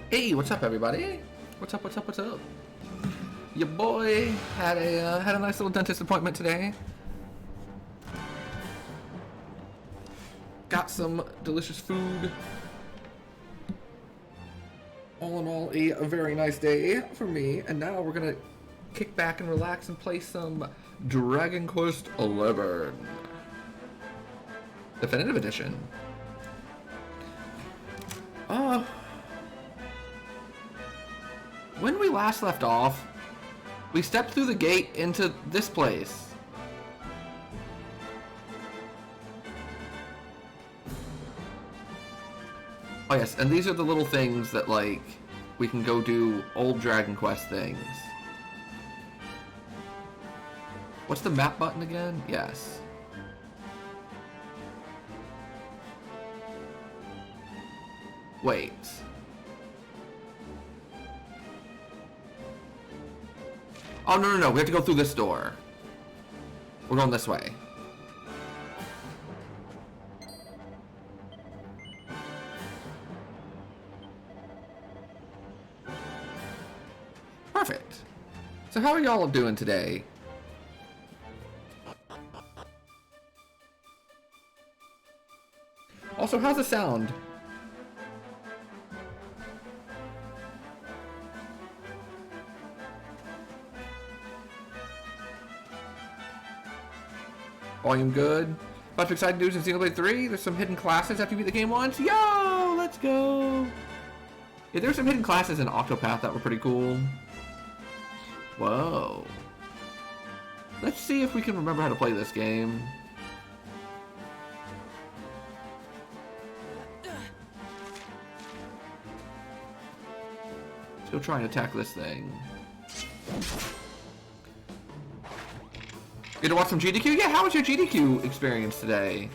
Hey, what's up, everybody? What's up? What's up? What's up? Your boy had a nice little dentist appointment today. Got some delicious food. All in all, a very nice day for me. And now we're gonna kick back and relax and play some Dragon Quest XI Definitive Edition. When we last left off, we stepped through the gate into this place. Oh yes, and these are the little things that, like, we can go do old Dragon Quest things. What's the map button again? Yes. Wait. Oh, no, we have to go through this door. We're going this way. Perfect. So how are y'all doing today? Also, how's the sound? Volume good. Bunch of exciting news in Xenoblade 3. There's some hidden classes after you beat the game once. Yo, let's go. Yeah, there's some hidden classes in Octopath that were pretty cool. Whoa. Let's see if we can remember how to play this game. Let's go try and attack this thing. You gonna watch some GDQ? Yeah, how was your GDQ experience today?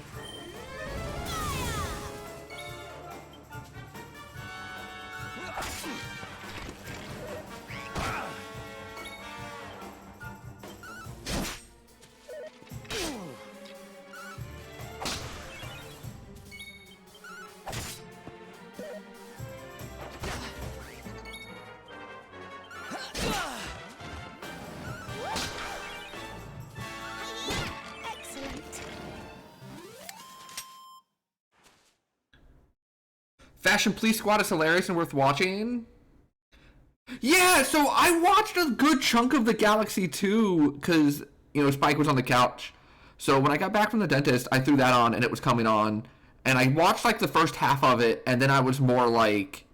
Fashion Police Squad is hilarious and worth watching. Yeah, so I watched a good chunk of the Galaxy 2 because, you know, Spike was on the couch. So when I got back from the dentist, I threw that on and it was coming on. And I watched like the first half of it and then I was more like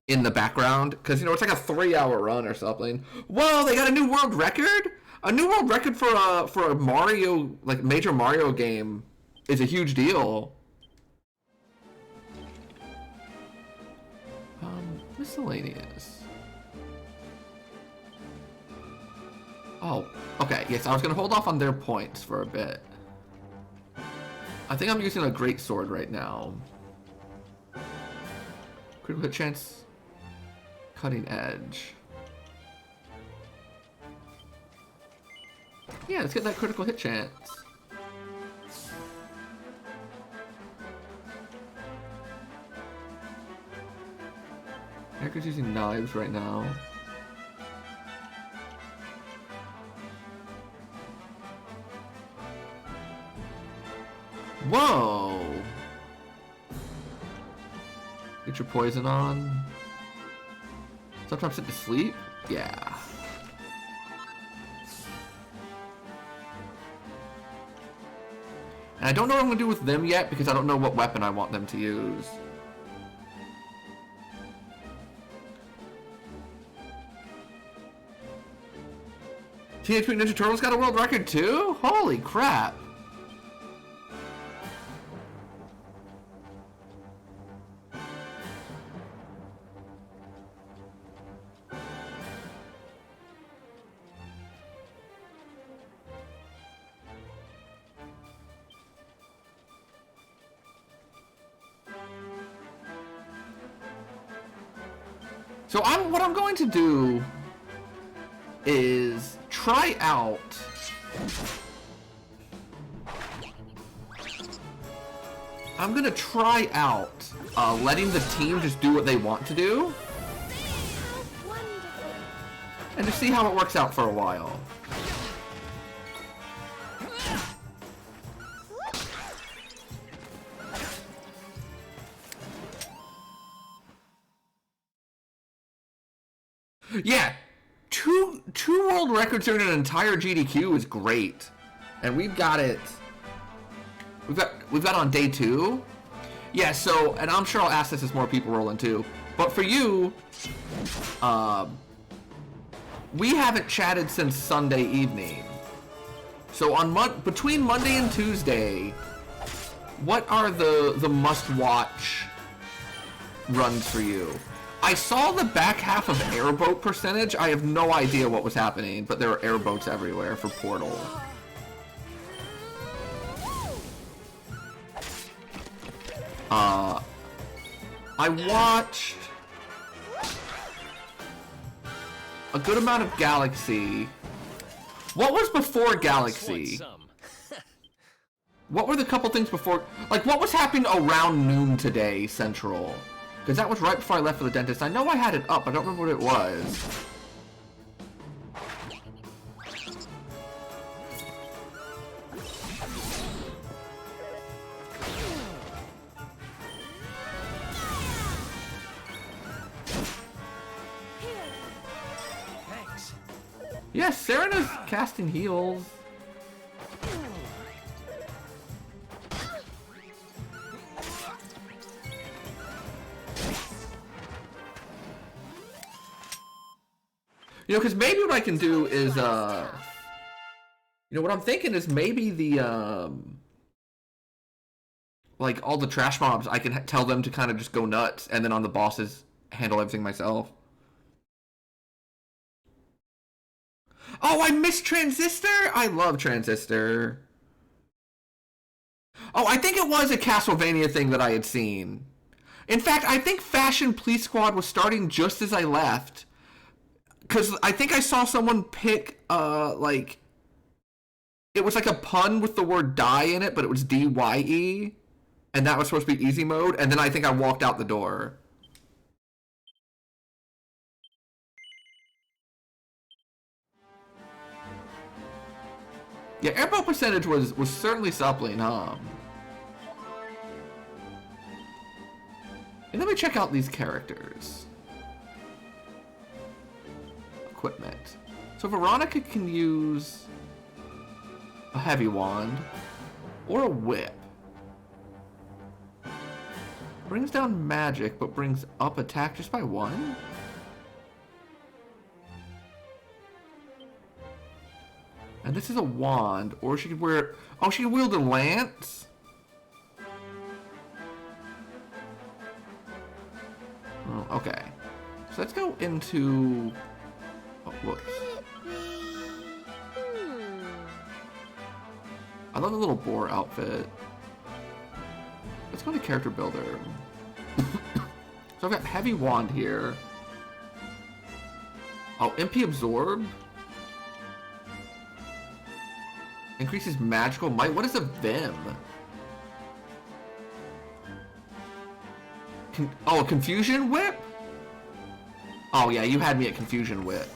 in the background because, you know, it's like a 3-hour run or something. Whoa, they got a new world record? A new world record for a Mario, like major Mario game is a huge deal. Miscellaneous. Oh, okay. Yes, I was gonna hold off on their points for a bit. I think I'm using a great sword right now. Critical hit chance. Cutting edge. Yeah, let's get that critical hit chance. Erica's using knives right now. Whoa! Get your poison on. Sometimes sit to sleep? Yeah. And I don't know what I'm gonna do with them yet because I don't know what weapon I want them to use. Teenage Mutant Ninja Turtles got a world record too? Holy crap! So what I'm going to do is try out I'm gonna try out letting the team just do what they want to do. and to see how it works out for a while. Yeah, two world records in an entire GDQ is great, and we've got it. We've got on day 2. Yeah. So, and I'm sure I'll ask this as more people roll in too. But for you, we haven't chatted since Sunday evening. So on between Monday and Tuesday, what are the must-watch runs for you? I saw the back half of airboat percentage. I have no idea what was happening, but there were airboats everywhere for Portal. I watched a good amount of Galaxy. What was before Galaxy? What were the couple things before? Like, what was happening around noon today, Central? Because that was right before I left for the dentist. I know I had it up. I don't remember what it was. Thanks. Yes, Serena's casting heals. You know, because maybe what I can do is, you know, what I'm thinking is maybe the, like, all the trash mobs, I can tell them to kind of just go nuts, and then on the bosses, handle everything myself. Oh, I missed Transistor? I love Transistor. Oh, I think it was a Castlevania thing that I had seen. In fact, I think Fashion Police Squad was starting just as I left. Because I think I saw someone pick, like, it was like a pun with the word die in it, but it was D-Y-E. And that was supposed to be easy mode. And then I think I walked out the door. Yeah, airboat percentage was certainly suppling, huh? And let me check out these characters. Equipment. So Veronica can use a heavy wand or a whip. Brings down magic, but brings up attack just by 1? And this is a wand, or she could wear... Oh, she can wield a lance? Oh, okay. So let's go into... Oh, whoops. I love the little boar outfit. Let's go to character builder. So I've got heavy wand here. Oh, MP absorb. Increases magical might. What is a Vim? Oh, a confusion whip? Oh yeah, you had me at confusion whip.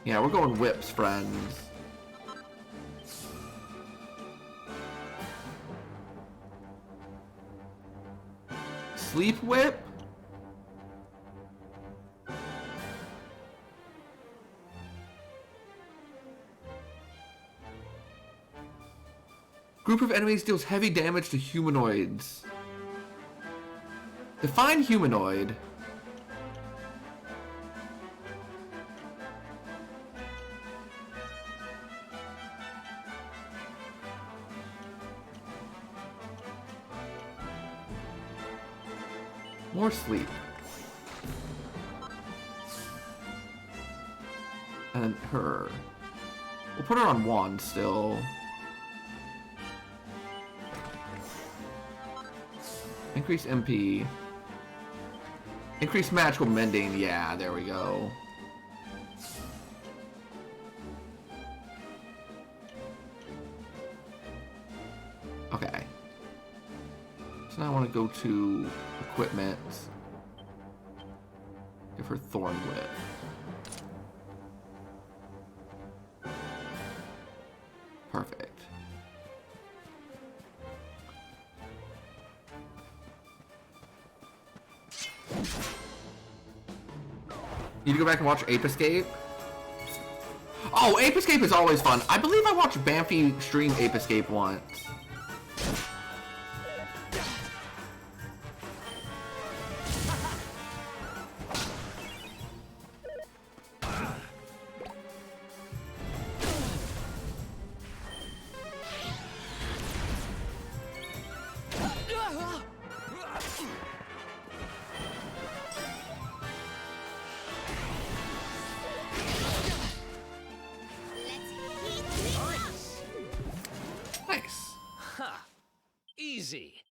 Yeah, we're going whips, friends. Sleep whip? Group of enemies deals heavy damage to humanoids. Define humanoid. More sleep. And then her. We'll put her on wand still. Increase MP. Increase magical mending. Yeah, there we go. Okay. So now I want to go to equipment. Give her Thorn Whip. Perfect. Need to go back and watch Ape Escape? Oh, Ape Escape is always fun. I believe I watched Bamfy stream Ape Escape once.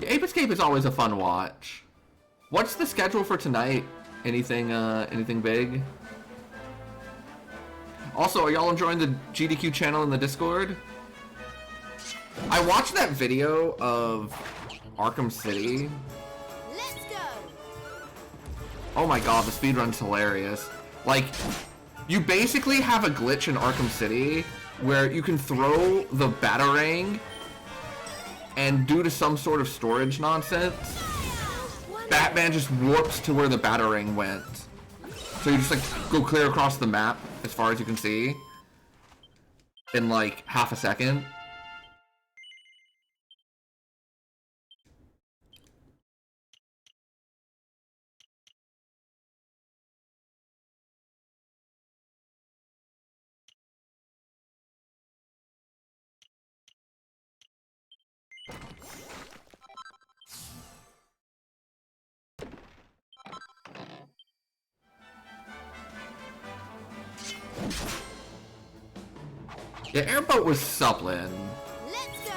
Ape Escape is always a fun watch. What's the schedule for tonight? Anything big? Also, are y'all enjoying the GDQ channel in the Discord? I watched that video of Arkham City. Let's go. Oh my god, the speedrun's hilarious. Like, you basically have a glitch in Arkham City where you can throw the Batarang, and due to some sort of storage nonsense, Batman just warps to where the Batarang went. So you just like go clear across the map as far as you can see in like half a second. The airboat was supplin'. Let's go.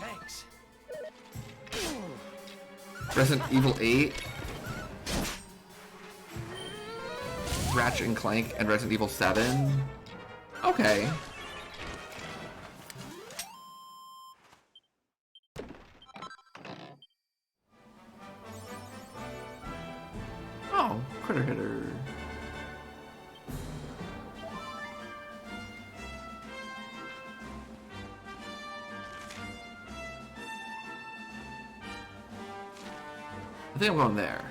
Thanks. Resident Evil 8, Ratchet and Clank, and Resident Evil 7. Okay. Oh, Critter Hitter. I think I'm going there.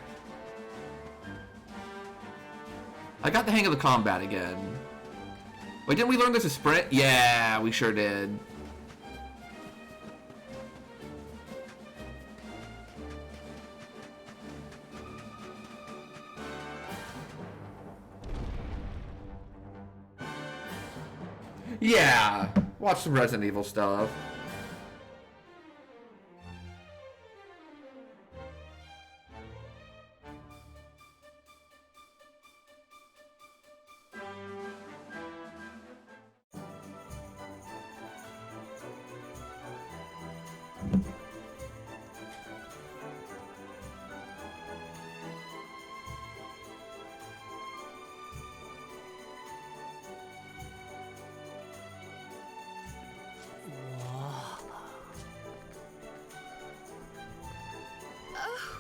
I got the hang of the combat again. Wait, didn't we learn there's a sprint? Yeah, we sure did. Yeah, watch some Resident Evil stuff.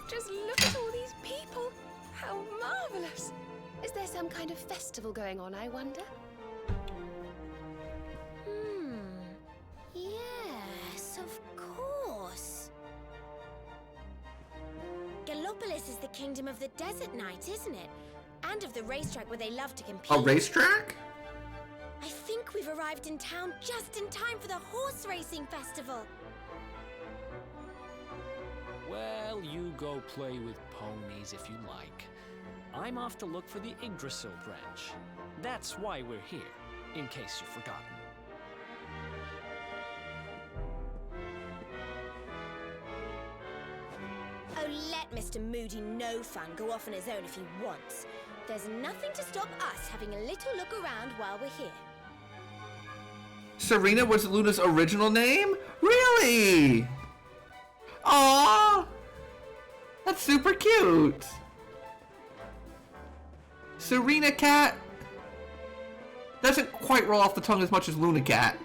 Just look at all these people. How marvelous. Is there some kind of festival going on, I wonder? Yes, of course. Gallopolis is the kingdom of the Desert Knight, isn't it? And of the racetrack where they love to compete. A racetrack? I think we've arrived in town just in time for the horse racing festival. Well, you go play with ponies if you like. I'm off to look for the Yggdrasil branch. That's why we're here, in case you've forgotten. Oh, let Mr. Moody No Fun go off on his own if he wants. There's nothing to stop us having a little look around while we're here. Serena was Luna's original name? Really? Aww! That's super cute! Serena Cat! Doesn't quite roll off the tongue as much as Lunacat.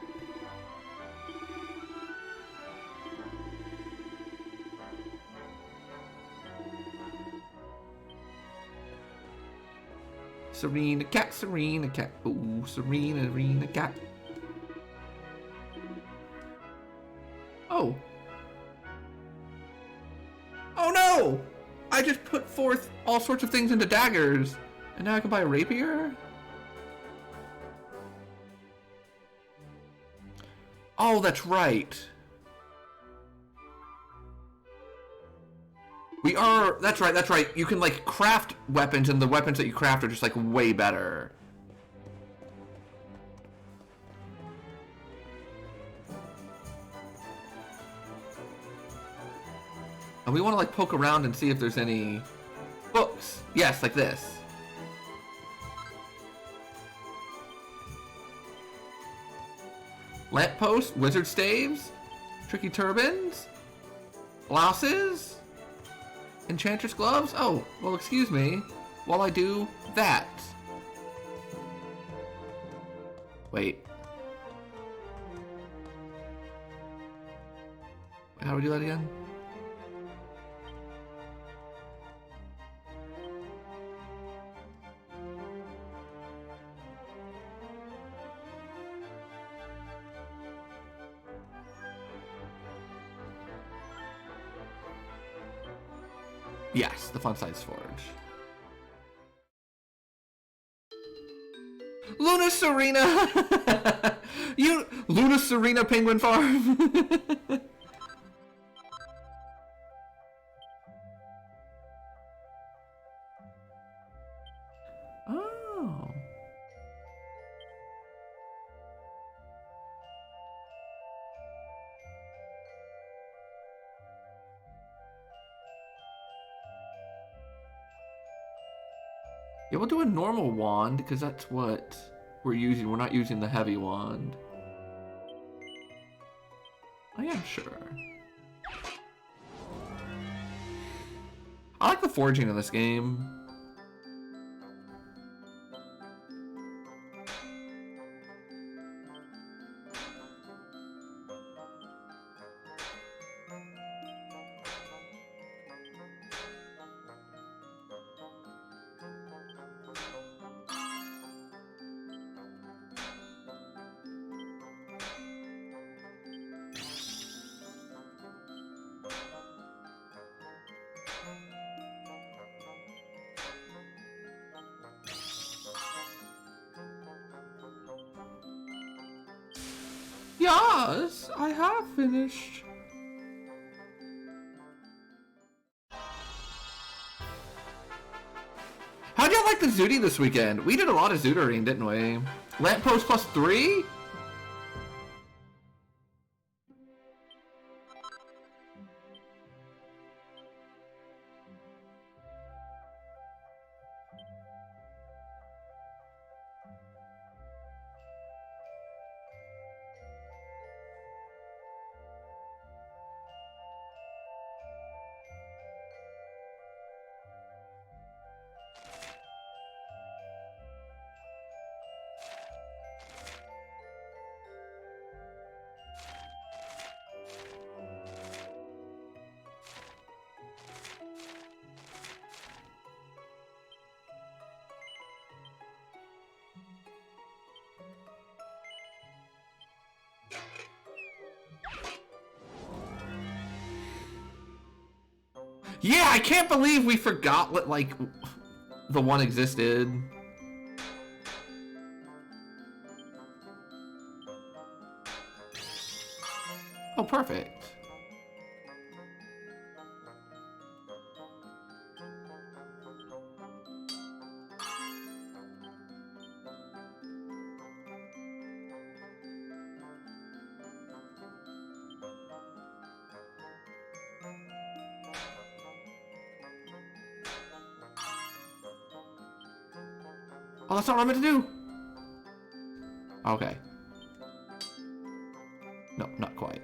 Serena cat, Serena cat. Ooh, Serena, Serena cat. Oh. Oh no! I just put forth all sorts of things into daggers. And now I can buy a rapier? Oh, that's right. That's right. You can, like, craft weapons, and the weapons that you craft are just, like, way better. And we want to, like, poke around and see if there's any books. Yes, like this. Lamppost, wizard staves, tricky turbans, blouses, enchantress gloves. Oh, well, excuse me while I do that. Wait. How do we do that again? Yes, the Fun Size Forge. Luna Serena! Luna Serena Penguin Farm! Oh. Yeah, we'll do a normal wand, because that's what we're using. We're not using the heavy wand. I am sure. I like the forging in this game. Yes, I have finished. How'd y'all like the Zooty this weekend? We did a lot of zootering, didn't we? Lamppost +3? Yeah, I can't believe we forgot what, like, the one existed. Oh, perfect. Oh, that's not what I meant to do. Okay. No, not quite.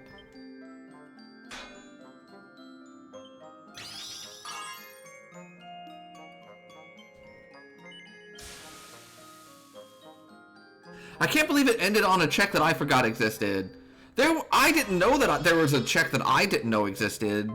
I can't believe it ended on a check that I forgot existed. I didn't know that there was a check that I didn't know existed.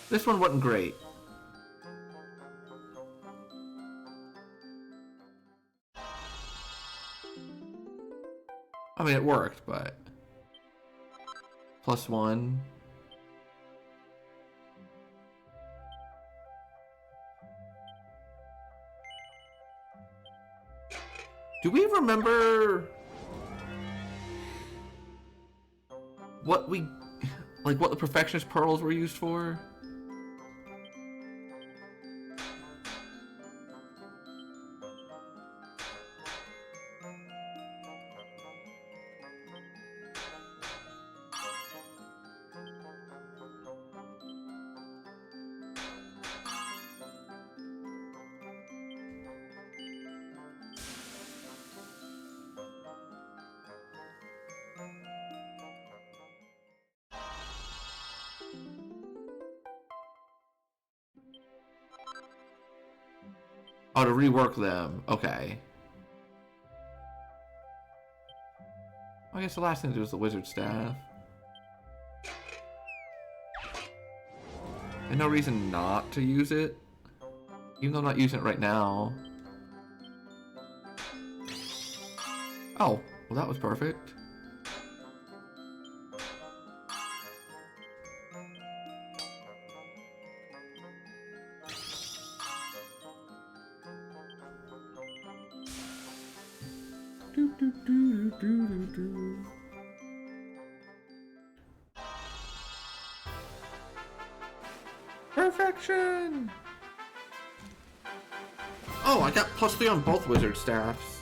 This one wasn't great. I mean, it worked, but... +1. Do we remember... what we... like, what the Perfectionist Pearls were used for? Oh, to rework them. Okay. I guess the last thing to do is the wizard staff. And no reason not to use it. Even though I'm not using it right now. Oh, well that was perfect. Perfection! Oh, I got +3 on both wizard staffs.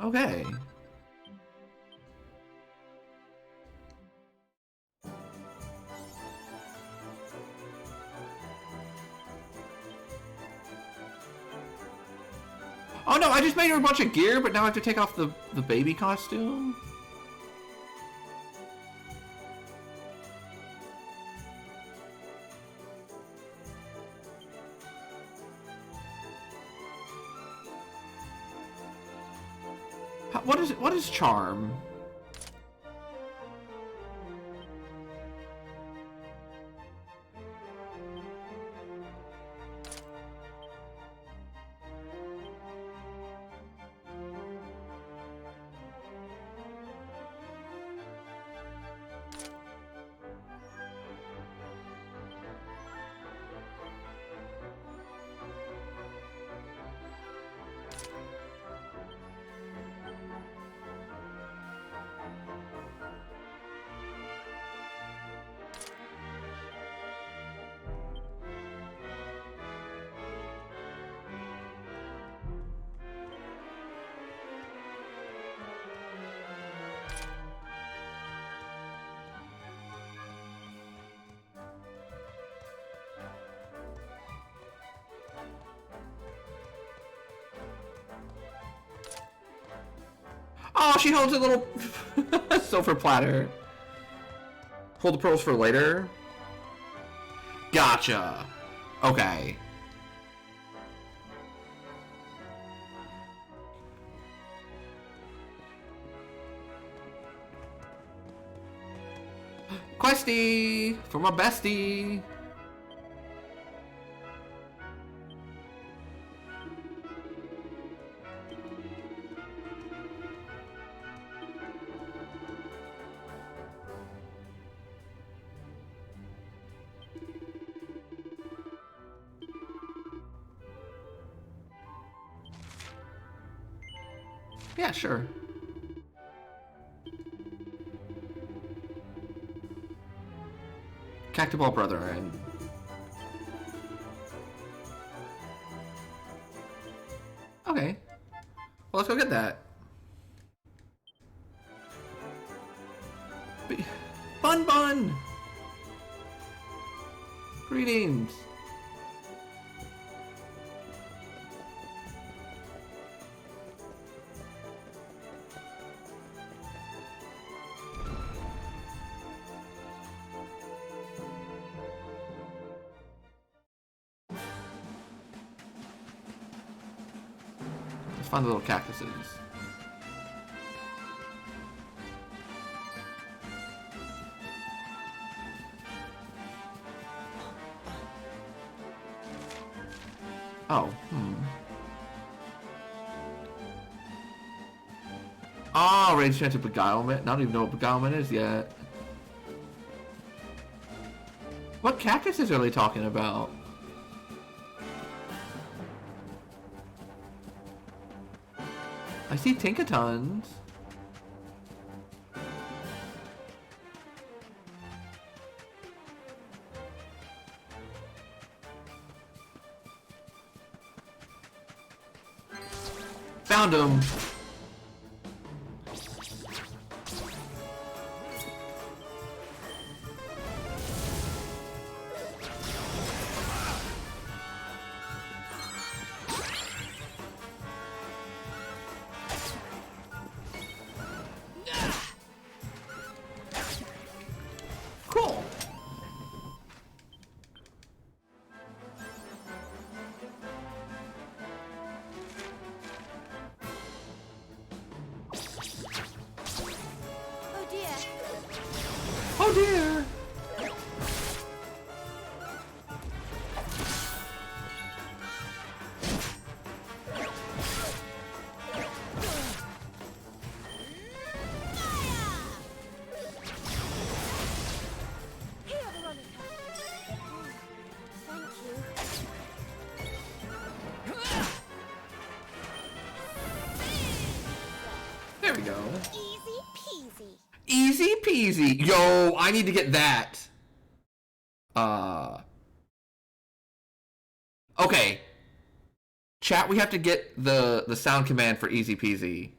Okay. Oh no, I just made her a bunch of gear, but now I have to take off the baby costume? What is charm? Oh, she holds a little silver platter. Hold the pearls for later. Gotcha. Okay. Questy for my bestie. Yeah, sure. Cactoball brother and okay. Well, let's go get that. Bun Bun! Greetings. Let's find the little cactuses. Oh, Oh, range chance of beguilement. I don't even know what beguilement is yet. What cactuses are they talking about? I see Tinkatons. Found him. Cool. Oh dear. Oh dear. Here, Veronica. Thank you. There we go. Easy peasy. Easy peasy. Yo, I need to get that. Okay. Chat, we have to get the sound command for easy peasy.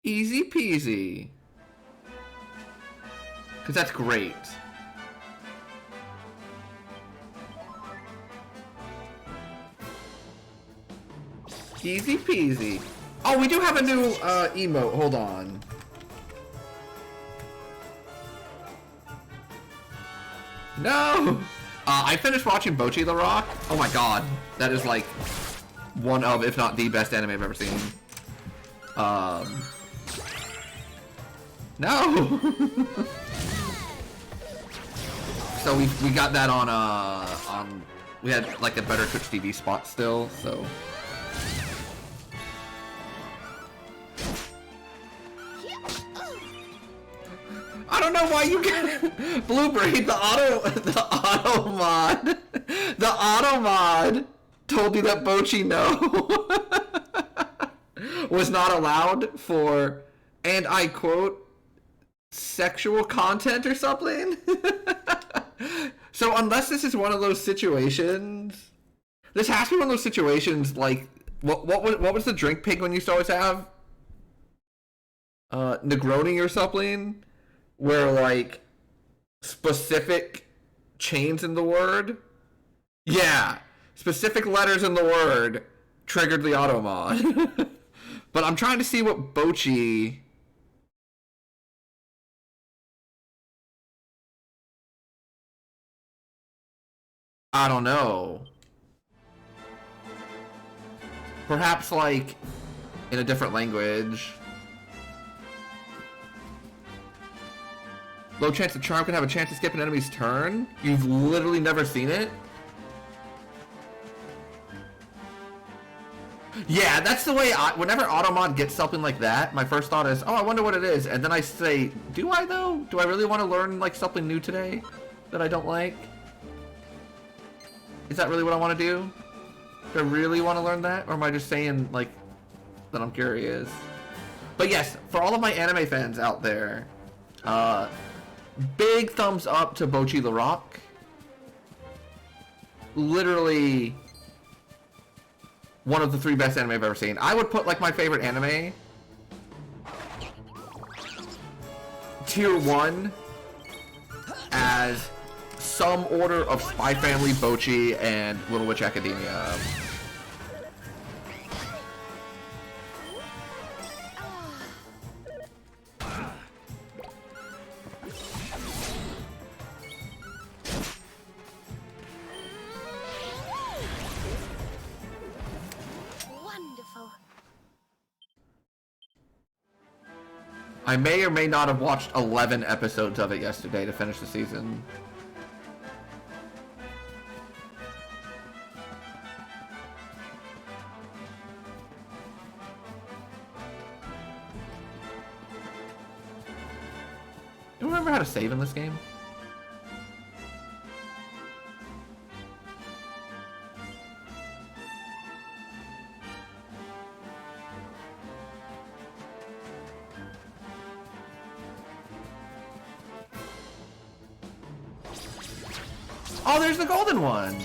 Easy peasy. Because that's great. Easy peasy. Oh, we do have a new emote. Hold on. No! I finished watching Bocchi the Rock. Oh my god. That is like one of, if not the best anime I've ever seen. No! So we got that on we had like a better Twitch TV spot still, so. I don't know why you get Blueberry, the auto mod told you that Bocchi no was not allowed for, and I quote, sexual content or something. So unless this is one of those situations, this has to be one of those situations like what was the drink penguin used to always have? Negroni or something, where like specific chains in the word, yeah, specific letters in the word triggered the auto mod. But I'm trying to see what Bocchi. I don't know. Perhaps like in a different language. Low chance the charm can have a chance to skip an enemy's turn? You've literally never seen it? Yeah, that's the way whenever Automod gets something like that, my first thought is, oh, I wonder what it is. And then I say, do I though? Do I really want to learn like something new today that I don't like? Is that really what I want to do? Do I really want to learn that? Or am I just saying, like, that I'm curious? But yes, for all of my anime fans out there, big thumbs up to Bocchi the Rock. Literally one of the 3 best anime I've ever seen. I would put, like, my favorite anime tier 1 as some order of Spy Family, Bocchi, and Little Witch Academia. Wonderful. I may or may not have watched 11 episodes of it yesterday to finish the season. Do you remember how to save in this game? Oh, there's the golden one!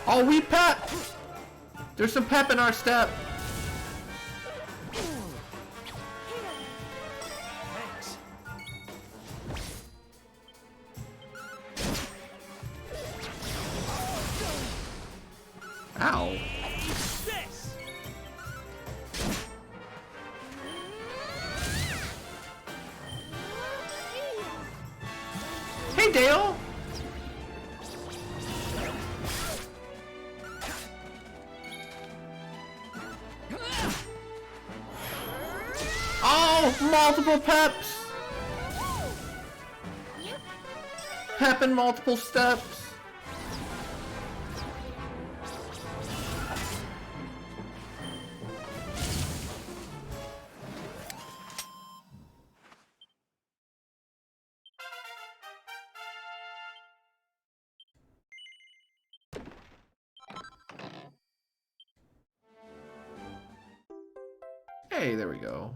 Oh, we pep! There's some pep in our step! Thanks. Ow. This! Hey, Dale! Oh, multiple peps! Pep in multiple steps. Hey, there we go.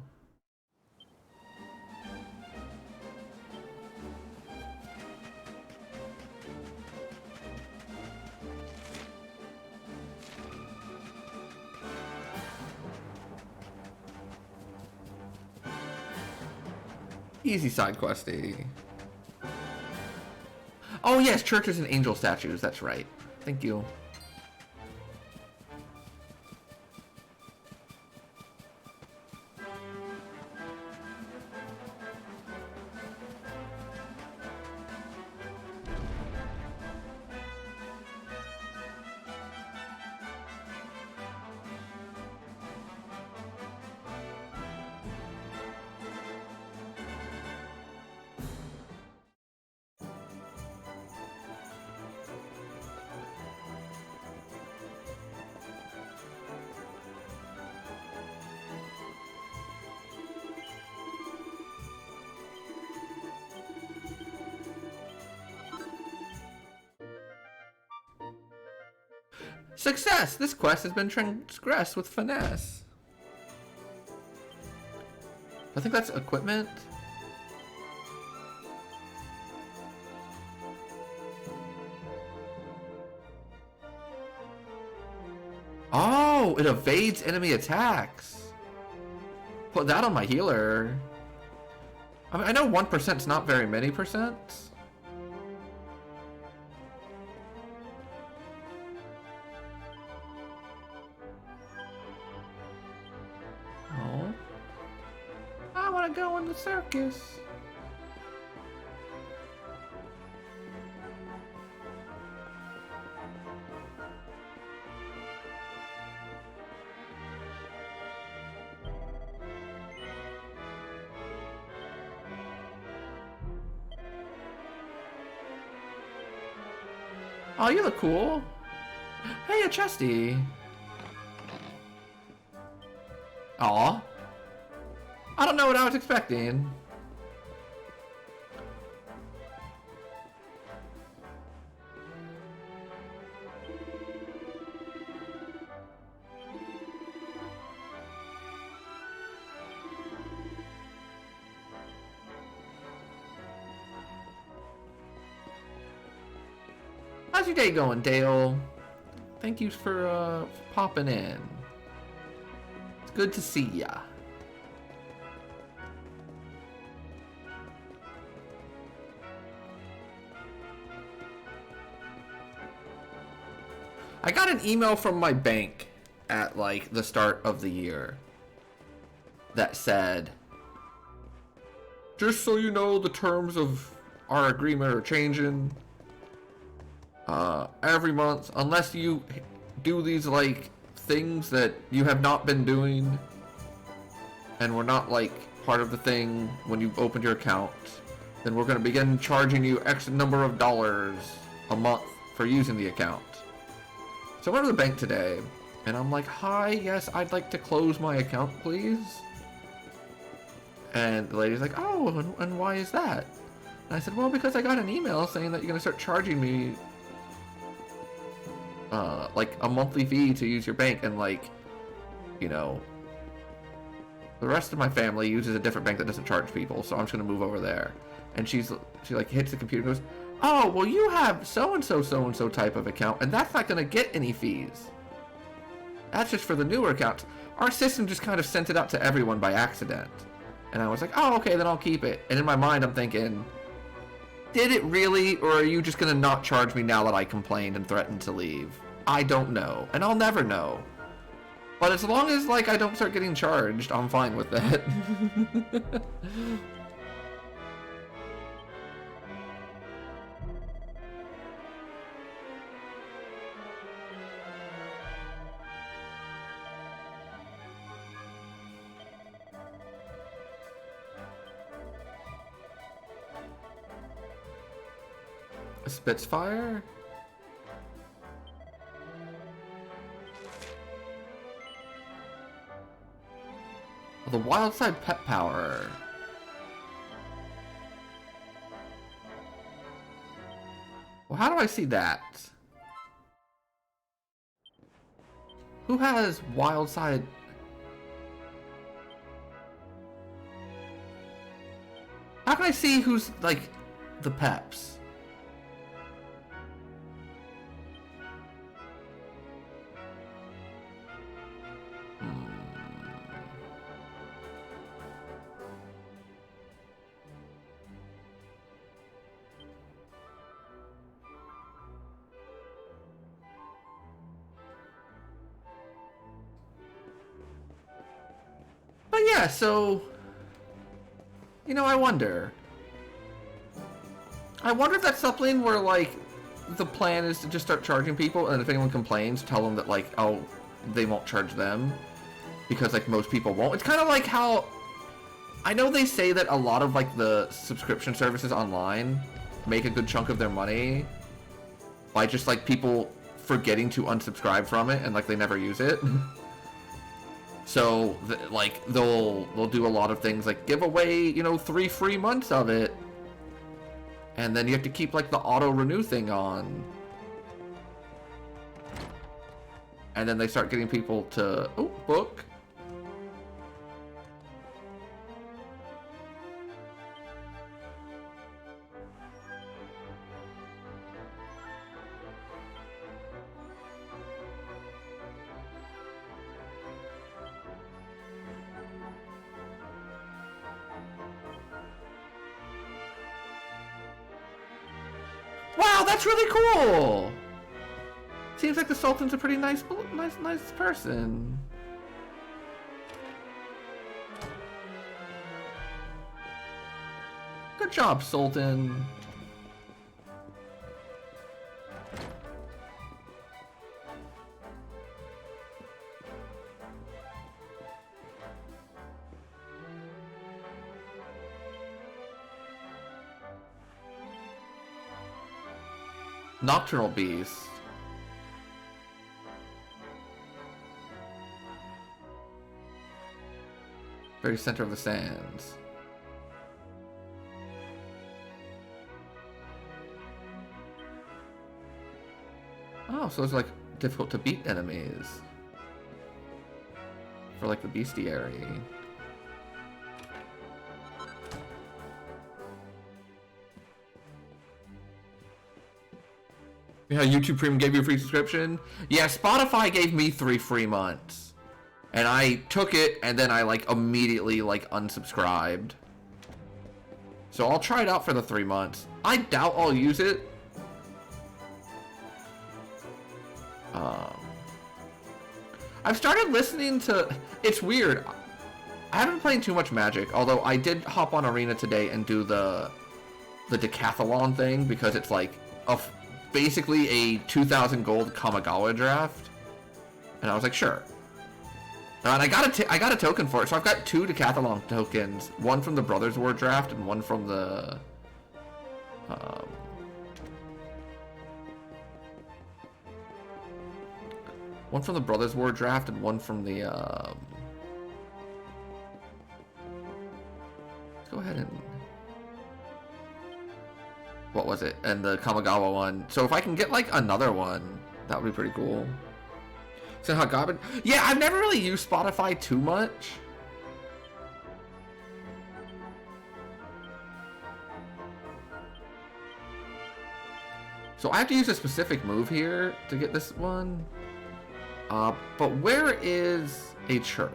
Easy side questy. Oh yes, churches and angel statues, that's right. Thank you. Success! This quest has been transgressed with finesse. I think that's equipment. Oh, it evades enemy attacks. Put that on my healer. I mean, I know 1% is not very many percents. Oh. I want to go in the circus. Oh, you look cool. Hey, a chesty. Aw. I don't know what I was expecting. How's your day going, Dale? Thank you for popping in. It's good to see ya. I got an email from my bank at like the start of the year that said, just so you know, the terms of our agreement are changing every month unless you do these like things that you have not been doing and were not like part of the thing when you opened your account, then we're going to begin charging you X number of dollars a month for using the account. So I went to the bank today and I'm like, hi, yes, I'd like to close my account, please. And the lady's like, oh, and why is that? And I said, well, because I got an email saying that you're going to start charging me like a monthly fee to use your bank, and like, you know, the rest of my family uses a different bank that doesn't charge people, so I'm just going to move over there. And she like hits the computer and goes, oh, well, you have so-and-so type of account, and that's not going to get any fees. That's just for the newer accounts. Our system just kind of sent it out to everyone by accident. And I was like, oh, okay, then I'll keep it. And in my mind, I'm thinking, did it really? Or are you just going to not charge me now that I complained and threatened to leave? I don't know. And I'll never know. But as long as, like, I don't start getting charged, I'm fine with that. A Spitfire? Oh, the Wildside Pet Power. Well, how do I see that? Who has Wildside? How can I see who's, like, the peps? But yeah, so, you know, I wonder if that's something where, like, the plan is to just start charging people, and if anyone complains, tell them that, like, oh, they won't charge them, because, like, most people won't. It's kind of like how, I know they say that a lot of, like, the subscription services online make a good chunk of their money by just, like, people forgetting to unsubscribe from it, and, like, they never use it. So, like, they'll do a lot of things, like, give away, you know, 3 free months of it. And then you have to keep, like, the auto-renew thing on. And then they start getting people to, oh, book. Wow, that's really cool! Seems like the Sultan's a pretty nice person. Good job, Sultan. Nocturnal Beast. Very center of the sands. Oh, so it's like difficult to beat enemies. For like the bestiary. Yeah, YouTube Premium gave you a free subscription. Yeah, Spotify gave me 3 free months. And I took it, and then I, like, immediately, like, unsubscribed. So I'll try it out for the 3 months. I doubt I'll use it. I've started listening to... It's weird. I haven't been playing too much Magic, although I did hop on Arena today and do the decathlon thing, because it's like basically a 2,000 gold Kamigawa draft. And I was like, sure. And I got a token for it, so I've got 2 decathlon tokens. One from the Brothers War draft and one from the... one from the Brothers War draft and one from the... Let's go ahead and... What was it? And the Kamigawa one. So if I can get, like, another one, that would be pretty cool. So how Goblin... Yeah, I've never really used Spotify too much. So I have to use a specific move here to get this one. But where is a church?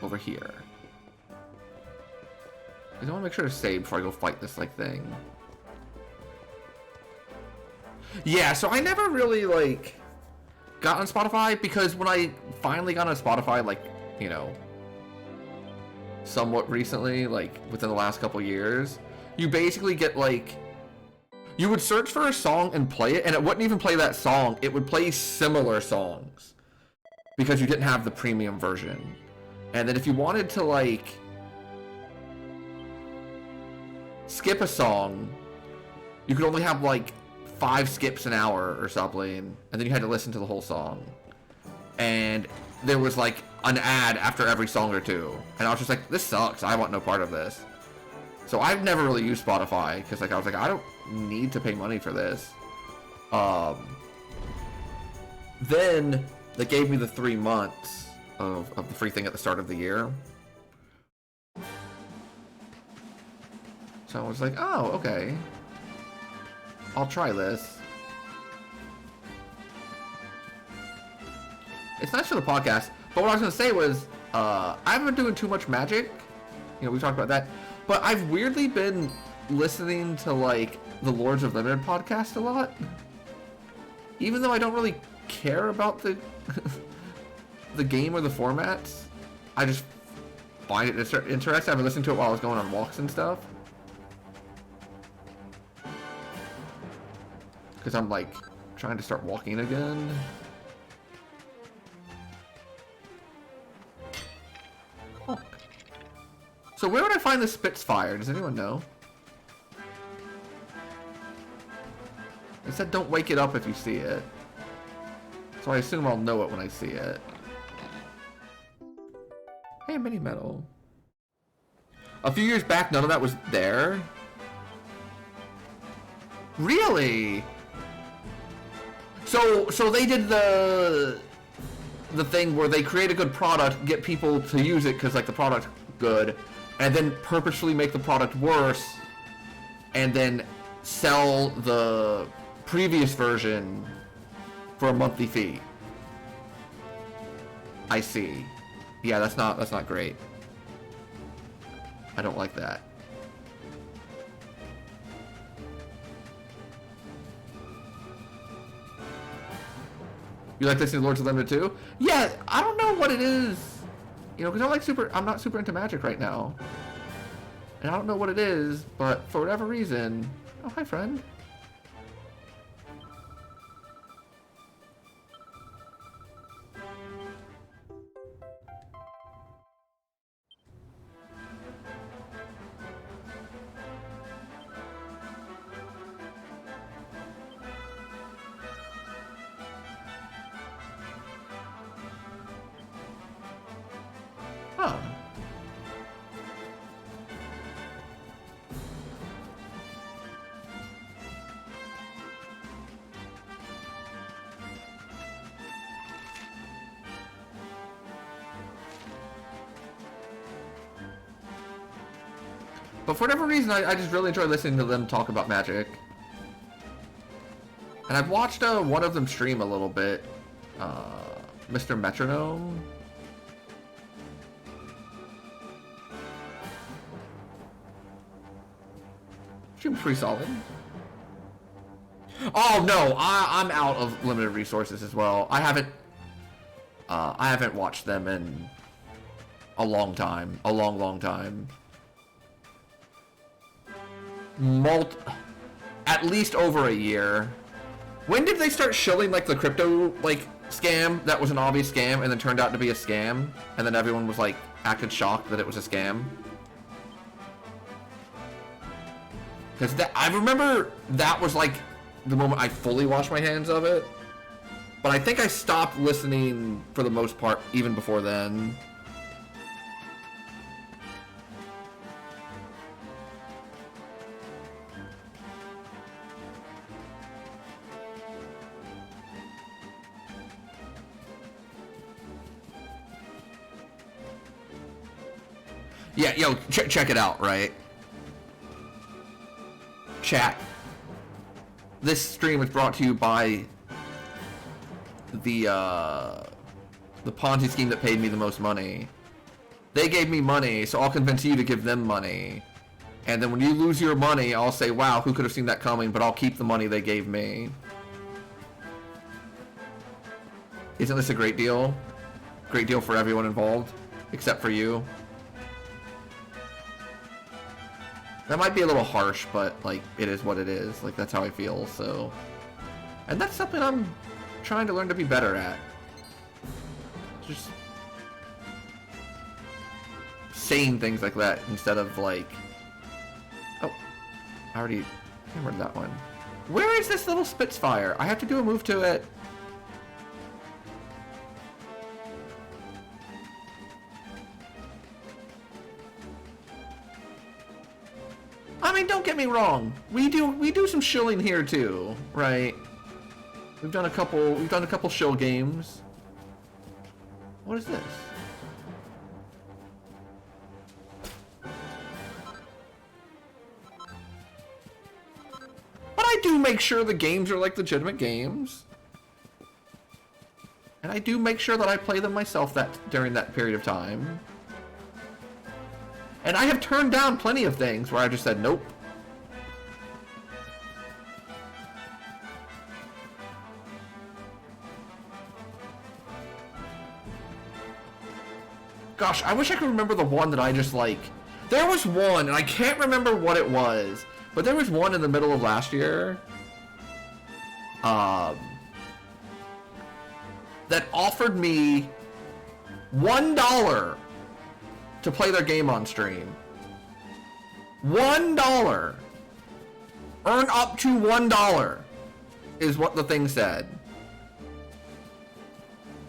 Over here. Because I want to make sure to save before I go fight this, like, thing. Yeah, so I never really, like, got on Spotify, because when I finally got on Spotify, like, you know, somewhat recently, like, within the last couple years, you basically get, like, you would search for a song and play it, and it wouldn't even play that song. It would play similar songs, because you didn't have the premium version. And then if you wanted to, like, skip a song, you could only have, like, 5 skips an hour or something, and then you had to listen to the whole song. And there was, like, an ad after every song or 2. And I was just like, this sucks. I want no part of this. So I've never really used Spotify, because, like, I was like, I don't need to pay money for this. Then they gave me the 3 months of the free thing at the start of the year. So I was like, oh, okay. I'll try this. It's nice for the podcast, but what I was going to say was, I haven't been doing too much Magic. You know, we talked about that. But I've weirdly been listening to, like, the Lords of Limited podcast a lot. Even though I don't really care about the the game or the formats, I just find it interesting. I've been listening to it while I was going on walks and stuff. Because I'm, like, trying to start walking again. Oh. So where would I find the Spitfire? Does anyone know? It said don't wake it up if you see it. So I assume I'll know it when I see it. Hey, mini metal. A few years back, none of that was there. Really? So they did the thing where they create a good product, get people to use it because, like, the product's good, and then purposefully make the product worse, and then sell the previous version for a monthly fee. I see. Yeah, that's not great. I don't like that. You like listening to Lords of Limited too? Yeah, I don't know what it is. You know, because I'm not super into Magic right now. And I don't know what it is, but for whatever reason... Oh, hi, friend. Oh. But for whatever reason, I just really enjoy listening to them talk about Magic. And I've watched one of them stream a little bit. Mr. Metronome. Stream's pretty solid. Oh no, I'm out of limited resources as well. I haven't watched them in a long time. A long time. At least over a year. When did they start shilling like the crypto like scam that was an obvious scam and then turned out to be a scam, and then everyone was like acted shocked that it was a scam? Because I remember that was like the moment I fully washed my hands of it, but I think I stopped listening for the most part even before then. Yeah, yo, check it out, right? Chat. This stream is brought to you by the Ponzi scheme that paid me the most money. They gave me money, so I'll convince you to give them money. And then when you lose your money, I'll say, wow, who could have seen that coming, but I'll keep the money they gave me. Isn't this a great deal? Great deal for everyone involved, except for you. That might be a little harsh, but, like, it is what it is. Like, that's how I feel, so... And that's something I'm trying to learn to be better at. Just... saying things like that instead of, like... Oh. I already hammered that one. Where is this little Spitfire? I have to do a move to it. I mean, don't get me wrong. We do some shilling here too, right? We've done a couple shill games. What is this? But I do make sure the games are like legitimate games. And I do make sure that I play them myself during that period of time. And I have turned down plenty of things where I just said, nope. Gosh, I wish I could remember the one that I just like... There was one, and I can't remember what it was, but there was one in the middle of last year. That offered me $1 to play their game on stream. $1. Earn up to $1 is what the thing said.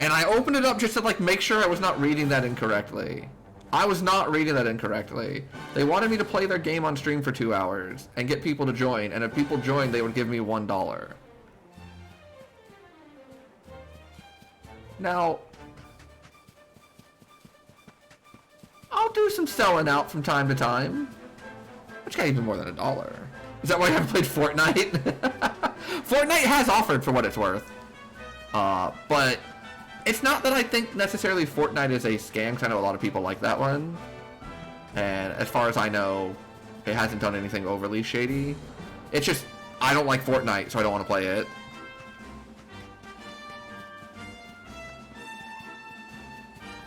And I opened it up just to like make sure I was not reading that incorrectly. I was not reading that incorrectly. They wanted me to play their game on stream for 2 hours and get people to join, and if people joined, they would give me $1. Now, I'll do some selling out from time to time. Which got even more than $1. Is that why I haven't played Fortnite? Fortnite has offered for what it's worth. But it's not that I think necessarily Fortnite is a scam, because I know a lot of people like that one. And as far as I know, it hasn't done anything overly shady. It's just, I don't like Fortnite, so I don't want to play it.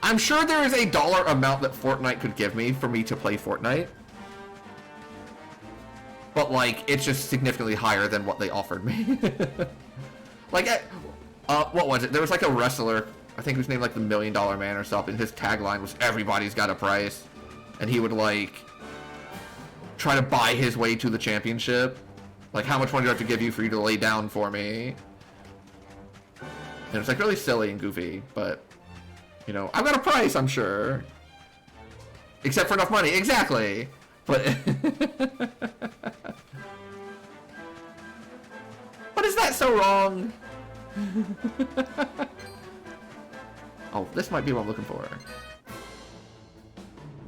I'm sure there is a dollar amount that Fortnite could give me for me to play Fortnite. But, like, it's just significantly higher than what they offered me. Like, what was it? There was, like, a wrestler, I think he was named, like, the $1 Million Man or something. His tagline was, everybody's got a price. And he would, like, try to buy his way to the championship. Like, how much money do I have to give you for you to lay down for me? And it was, like, really silly and goofy, but... You know, I've got a price, I'm sure. Except for enough money. Exactly. But... But is that so wrong? Oh, this might be what I'm looking for.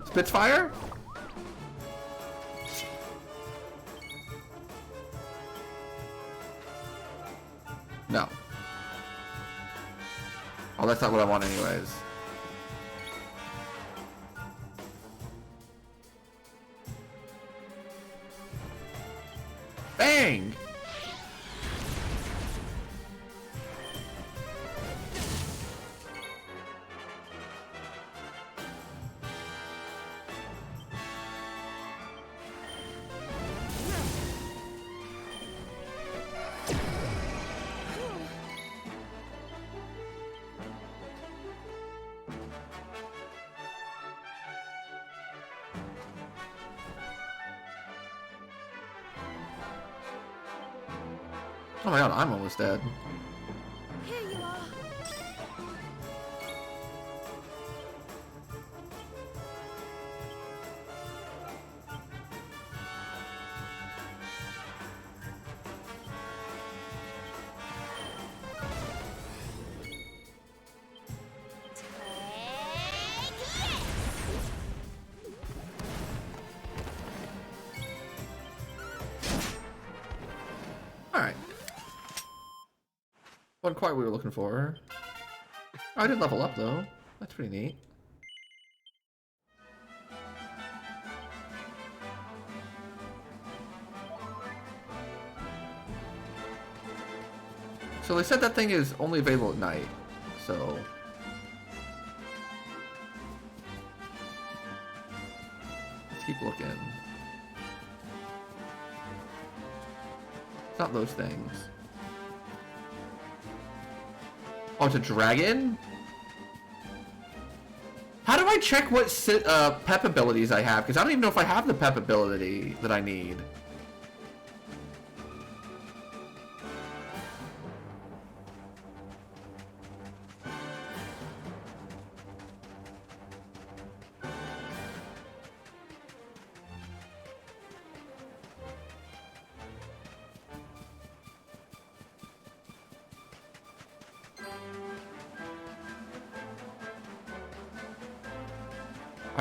Spitfire? No. Oh, that's not what I want anyways. Bang! Oh my god, I'm almost dead. Here you are. Take this! Alright. Wasn't quite what we were looking for. I did level up though. That's pretty neat. So they said that thing is only available at night, so... Let's keep looking. It's not those things. Oh, it's a dragon? How do I check what pep abilities I have? Because I don't even know if I have the pep ability that I need.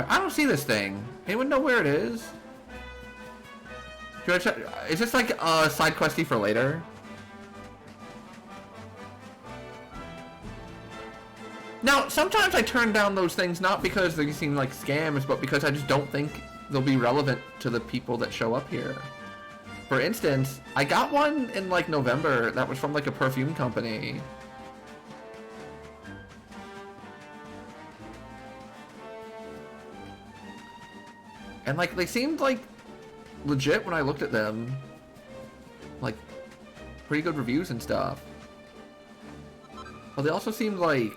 I don't see this thing. Anyone know where it is? Should I check? Is this like a side questy for later? Now, sometimes I turn down those things not because they seem like scams, but because I just don't think they'll be relevant to the people that show up here. For instance, I got one in like November that was from like a perfume company. And like they seemed like legit when I looked at them. Like pretty good reviews and stuff. But they also seemed like,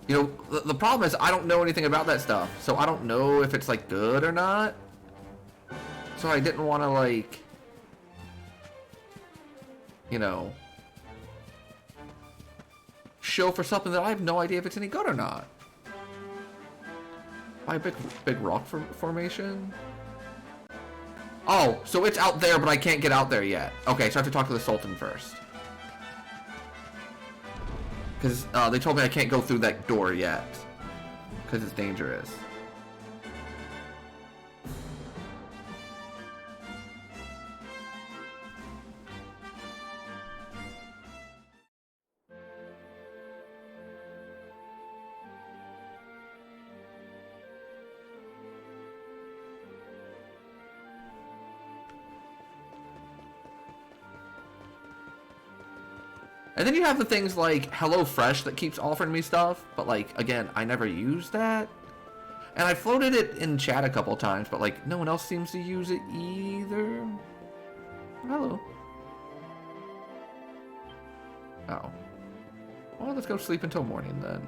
you know, the problem is I don't know anything about that stuff. So I don't know if it's like good or not. So I didn't want to like, you know, show for something that I have no idea if it's any good or not. By a big rock formation? Oh, so it's out there, but I can't get out there yet. Okay, so I have to talk to the Sultan first. Because they told me I can't go through that door yet. Because it's dangerous. And then you have the things like HelloFresh that keeps offering me stuff, but like, again, I never use that. And I floated it in chat a couple times, but like, no one else seems to use it either. Hello. Oh. Well, let's go sleep until morning then.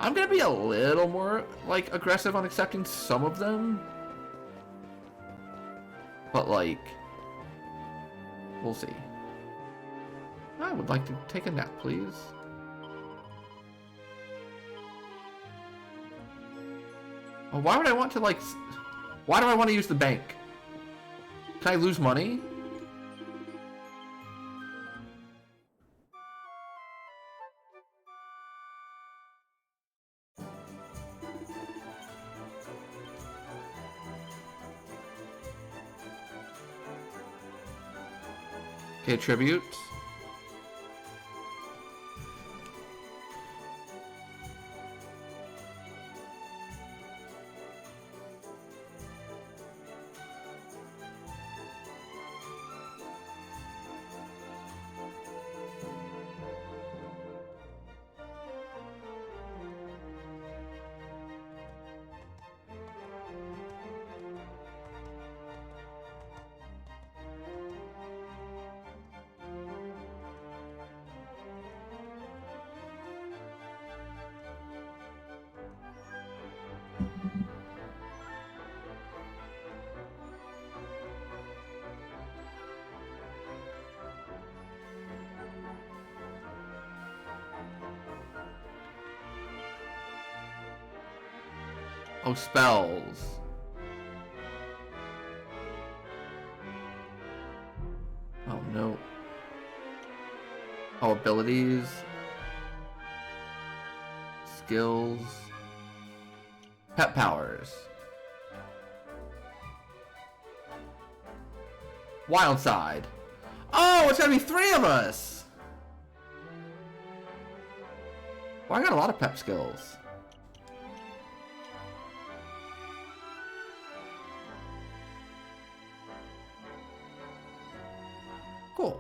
I'm gonna be a little more, like, aggressive on accepting some of them. But like... we'll see. I would like to take a nap, please. Oh, why would I want to, like... why do I want to use the bank? Can I lose money? Okay, tribute. Oh, spells. Oh, no. Oh, abilities. Skills. Pet powers. Wild side. Oh, it's gonna be 3 of us! Well, I got a lot of pep skills. Cool.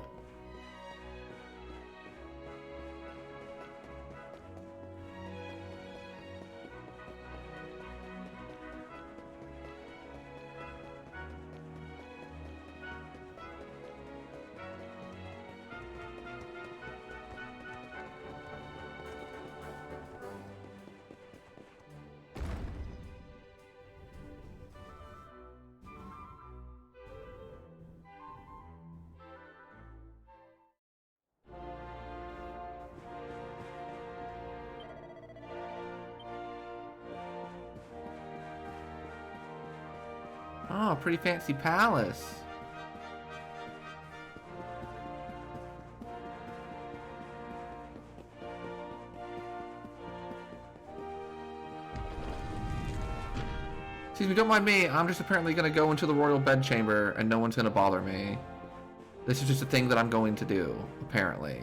Oh, pretty fancy palace. Excuse me, don't mind me. I'm just apparently gonna go into the royal bedchamber and no one's gonna bother me. This is just a thing that I'm going to do, apparently.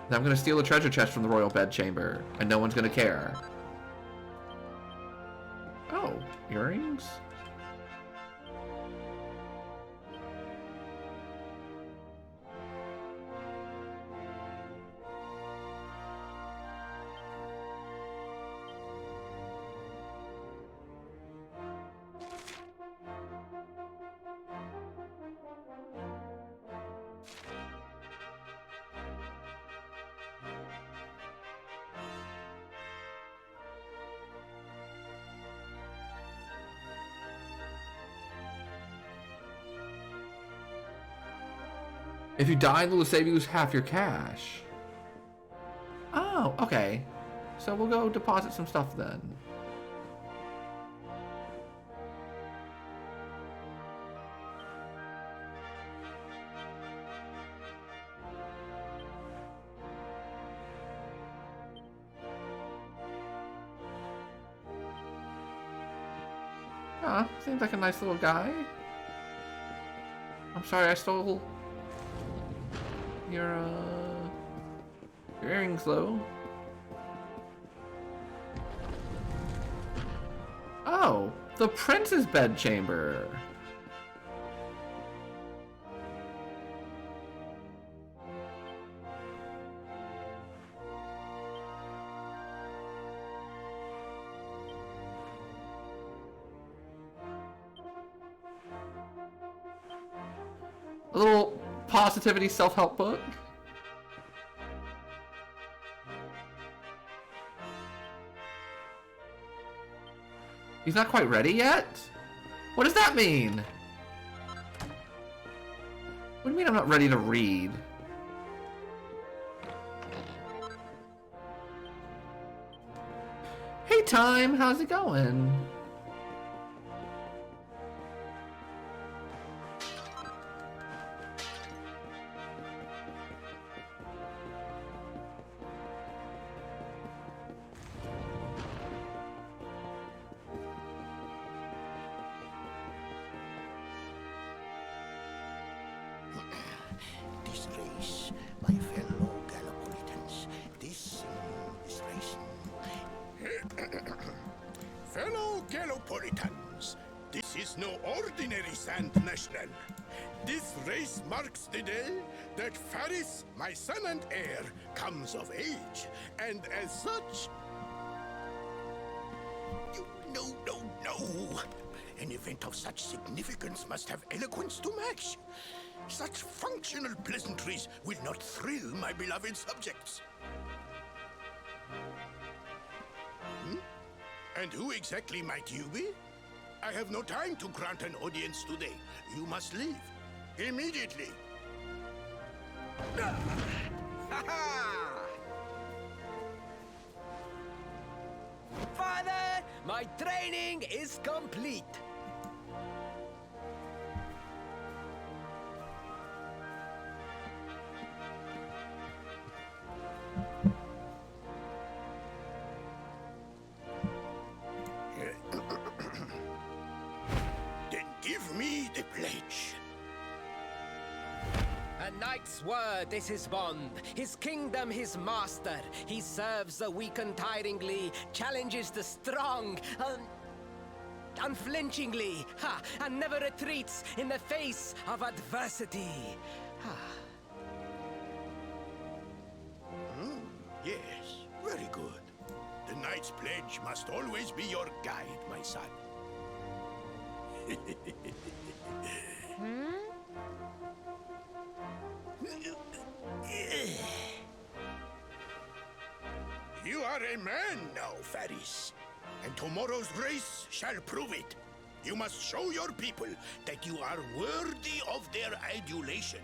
And I'm gonna steal a treasure chest from the royal bedchamber and no one's gonna care. Oh, earrings? If you die, they'll save you half your cash. Oh, okay. So we'll go deposit some stuff then. Ah, seems like a nice little guy. I'm sorry I stole your earrings, though. Oh, the prince's bedchamber. A little positivity self-help book. He's not quite ready yet? What does that mean? What do you mean I'm not ready to read? Hey, Time, how's it going? This race, my fellow Gallipolitans, this race. Fellow Gallipolitans, this is no ordinary Sand National. This race marks the day that Faris, my son and heir, comes of age, and as such... No. An event of such significance must have eloquence to match. Such functional pleasantries will not thrill my beloved subjects. And who exactly might you be? I have no time to grant an audience today. You must leave. Immediately. Father, my training is complete. Then give me the pledge. A knight's word is his bond, his kingdom his master. He serves the weak untiringly, challenges the strong, unflinchingly, and never retreats in the face of adversity. Yes, very good. The knight's pledge must always be your guide, my son. You are a man now, Faris. And tomorrow's race shall prove it. You must show your people that you are worthy of their adulation.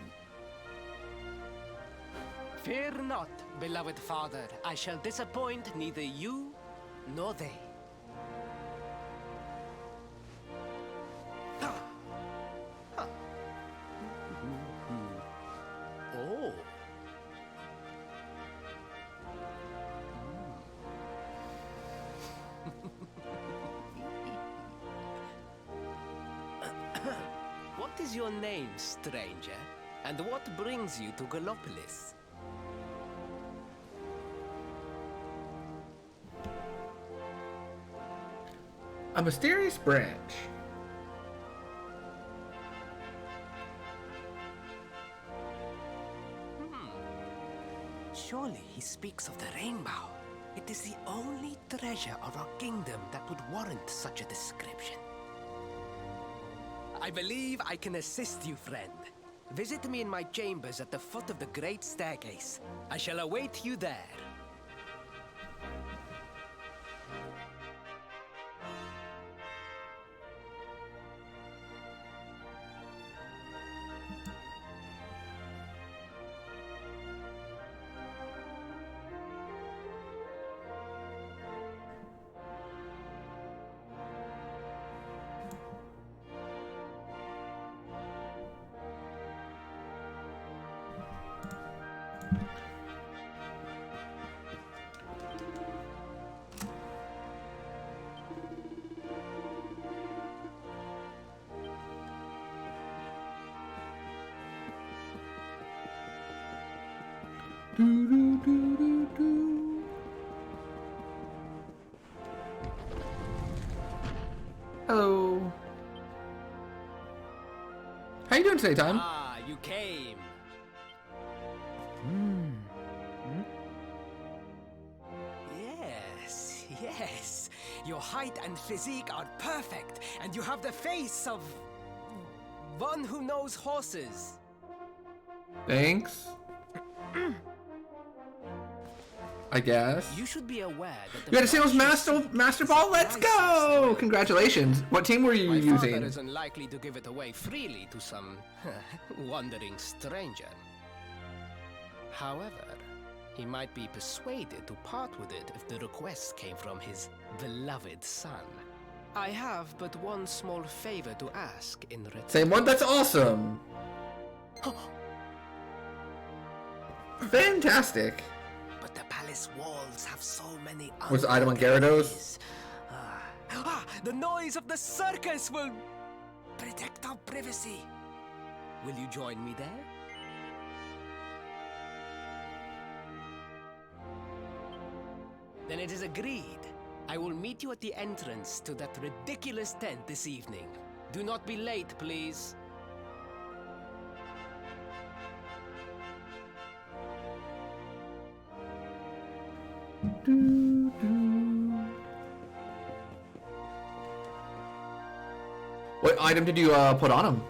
Fear not, beloved father. I shall disappoint neither you nor they. Oh. What is your name, stranger? And what brings you to Gallopolis? A mysterious branch. Surely he speaks of the rainbow. It is the only treasure of our kingdom that would warrant such a description. I believe I can assist you, friend. Visit me in my chambers at the foot of the great staircase. I shall await you there. Hello. How you doing today, Tom? Ah, you came. Yes. Your height and physique are perfect, and you have the face of one who knows horses. Thanks. I guess. You should be aware that You got a singles master ball? Let's go! Congratulations. What team were you My using? father is unlikely to give it away freely to some wandering stranger. However, he might be persuaded to part with it if the request came from his beloved son. I have but one small favor to ask in return. Same one? That's awesome. Fantastic. But the palace walls have so many. Was the item on Gyarados? The noise of the circus will protect our privacy. Will you join me there? Then it is agreed. I will meet you at the entrance to that ridiculous tent this evening. Do not be late, please. What item did you put on him?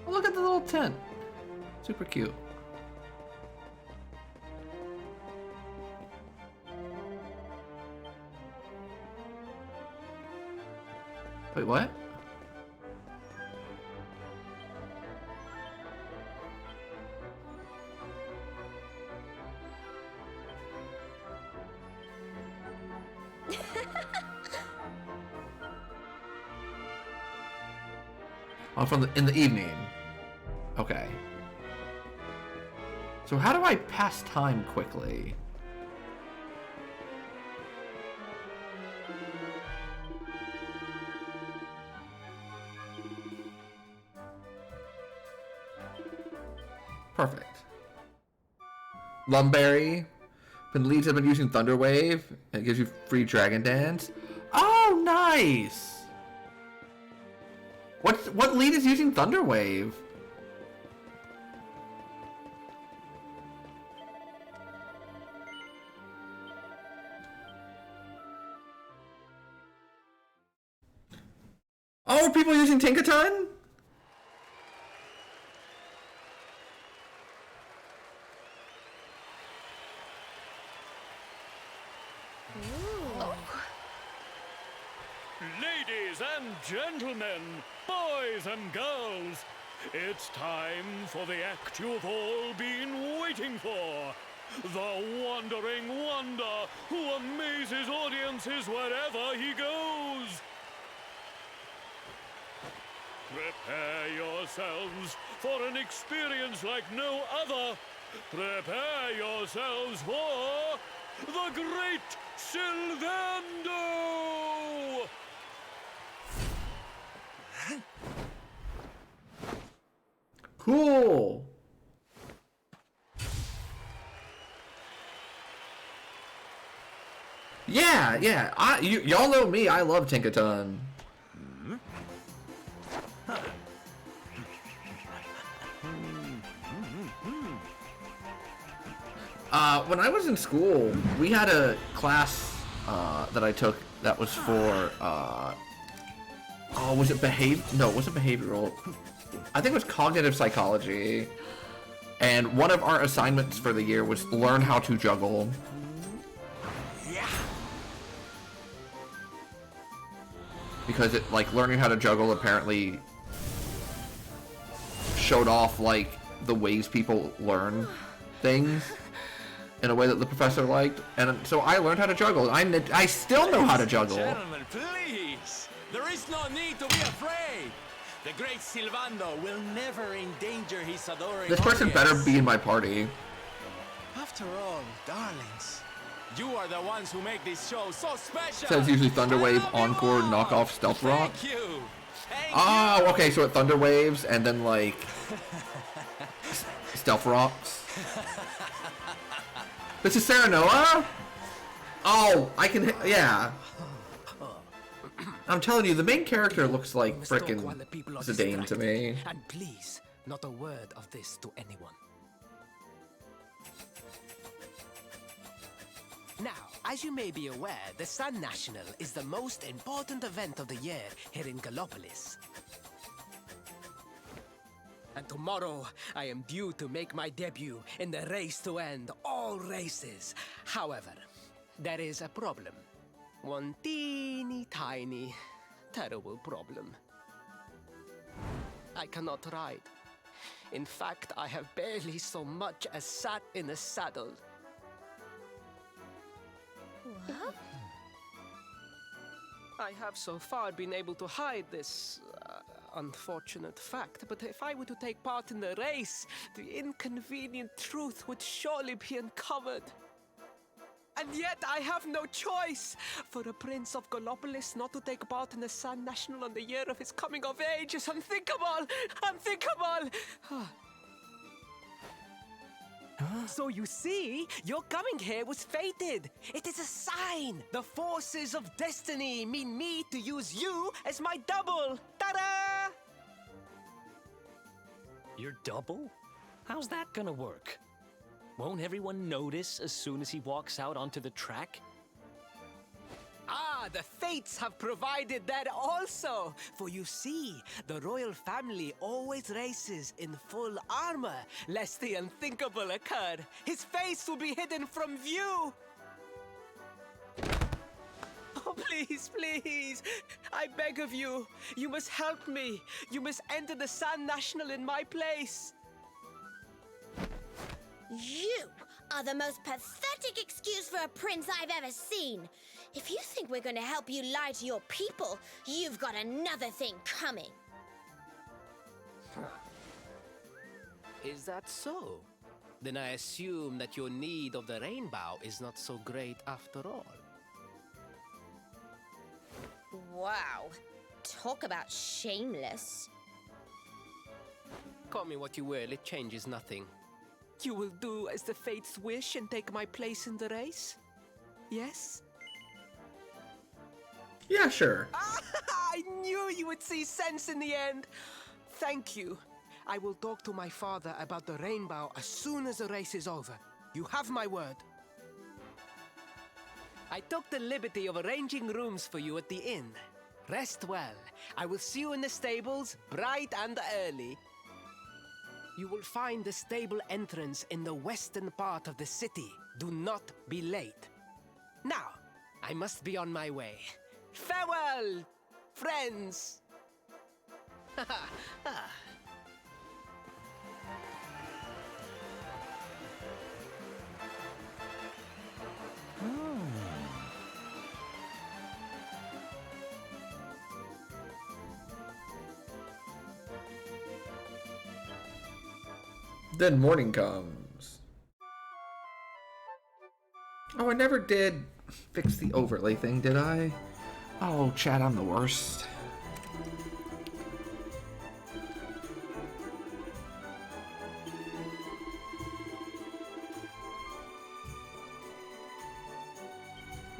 Oh, look at the little tent. Super cute. Wait, what? Oh, in the evening. Okay. So how do I pass time quickly? Perfect. Lumberry. When Leeds have been using Thunderwave, and it gives you free Dragon Dance. Oh, nice! What lead is using Thunderwave? Oh, are people using Tinkaton? Ladies and gentlemen, boys and girls, it's time for the act you've all been waiting for. The Wandering Wonder, who amazes audiences wherever he goes. Prepare yourselves for an experience like no other. Prepare yourselves for the Great Sylvando! Cool. Yeah. Y'all know me. I love Tinkaton. When I was in school, we had a class that I took that was for was it No, it wasn't behavioral. I think it was cognitive psychology. And one of our assignments for the year was learn how to juggle. Because it, like, learning how to juggle apparently showed off, like, the ways people learn things in a way that the professor liked. And so I learned how to juggle. I still know how to juggle. Gentlemen, please! There is no need to be afraid! The great Sylvando will never endanger his adoring This person audience. better be in my party. After all, darlings, you are the ones who make this show so special! Says usually I Thunderwave, love you Encore, all. Knockoff, Stealth Rock. Thank you! Oh, okay, so it Thunderwaves and then, like, Stealth Rocks. This is Serenoa? Oh, I can, yeah. I'm telling you, the main character looks like Must talk frickin' while the people are Zidane to me. distracted. And please, not a word of this to anyone. Now, As you may be aware, the Sun National is the most important event of the year here in Gallopolis. And tomorrow, I am due to make my debut in the race to end all races. However, there is a problem. One teeny tiny, terrible problem. I cannot ride. In fact, I have barely so much as sat in a saddle. What? I have so far been able to hide this unfortunate fact, but if I were to take part in the race, the inconvenient truth would surely be uncovered. And yet I have no choice! For a prince of Gallopolis not to take part in the Sun National on the year of his coming of age is unthinkable! Unthinkable! So you see, your coming here was fated. It is a sign. The forces of destiny mean me to use you as my double. Ta-da! Your double? How's that gonna work? Won't everyone notice as soon as he walks out onto the track? Ah, the fates have provided that also. For you see, the royal family always races in full armor, lest the unthinkable occur. His face will be hidden from view. Oh, please, please. I beg of you. You must help me. You must enter the Sun National in my place. You are the most pathetic excuse for a prince I've ever seen. If you think we're going to help you lie to your people, you've got another thing coming. Is that so? Then I assume that your need of the rainbow is not so great after all. Wow. Talk about shameless. Call me what you will, it changes nothing. You will do as the fates wish and take my place in the race? Yes? Yeah, sure. I knew you would see sense in the end. Thank you. I will talk to my father about the rainbow as soon as the race is over. You have my word. I took the liberty of arranging rooms for you at the inn. Rest well. I will see you in the stables, bright and early. You will find the stable entrance in the western part of the city. Do not be late. Now, I must be on my way. Farewell, friends! Then morning comes. Oh, I never did fix the overlay thing, did I? Oh, Chad, I'm the worst.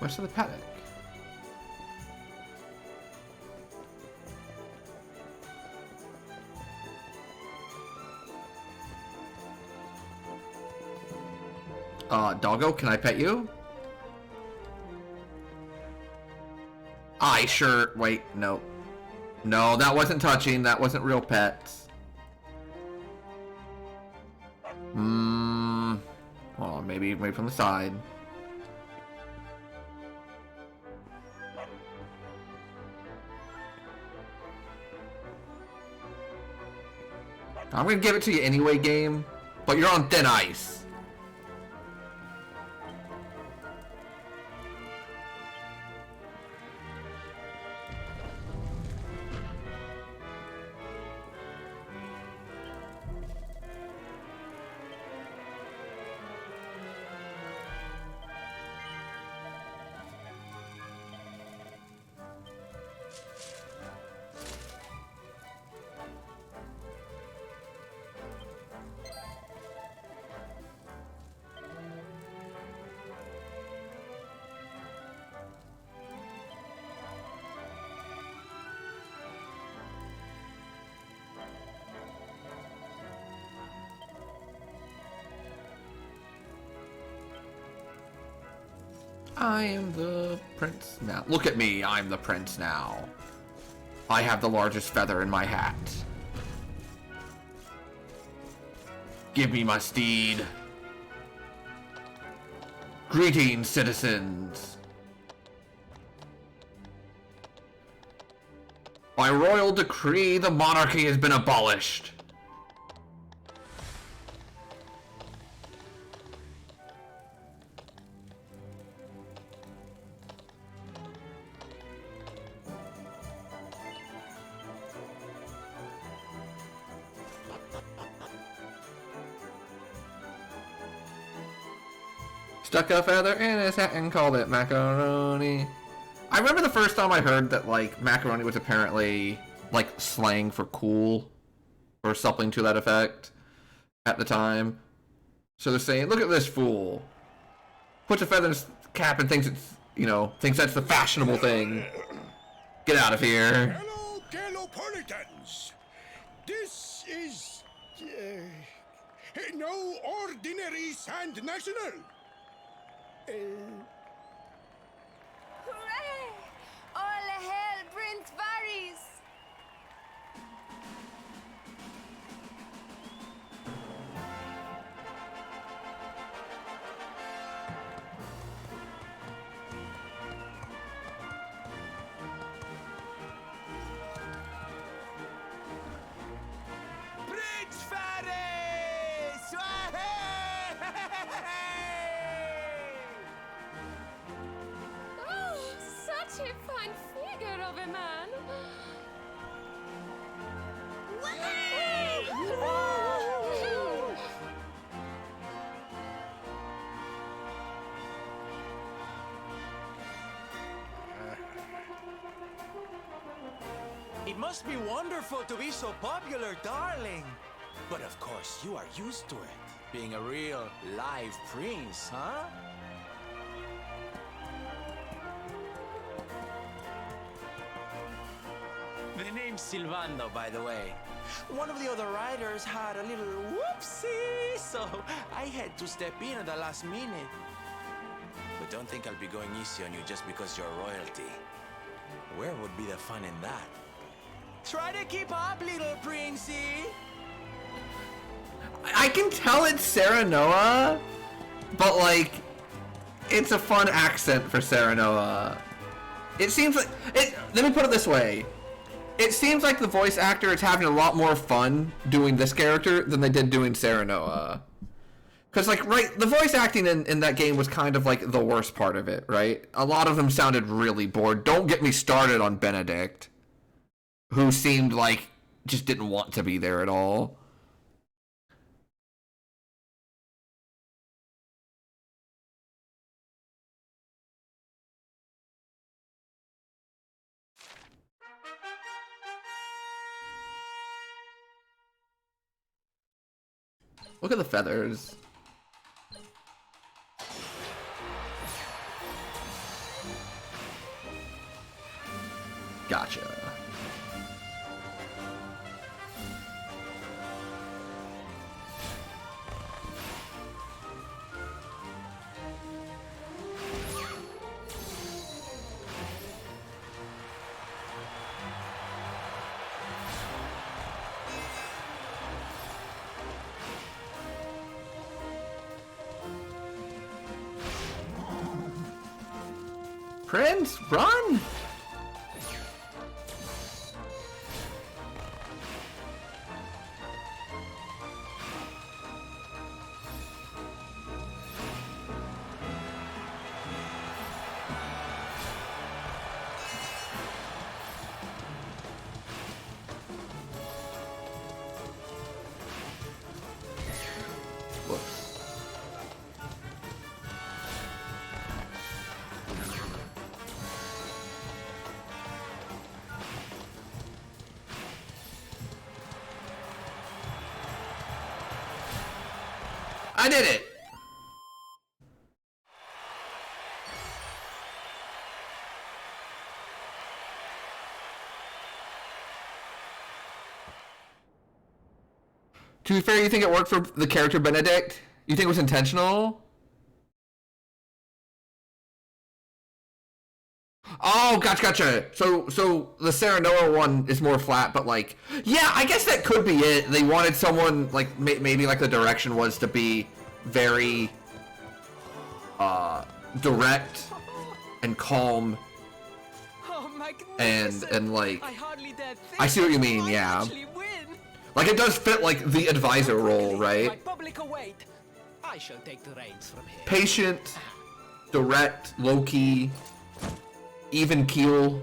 West of the paddock. Doggo, can I pet you? I sure... Wait, no. No, that wasn't touching. That wasn't real pets. Oh, maybe from the side. I'm gonna give it to you anyway, game. But you're on thin ice. I am the prince now. Look at me, I'm the prince now. I have the largest feather in my hat. Give me my steed. Greetings, citizens. By royal decree, the monarchy has been abolished. Stuck a feather in his hat and called it macaroni. I remember the first time I heard that, like, macaroni was apparently, like, slang for cool. Or something to that effect. At the time. So they're saying, look at this fool. Puts a feather in his cap and thinks it's, you know, thinks that's the fashionable thing. Get out of here. Hello, Galopolitans. This is no ordinary Sand National. Hooray! All hail Prince Varys! Prince Varys! Oh, such a fine figure of a man! Woo! It must be wonderful to be so popular, darling. But of course, you are used to it. Being a real live prince, huh? The name's Silvando, by the way. One of the other riders had a little whoopsie, so I had to step in at the last minute. But don't think I'll be going easy on you just because you're royalty. Where would be the fun in that? Try to keep up, little princey. I can tell it's Sarah Noah, but like, it's a fun accent for Sarah Noah. It seems like let me put it this way. It seems like the voice actor is having a lot more fun doing this character than they did doing Sarah Noah. Because, like, right, the voice acting in that game was kind of like the worst part of it, right? A lot of them sounded really bored. Don't get me started on Benedict, who seemed like just didn't want to be there at all. Look at the feathers. Gotcha. Prince, run! Whoops. I did it! To be fair, you think it worked for the character Benedict? You think it was intentional? Oh, gotcha. So the Serenoa one is more flat, but like, yeah, I guess that could be it. They wanted someone like maybe like the direction was to be very direct and calm Oh, magnificent. and like I hardly dare think I see what you mean, I yeah. actually win. Like it does fit like the advisor role, My right? public await. I shall take the reins from here. Patient, direct, low-key, even keel.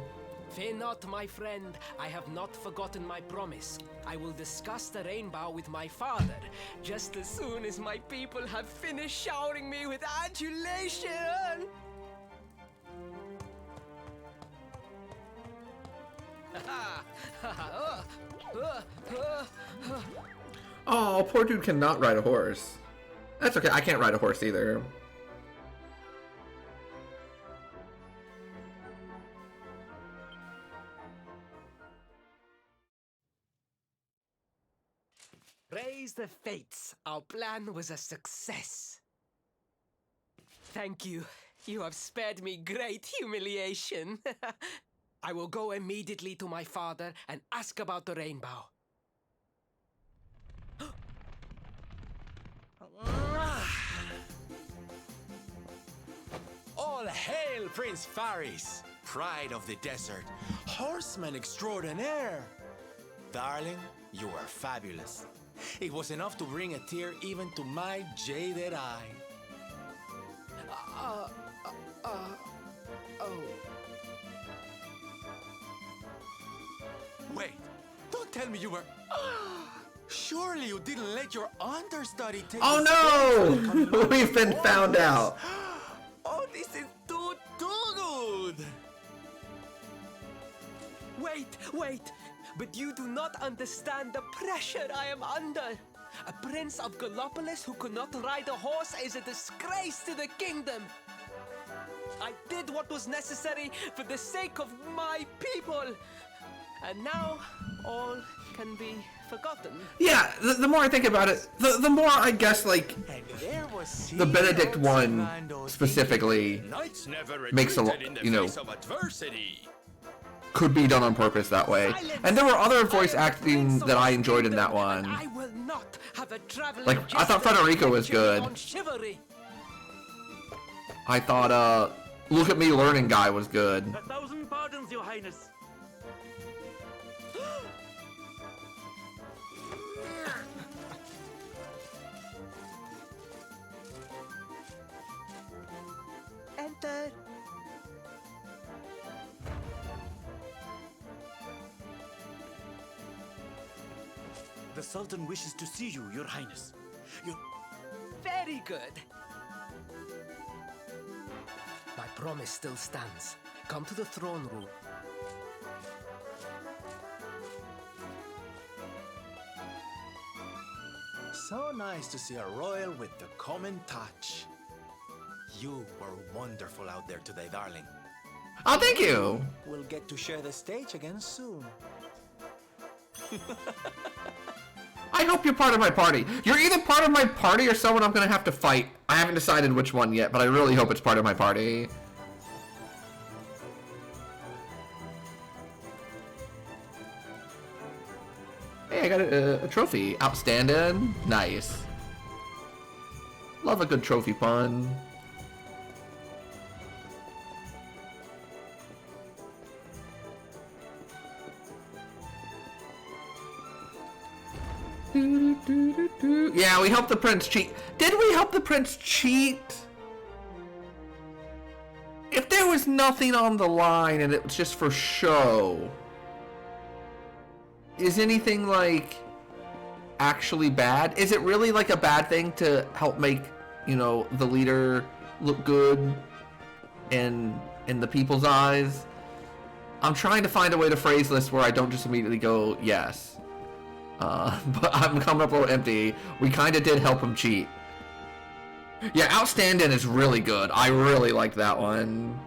Fear not, my friend. I have not forgotten my promise. I will discuss the rainbow with my father, just as soon as my people have finished showering me with adulation. Oh, poor dude cannot ride a horse. That's okay, I can't ride a horse either. Praise the fates. Our plan was a success. Thank you. You have spared me great humiliation. I will go immediately to my father and ask about the rainbow. All hail Prince Faris, pride of the desert, horseman extraordinaire. Darling, you are fabulous. It was enough to bring a tear even to my jaded eye. Wait, don't tell me you were... Surely you didn't let your understudy take Oh the stage for the no! coming We've been found performance. out. Oh, this is too good! Wait! But you do not understand the pressure I am under. A prince of Gallopolis who could not ride a horse is a disgrace to the kingdom. I did what was necessary for the sake of my people. And now, all can be forgotten. Yeah, the more I think about it, the more I guess like And there was the Benedict one Orlando specifically Knights never makes a retreated in the you know face of adversity. could be done on purpose that way. And there were other voice acting that I enjoyed in that one. I will not have a traveling Like, I thought jester Frederico was lecture me good. on chivalry. I thought Look at Me Learning guy was good. 1,000 pardons, Your Highness. Enter. The Sultan wishes to see you, Your Highness. Very good. My promise still stands. Come to the throne room. So nice to see a royal with the common touch. You were wonderful out there today, darling. Oh, thank you. We'll get to share the stage again soon. I hope you're part of my party. You're either part of my party or someone I'm gonna have to fight. I haven't decided which one yet, but I really hope it's part of my party. Hey, I got a trophy. Outstanding. Nice. Love a good trophy pun. Yeah, we helped the prince cheat. Did we help the prince cheat? If there was nothing on the line and it was just for show, is anything like actually bad? Is it really like a bad thing to help make, you know, the leader look good in the people's eyes? I'm trying to find a way to phrase this where I don't just immediately go yes. But I'm coming up a little empty. We kind of did help him cheat. Yeah, Outstanding is really good. I really liked that one.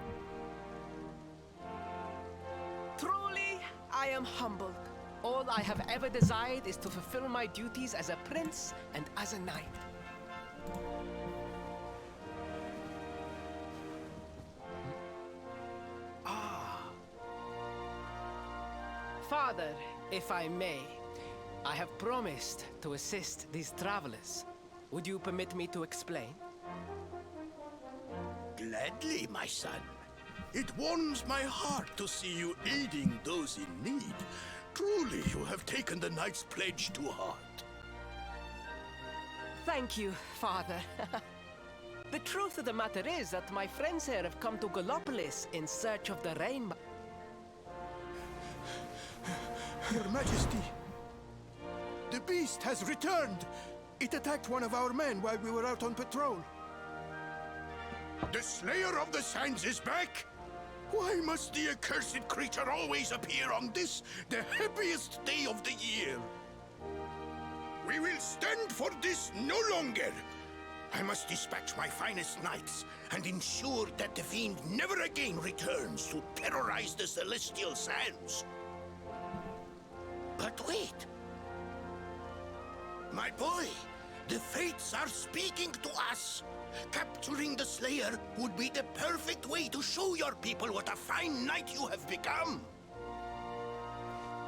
Truly, I am humbled. All I have ever desired is to fulfill my duties as a prince and as a knight. Ah, Father, if I may, I have promised to assist these travelers. Would you permit me to explain? Gladly, my son. It warms my heart to see you aiding those in need. Truly, you have taken the knight's pledge to heart. Thank you, Father. The truth of the matter is that my friends here have come to Gallopolis in search of the rainbow. Your Majesty, the beast has returned. It attacked one of our men while we were out on patrol. The Slayer of the Sands is back? Why must the accursed creature always appear on this, the happiest day of the year? We will stand for this no longer. I must dispatch my finest knights and ensure that the fiend never again returns to terrorize the Celestial Sands. But wait. My boy, the Fates are speaking to us. Capturing the Slayer would be the perfect way to show your people what a fine knight you have become.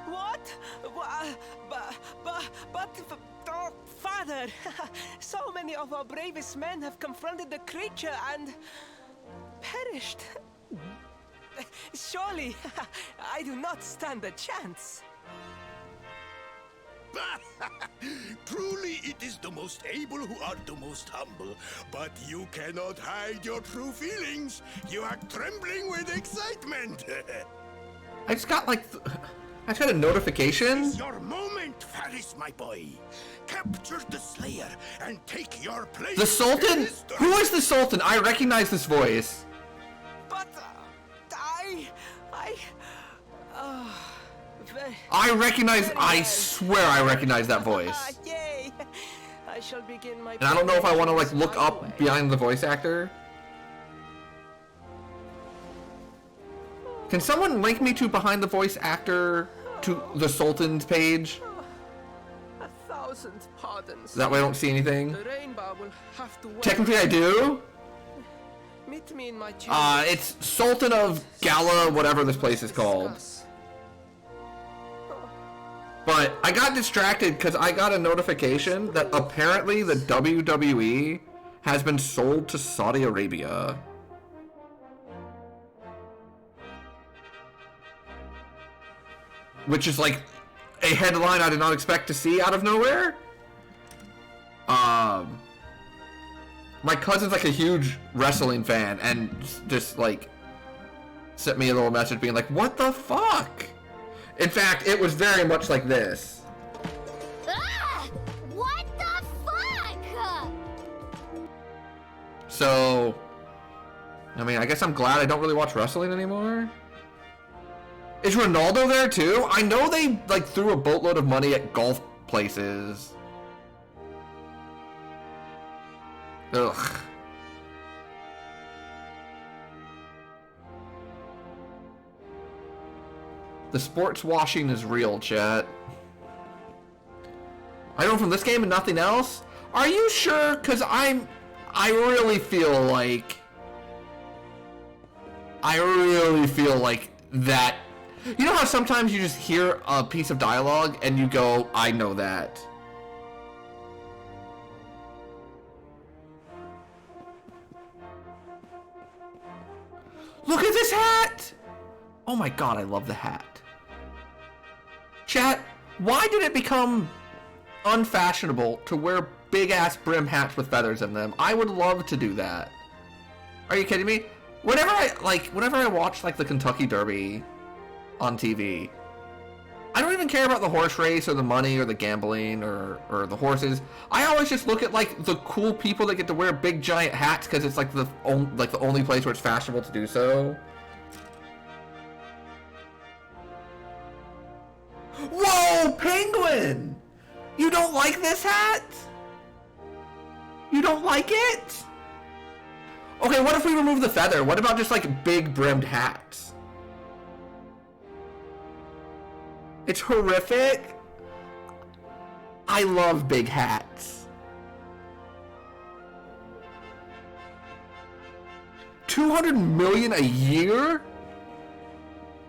What? Oh, Father, so many of our bravest men have confronted the creature and perished. Surely, I do not stand a chance. Truly, it is the most able who are the most humble. But you cannot hide your true feelings. You are trembling with excitement. I just got like, I just got a notification. It's your moment, Faris, my boy. Capture the Slayer and take your place. The Sultan? Who is the Sultan? I recognize this voice. But I recognize, I swear I recognize that voice. Yay! I shall begin my. And I don't know if I want to like look up behind the voice actor. Can someone link me to behind the voice actor to the Sultan's page? 1,000 pardons. That way I don't see anything. The rainbow will have to wait. Technically I do. Meet me in my chamber. It's Sultan of Gala, whatever this place is called. But I got distracted because I got a notification that apparently the WWE has been sold to Saudi Arabia. Which is like a headline I did not expect to see out of nowhere. My cousin's like a huge wrestling fan and just like sent me a little message being like, what the fuck? In fact, it was very much like this. Ah! What the fuck? So, I mean, I guess I'm glad I don't really watch wrestling anymore. Is Ronaldo there too? I know they like threw a boatload of money at golf places. Ugh. The sports washing is real, chat. I know from this game and nothing else? Are you sure? Cause I really feel like that. You know how sometimes you just hear a piece of dialogue and you go, I know that. Look at this hat! Oh my god, I love the hat. Chat, why did it become unfashionable to wear big-ass brim hats with feathers in them? I would love to do that. Are you kidding me? Whenever I watch like the Kentucky Derby on TV, I don't even care about the horse race or the money or the gambling or the horses. I always just look at like the cool people that get to wear big giant hats because it's like the only place where it's fashionable to do so. Whoa, Penguin! You don't like this hat? You don't like it? Okay, what if we remove the feather? What about just like big brimmed hats? It's horrific. I love big hats. 200 million a year?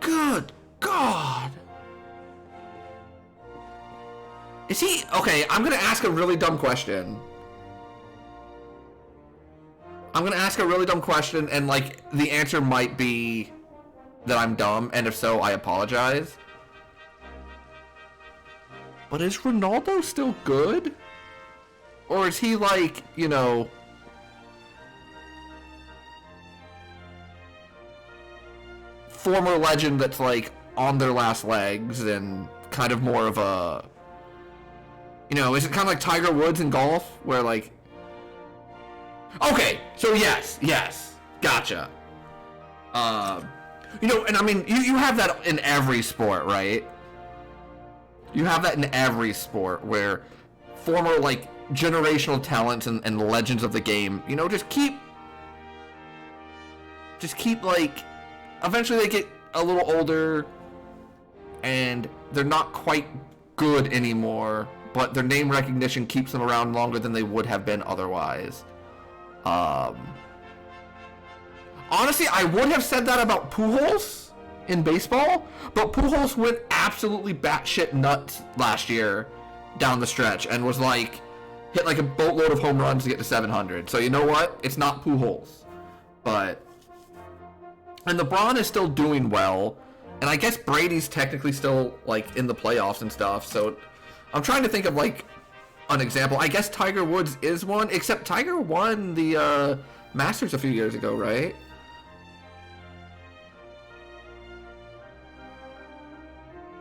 Good God. Is he... Okay, I'm gonna ask a really dumb question. I'm gonna ask a really dumb question, and, like, the answer might be that I'm dumb, and if so, I apologize. But is Ronaldo still good? Or is he, like, you know... former legend that's, like, on their last legs, and kind of more of a... You know, is it kind of like Tiger Woods in golf, where, like... Okay, so yes, gotcha. You know, and I mean, you have that in every sport, right? You have that in every sport, where former, like, generational talents and legends of the game, you know, just keep, like, eventually they get a little older, and they're not quite good anymore, but their name recognition keeps them around longer than they would have been otherwise. Honestly, I would have said that about Pujols in baseball, but Pujols went absolutely batshit nuts last year down the stretch and was like, hit like a boatload of home runs to get to 700. So you know what? It's not Pujols. But, and LeBron is still doing well, and I guess Brady's technically still like in the playoffs and stuff, so I'm trying to think of like an example. I guess Tiger Woods is one, except Tiger won the Masters a few years ago, right?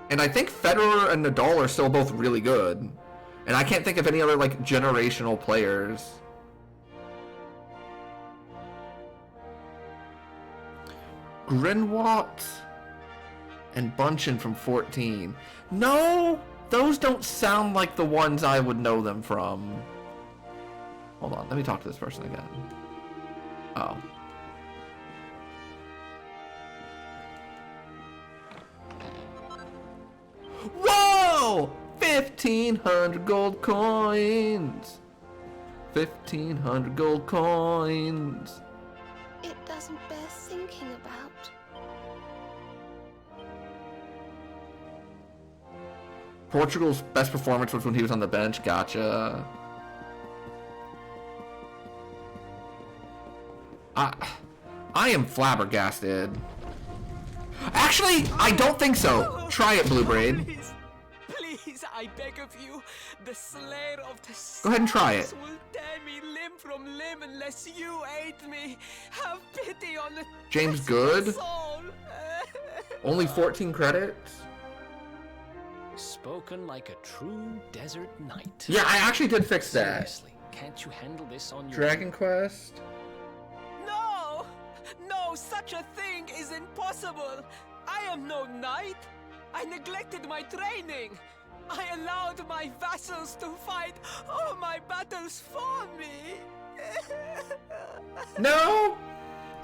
And I think Federer and Nadal are still both really good. And I can't think of any other, like, generational players. Grinwalt and Bunchen from 14. No! Those don't sound like the ones I would know them from. Hold on, let me talk to this person again. Oh. Whoa! 1,500 gold coins. 1,500 gold coins. It doesn't bear thinking about. Portugal's best performance was when he was on the bench. Gotcha. I am flabbergasted. Actually, I don't think so. Try it, Blue Braid. Please, I beg of you. The Slayer of the Go ahead and try it. Stars will tear me limb from limb unless you aid me. Have pity on the James Good? soul. Only 14 credits? Spoken like a true desert knight. Yeah, I actually did fix that. Seriously, can't you handle this on your Dragon Quest? No! No, such a thing is impossible! I am no knight! I neglected my training! I allowed my vassals to fight all my battles for me! No!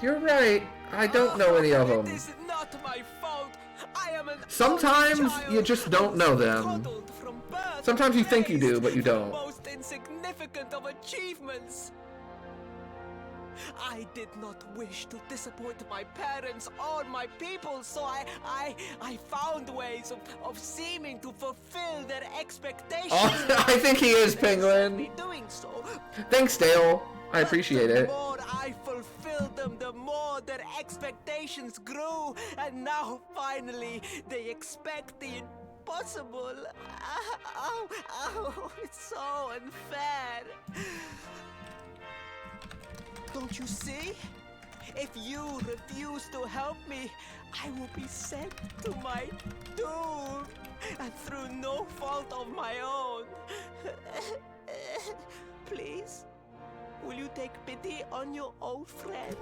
You're right. I don't know any of them. It is not my fault! I am an Sometimes child you just don't know them. coddled from birth Sometimes you think you do, praised but you for the don't. most insignificant of achievements. I did not wish to disappoint my parents or my people, so I found ways of seeming to fulfill their expectations. Oh, I think he is, Penguin. Doing so. Thanks, Dale. I appreciate The it. more I fulfilled them, the more their expectations grew, and now finally they expect the impossible. Oh, it's so unfair. Don't you see? If you refuse to help me, I will be sent to my doom, and through no fault of my own. Please, will you take pity on your old friend?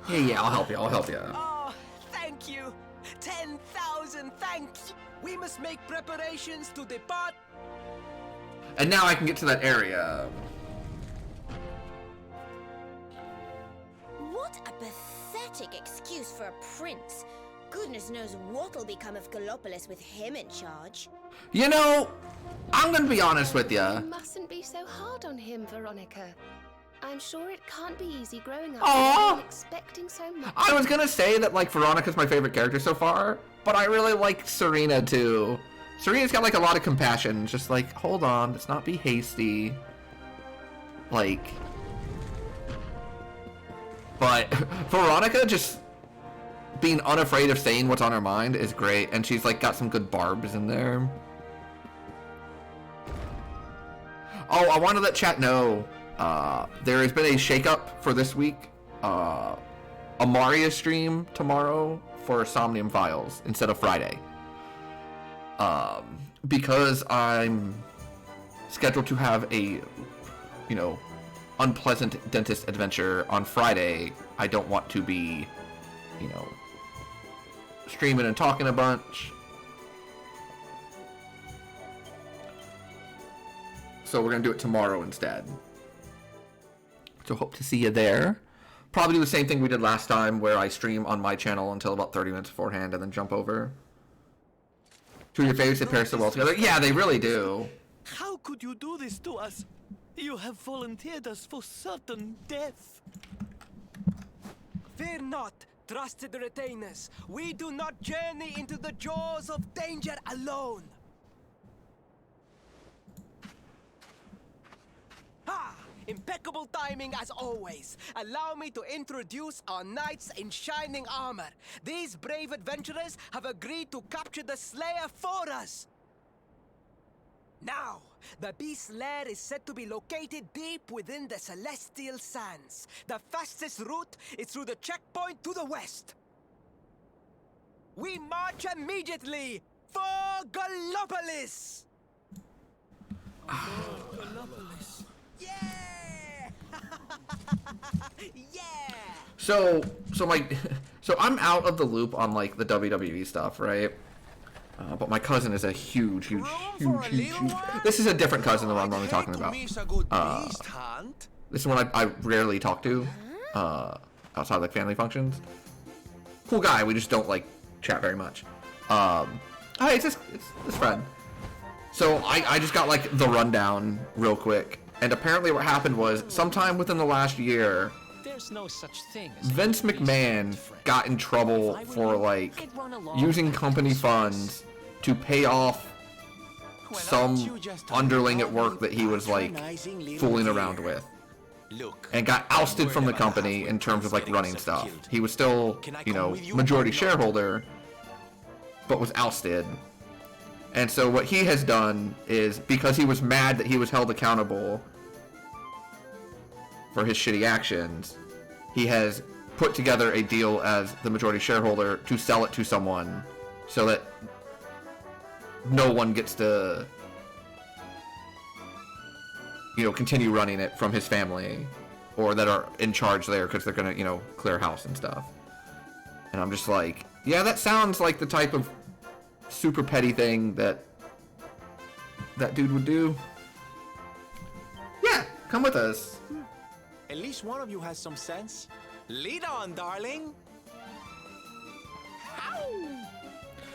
Yeah, I'll help you. Oh, thank you. 10,000 thanks. We must make preparations to depart. And now I can get to that area. pathetic excuse for a prince. Goodness knows what'll become of Gallopolis with him in charge. You know, I'm gonna be honest with You you. mustn't be so hard on him, Veronica. I'm sure it can't be easy growing up Aw. and expecting so much. I was gonna say that like Veronica's my favorite character so far, but I really like Serena too. Serena's got like a lot of compassion. Just like, hold on, let's not be hasty. Like, but Veronica just being unafraid of saying what's on her mind is great, and she's like got some good barbs in there. Oh, I want to let chat know, there has been a shakeup for this week. Amaria stream tomorrow for Somnium Files instead of Friday. Because I'm scheduled to have a, you know, unpleasant dentist adventure on Friday, I don't want to be, you know, streaming and talking a bunch. So we're gonna do it tomorrow instead. So hope to see you there. Probably do the same thing we did last time, where I stream on my channel until about 30 minutes beforehand and then jump over. Two of your favorites that pair so well together. Yeah, they really do. How could you do this to us? You have volunteered us for certain death. Fear not, trusted retainers. We do not journey into the jaws of danger alone. Ha! Impeccable timing as always. Allow me to introduce our knights in shining armor. These brave adventurers have agreed to capture the Slayer for us. Now, the beast's lair is said to be located deep within the Celestial Sands. The fastest route is through the checkpoint to the west. We march immediately for Gallopolis! Gallopolis. Yeah! Yeah! So I'm out of the loop on like the WWE stuff, right? But my cousin is a huge. This is a different cousin than what I'm normally talking about. This is one I rarely talk to outside like family functions. Cool guy. We just don't like chat very much. Hey, it's this friend. So I just got like the rundown real quick, and apparently what happened was sometime within the last year, There's no such thing as Vince McMahon got in trouble for like using company funds to pay off some underling at work that he was like fooling around with, and got ousted from the company in terms of like running stuff. He was still, you know, majority shareholder, but was ousted. And so what he has done is, because he was mad that he was held accountable for his shitty actions, he has put together a deal as the majority shareholder to sell it to someone so that no one gets to, you know, continue running it from his family or that are in charge there, because they're gonna, you know, clear house and stuff. And I'm just like, yeah, that sounds like the type of super petty thing that dude would do. Yeah, come with us. At least one of you has some sense. Lead on, darling.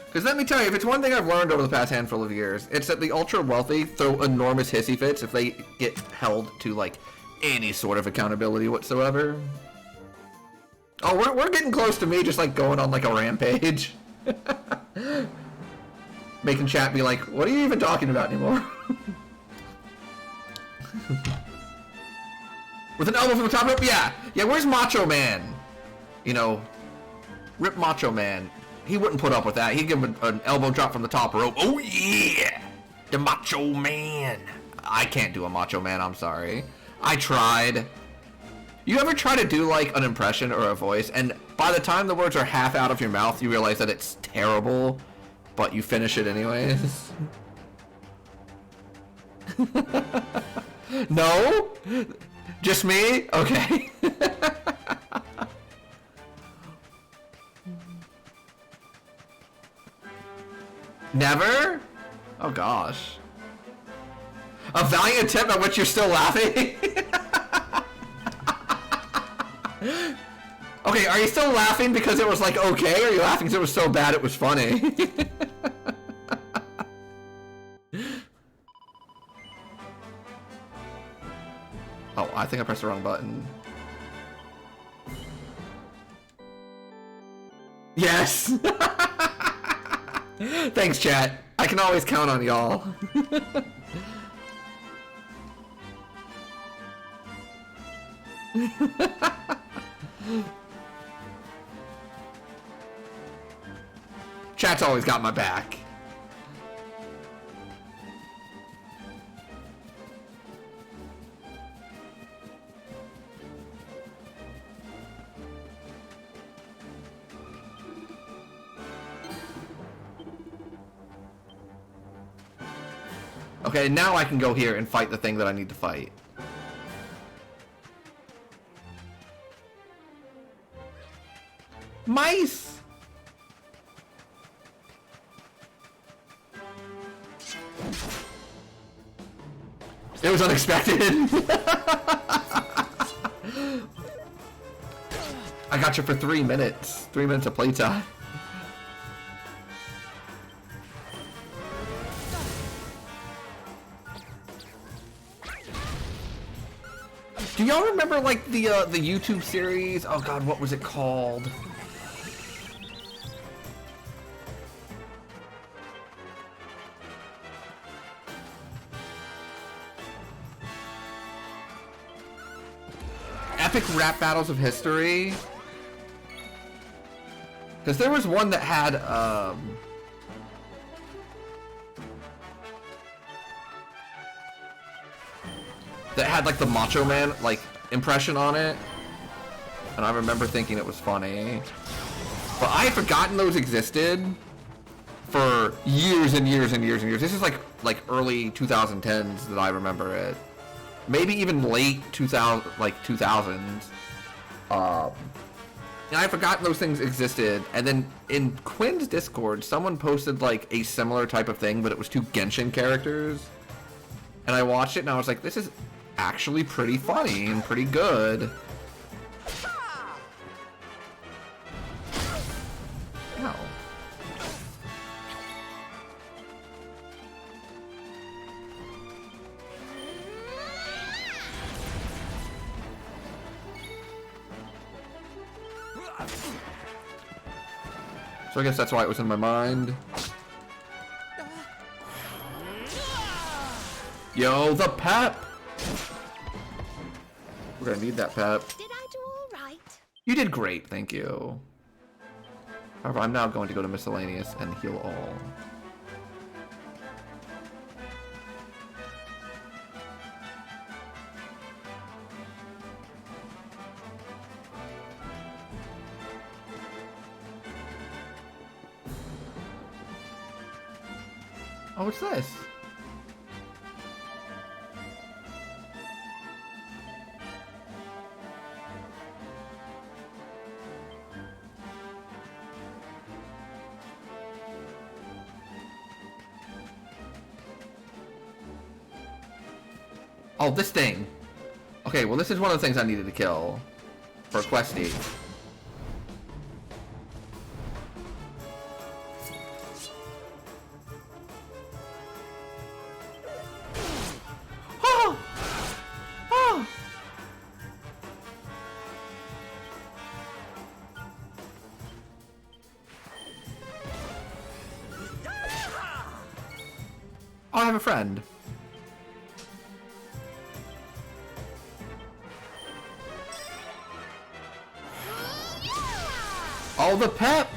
Because let me tell you, if it's one thing I've learned over the past handful of years, it's that the ultra wealthy throw enormous hissy fits if they get held to like any sort of accountability whatsoever. Oh, we're getting close to me just like going on like a rampage. Making chat be like, what are you even talking about anymore? With an elbow from the top rope? Yeah, where's Macho Man? You know, Rip Macho Man. He wouldn't put up with that. He'd give him an elbow drop from the top rope. Oh yeah! The Macho Man. I can't do a Macho Man, I'm sorry. I tried. You ever try to do like an impression or a voice, and by the time the words are half out of your mouth, you realize that it's terrible, but you finish it anyways? No? Just me? Okay. Never? Oh gosh. A valiant attempt at which you're still laughing? Okay, are you still laughing because it was like okay, or are you laughing because it was so bad it was funny? Oh, I think I pressed the wrong button. Yes! Thanks, chat. I can always count on y'all. Chat's always got my back. Okay, now I can go here and fight the thing that I need to fight. Mice! It was unexpected. I got you for 3 minutes. 3 minutes of playtime. Do y'all remember like the YouTube series? Oh god, what was it called? Epic Rap Battles of History? Because there was one that had like the Macho Man like impression on it, and I remember thinking it was funny, but I had forgotten those existed for years and years and years and years. This is like early 2010s that I remember it, maybe even late 2000s. And I had forgotten those things existed, and then in Quinn's Discord, someone posted like a similar type of thing, but it was 2 Genshin characters, and I watched it and I was like, this is actually pretty funny and pretty good. Ow. So I guess that's why it was in my mind. Yo, the pep! We're gonna need that pep. Did I do all right? You did great, thank you. However, I'm now going to go to miscellaneous and heal all. Oh, what's this? Oh, this thing. Okay, well this is one of the things I needed to kill for Questy. Oh! Oh! I have a friend. All the pep!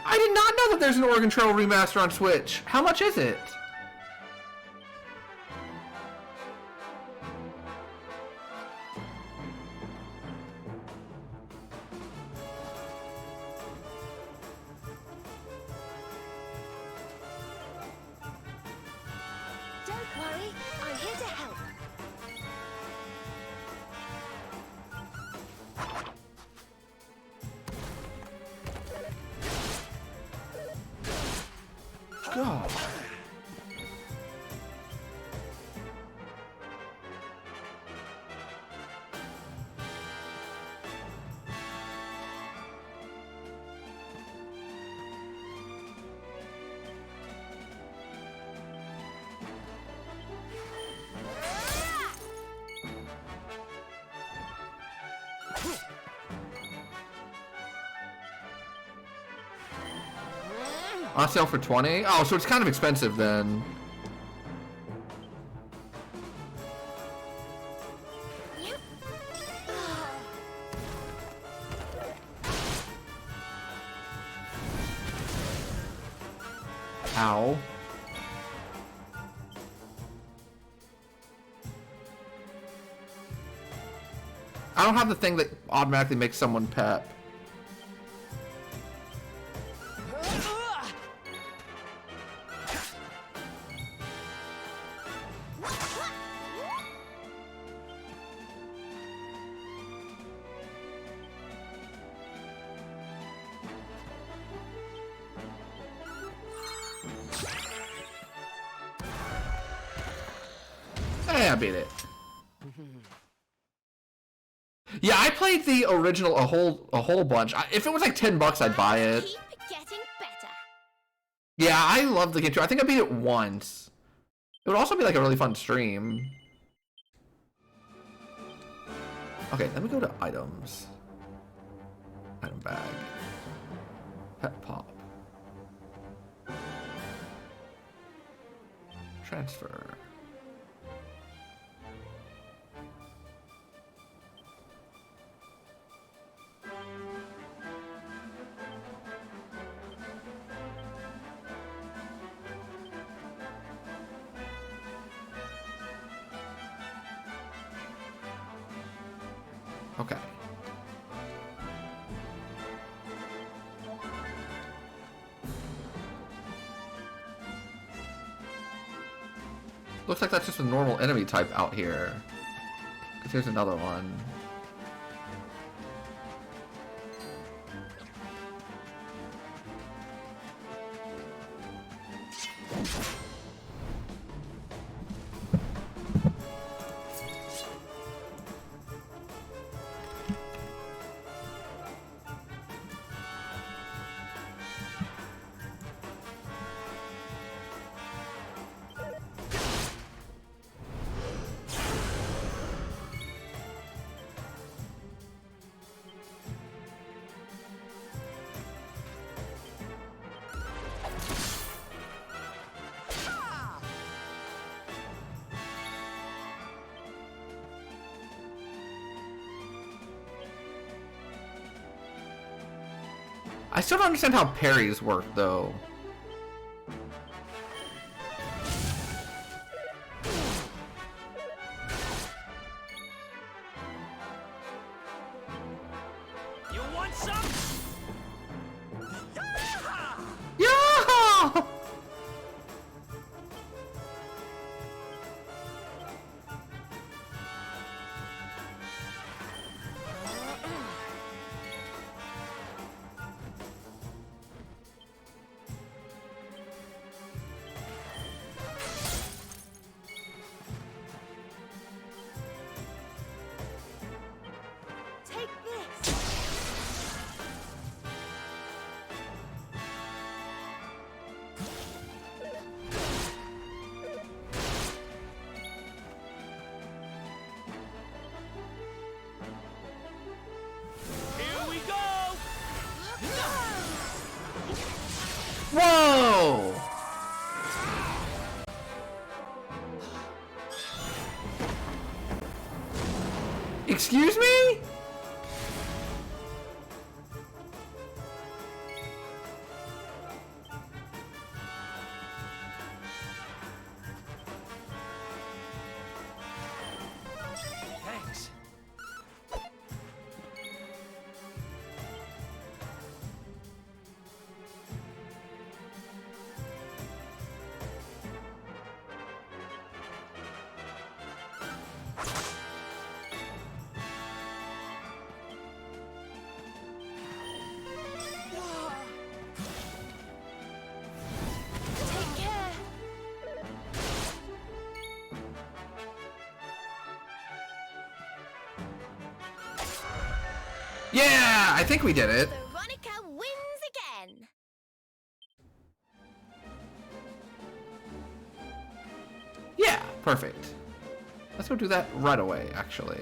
I did not know that there's an Oregon Trail remaster on Switch. How much is it? Don't worry, I'm here to help. God. On sale for 20? Oh, so it's kind of expensive then. Ow. I don't have the thing that automatically makes someone pep. Hey, I beat it. Yeah, I played the original a whole bunch. If it was like $10, I'd buy it. Keep getting better. Yeah, I love the game too. I think I beat it once. It would also be like a really fun stream. Okay, let me go to items. Item bag. Pet pop. Transfer. Okay. Looks like that's just a normal enemy type out here. 'Cause here's another one. I still don't understand how parries work, though. You want some? Yeah! Take this. Here we go! Whoa! Excuse me? Thanks. Yeah, I think we did it. Veronica wins again. Yeah, perfect. Let's go do that right away, actually.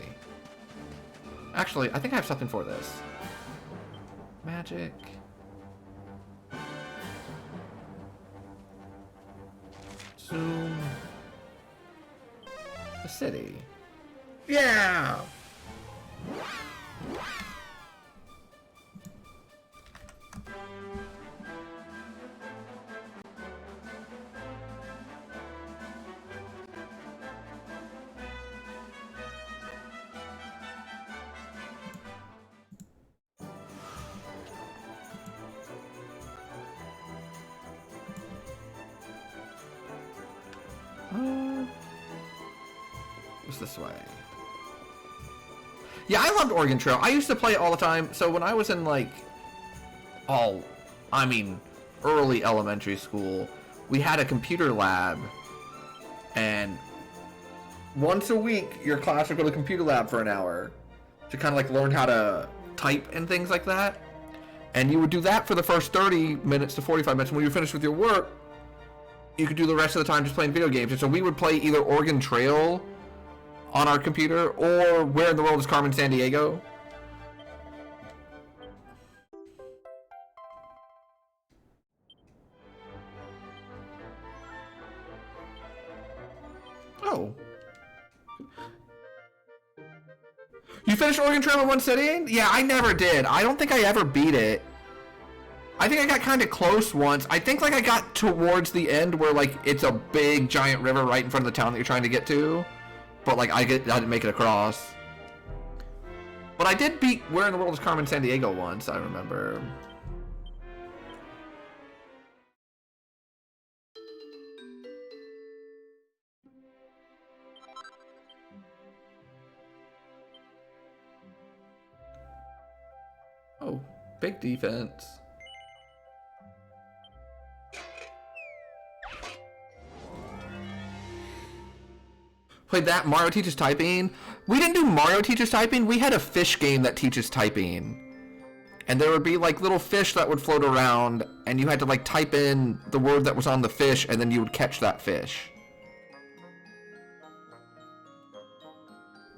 Actually, I think I have something for this. Magic. Zoom. The city. Yeah! What's this way? Yeah, I loved Oregon Trail. I used to play it all the time. So when I was in like, early elementary school, we had a computer lab, and once a week your class would go to the computer lab for an hour to kind of like learn how to type and things like that. And you would do that for the first 30 minutes to 45 minutes. And when you were finished with your work, you could do the rest of the time just playing video games. And so we would play either Oregon Trail on our computer or Where in the World is Carmen Sandiego? Oh. You finished Oregon Trail in one sitting? Yeah, I never did. I don't think I ever beat it. I think I got kind of close once. I think like I got towards the end where like it's a big giant river right in front of the town that you're trying to get to. But like I didn't make it across. But I did beat Where in the World is Carmen Sandiego once, I remember. Oh, big defense. Played that, Mario Teaches Typing. We didn't do Mario Teaches Typing, we had a fish game that teaches typing. And there would be like little fish that would float around, and you had to like type in the word that was on the fish, and then you would catch that fish.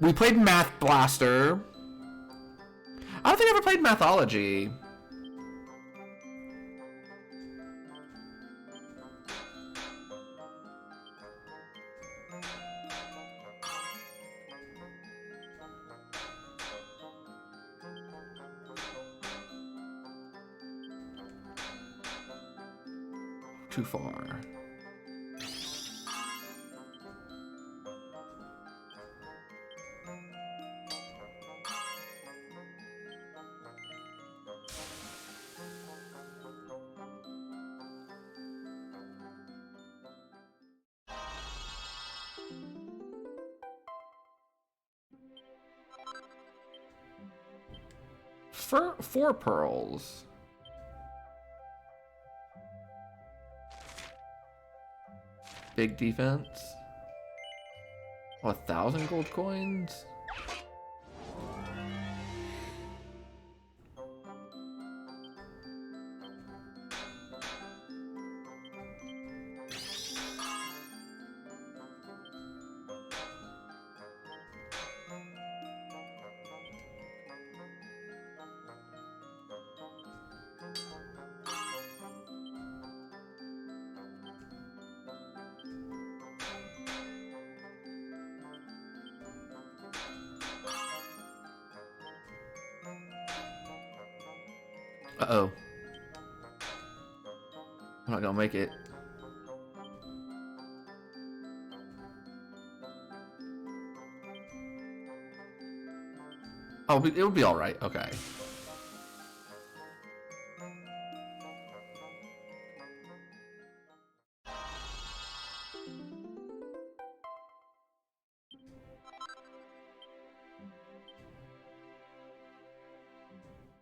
We played Math Blaster. I don't think I ever played Mathology. Too far. Four pearls. Big defense. 1,000 gold coins. Uh-oh. I'm not gonna make it. Oh, it'll be alright. Okay.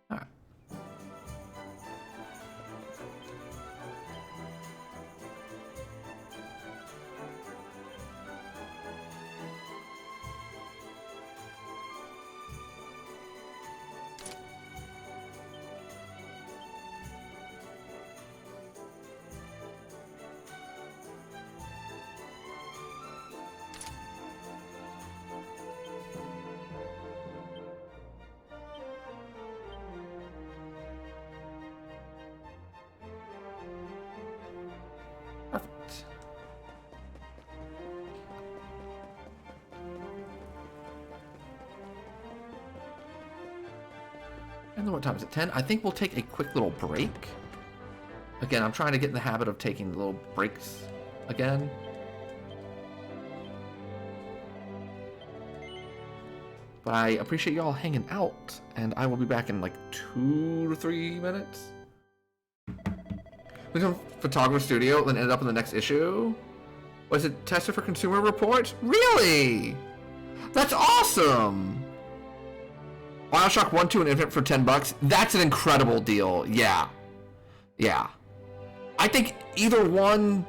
Alright. And then what time is it? 10? I think we'll take a quick little break. Again, I'm trying to get in the habit of taking little breaks again. But I appreciate y'all hanging out, and I will be back in like 2 to 3 minutes. We come Photographer Studio, then ended up in the next issue. Was it tested for Consumer Reports? Really? That's awesome! Bioshock 1, 2, and Infinite for $10. That's an incredible deal. Yeah. Yeah. I think either 1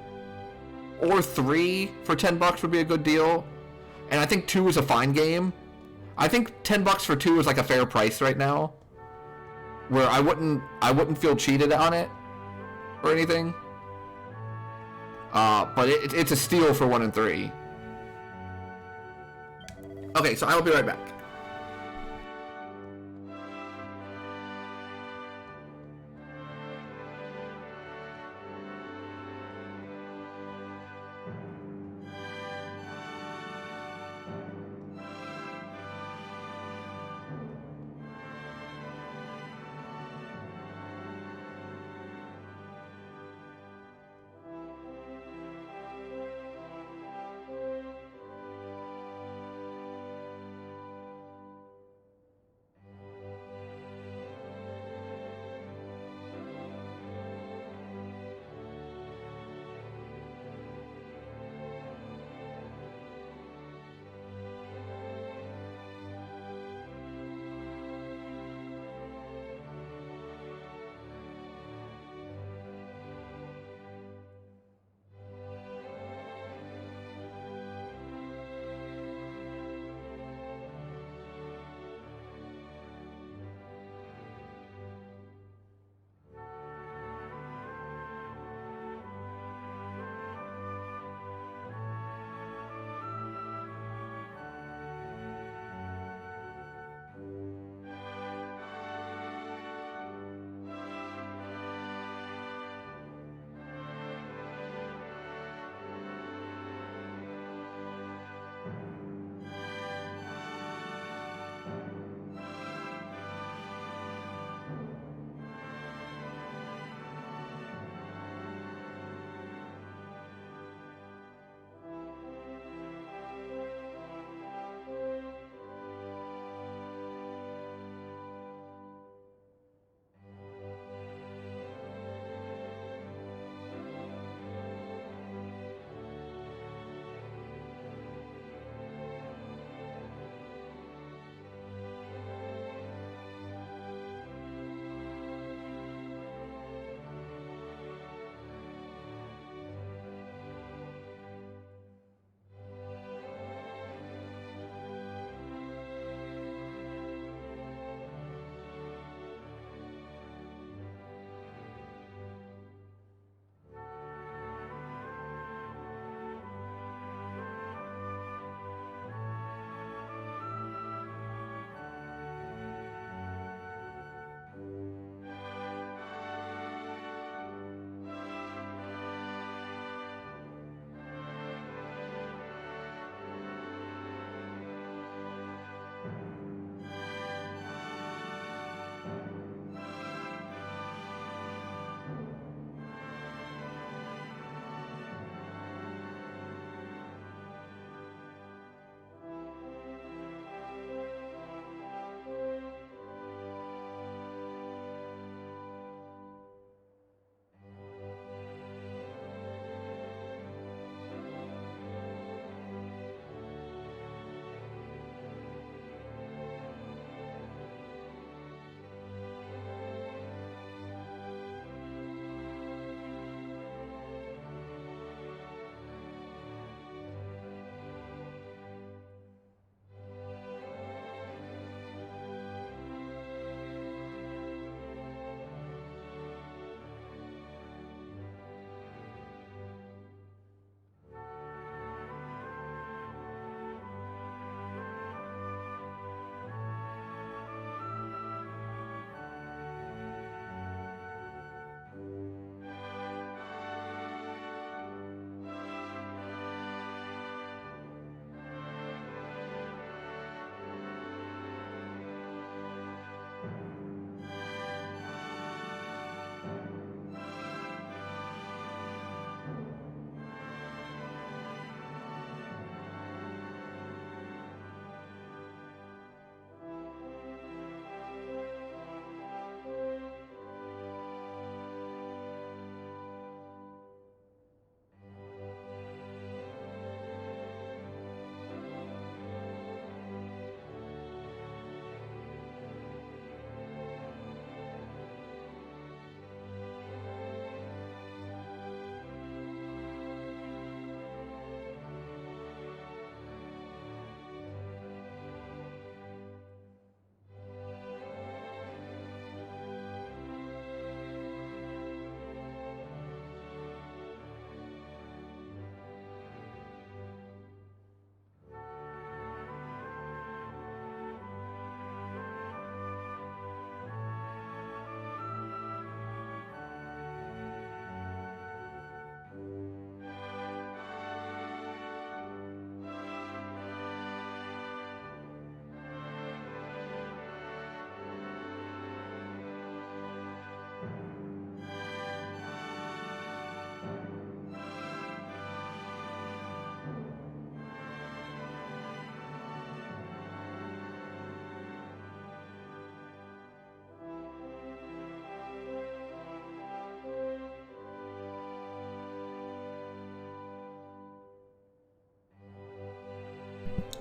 or 3 for $10 would be a good deal. And I think 2 is a fine game. I think $10 for 2 is like a fair price right now. Where I wouldn't feel cheated on it or anything. But it's a steal for 1 and 3. Okay, so I will be right back.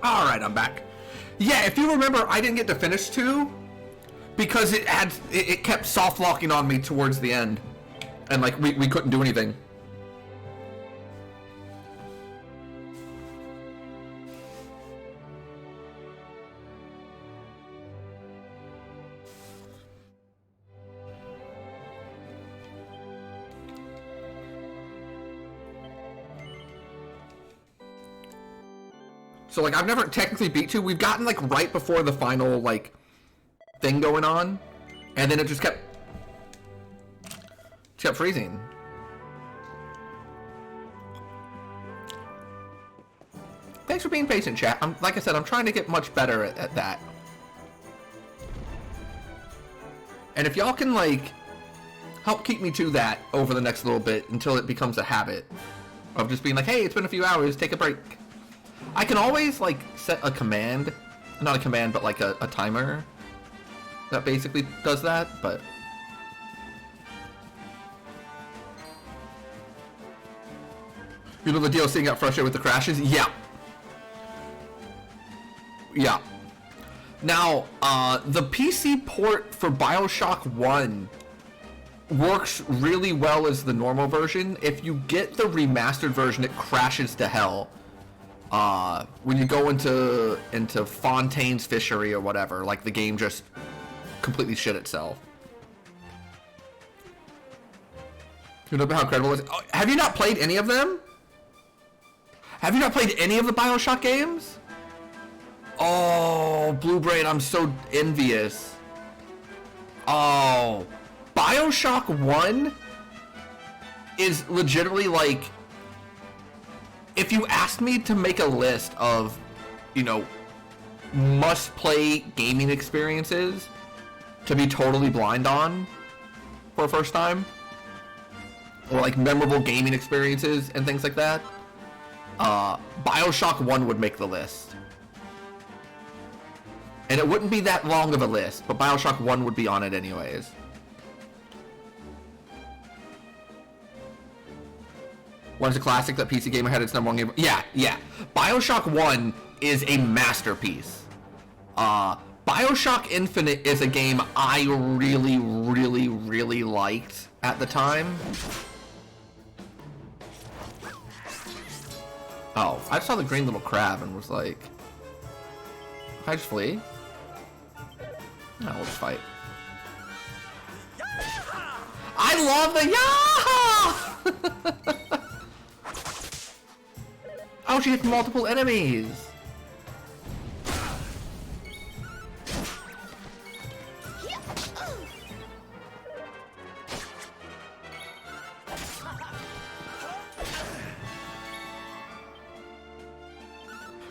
All right, I'm back. Yeah, if you remember, I didn't get to finish 2 because it kept soft locking on me towards the end, and like we couldn't do anything. So like I've never technically beat 2. We've gotten like right before the final like thing going on, and then it just kept freezing. Thanks for being patient, chat. Like I said, I'm trying to get much better at that. And if y'all can like help keep me to that over the next little bit until it becomes a habit of just being like, hey, it's been a few hours, take a break. I can always like set a command, not a command, but like a timer that basically does that, but you know the DLC got frustrated with the crashes? Yeah. Yeah. Now, the PC port for BioShock 1 works really well as the normal version. If you get the remastered version, it crashes to hell. When you go into Fontaine's Fishery or whatever, like the game just completely shit itself. You know how incredible it is? Oh, have you not played any of them? Have you not played any of the BioShock games? Oh, Blue Brain, I'm so envious. Oh, BioShock 1 is legitimately like, if you asked me to make a list of, you know, must-play gaming experiences to be totally blind on for a first time, or like memorable gaming experiences and things like that, BioShock 1 would make the list. And it wouldn't be that long of a list, but BioShock 1 would be on it anyways. One's a classic that PC Gamer had its #1 game. Yeah. BioShock 1 is a masterpiece. BioShock Infinite is a game I really, really, really liked at the time. Oh, I saw the green little crab and was like, can I just flee? No, we'll just fight. I love the Yaha! Oh, she hit multiple enemies!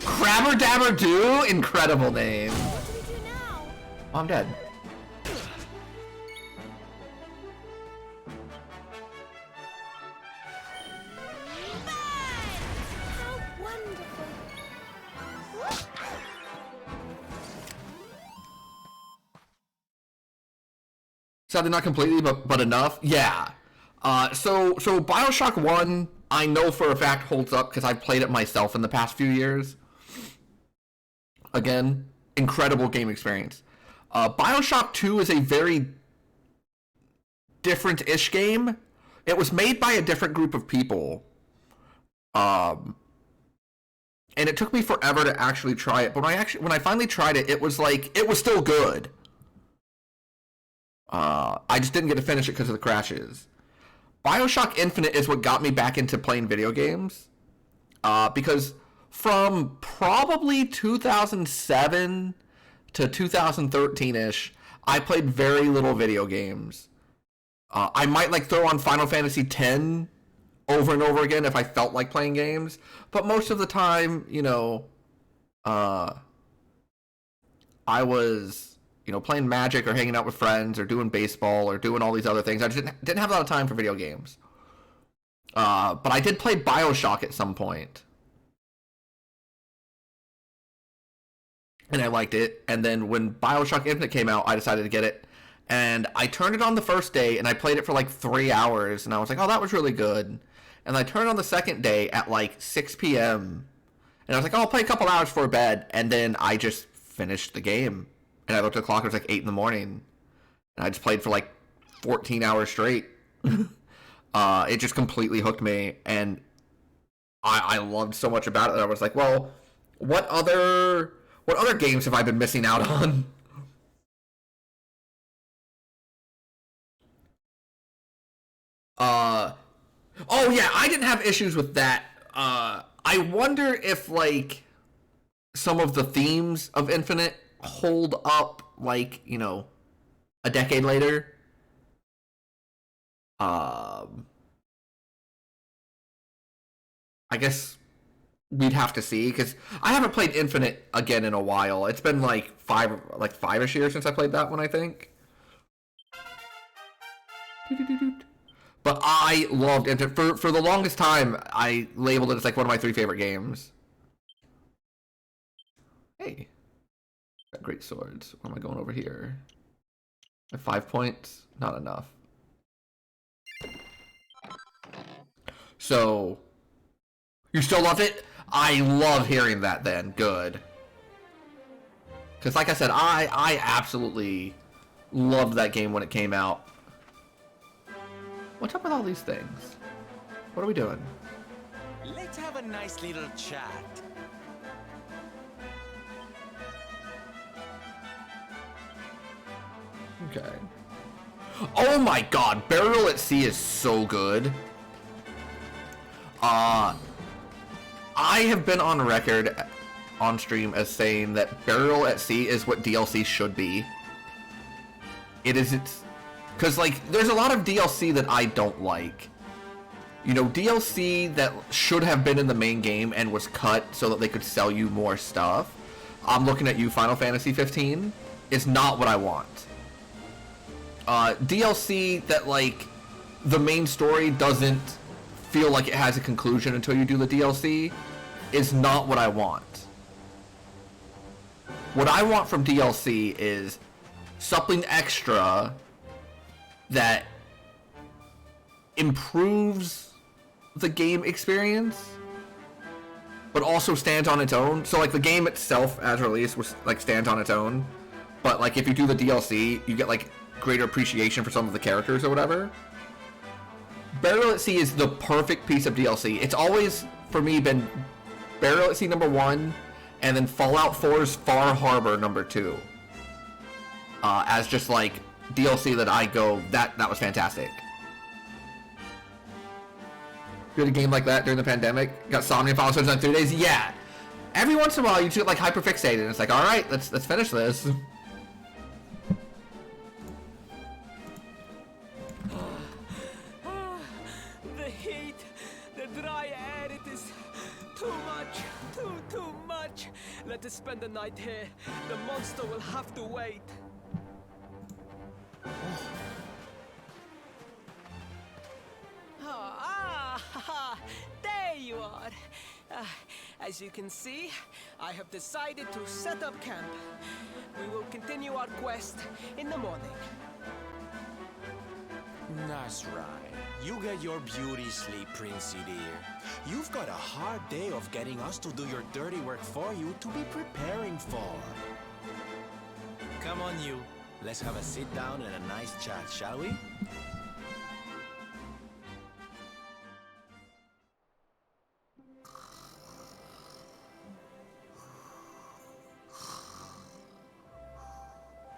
Crabber Dabber Doo? Incredible name. What do we do now? Oh, I'm dead. How wonderful. Sadly not completely, but enough. Yeah. So BioShock 1, I know for a fact holds up because I've played it myself in the past few years. Again, incredible game experience. BioShock 2 is a very different-ish game. It was made by a different group of people. And it took me forever to actually try it, but when I finally tried it, it was still good. I just didn't get to finish it because of the crashes. BioShock Infinite is what got me back into playing video games. Because from probably 2007 to 2013-ish, I played very little video games. I might throw on Final Fantasy X over and over again if I felt like playing games, but most of the time, I was, playing Magic or hanging out with friends or doing baseball or doing all these other things. I just didn't have a lot of time for video games. But I did play BioShock at some point. And I liked it. And then when BioShock Infinite came out, I decided to get it. And I turned it on the first day, and I played it for 3 hours. And I was like, oh, that was really good. And I turned it on the second day at 6 p.m. And I was like, oh, I'll play a couple hours before bed. And then I just finished the game. And I looked at the clock, it was like 8 in the morning. And I just played for like 14 hours straight. It just completely hooked me. And I loved so much about it that I was like, well, what other games have I been missing out on? Oh yeah, I didn't have issues with that. I wonder if like some of the themes of Infinite hold up, like, you know, a decade later. I guess we'd have to see, because I haven't played Infinite again in a while. It's been like five-ish years since I played that one, I think. But I loved Infinite. For the longest time, I labeled it as like one of my 3 favorite games. Hey. Got great swords. What am I going over here? 5 points? Not enough. So, you still loved it? I love hearing that then. Good. Because like I said, I absolutely loved that game when it came out. What's up with all these things? What are we doing? Let's have a nice little chat. Okay. Oh my god, Burial at Sea is so good. I have been on record on stream as saying that Burial at Sea is what DLC should be. It's because, like, there's a lot of DLC that I don't like. You know, DLC that should have been in the main game and was cut so that they could sell you more stuff. I'm looking at you, Final Fantasy 15. Is not what I want. DLC that, like, the main story doesn't feel like it has a conclusion until you do the DLC is not what I want. What I want from DLC is something extra that improves the game experience, but also stands on its own. So like the game itself as released was like stands on its own, but like if you do the DLC, you get like greater appreciation for some of the characters or whatever. Burial at Sea is the perfect piece of DLC. It's always for me been Burial at Sea #1, and then Fallout 4's Far Harbor #2. As just like DLC that I go, that was fantastic. You had a game like that during the pandemic? Got Somnium Final Fantasy in 3 days? Yeah. Every once in a while you just get like hyperfixated and it's like, alright, let's finish this. The heat, the dry air, it is too much, too much. Let us spend the night here. The monster will have to wait. There you are. As you can see, I have decided to set up camp. We will continue our quest in the morning. That's right. You get your beauty sleep, Princey dear. You've got a hard day of getting us to do your dirty work for you to be preparing for. Come on, you. Let's have a sit down and a nice chat, shall we?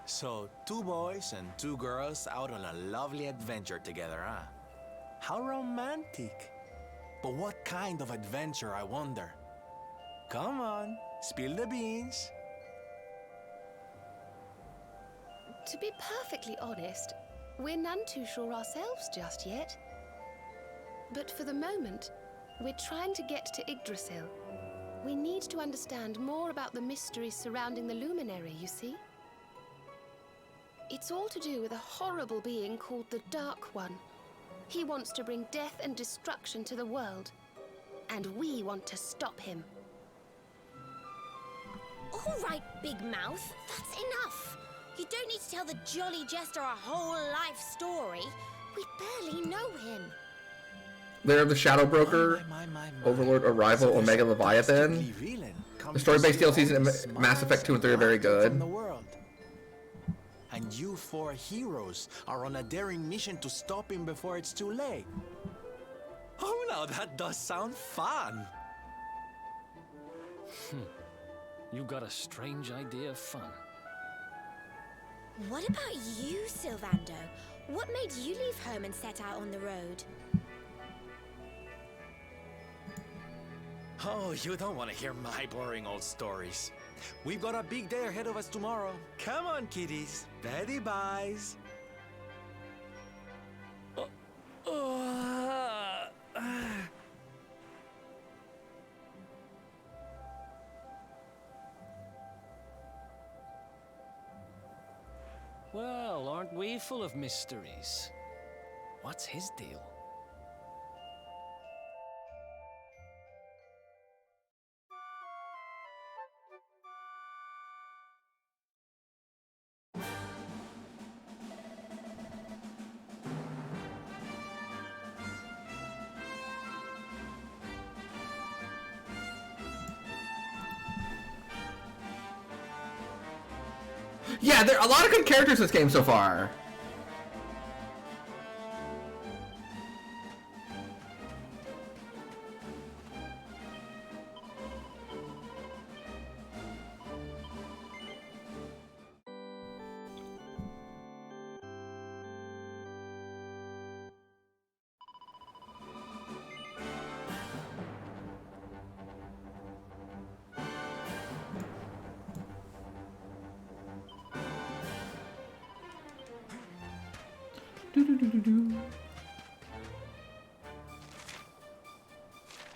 So, 2 boys and 2 girls out on a lovely adventure together, huh? How romantic. But what kind of adventure, I wonder? Come on, spill the beans. To be perfectly honest, we're none too sure ourselves just yet. But for the moment, we're trying to get to Yggdrasil. We need to understand more about the mysteries surrounding the Luminary, you see? It's all to do with a horrible being called the Dark One. He wants to bring death and destruction to the world, and we want to stop him. All right, Big Mouth, that's enough. You don't need to tell the Jolly Jester our whole life story. We barely know him. Lair of the Shadow Broker, Overlord Arrival, Omega Leviathan. The story-based DLCs in Mass Effect 2 and 3 are very good. And you four heroes are on a daring mission to stop him before it's too late. Oh, now that does sound fun. You got a strange idea of fun. What about you, Sylvando? What made you leave home and set out on the road? Oh, you don't want to hear my boring old stories. We've got a big day ahead of us tomorrow. Come on, kiddies. Betty buys. Well, aren't we full of mysteries? What's his deal? Yeah, there are a lot of good characters in this game so far.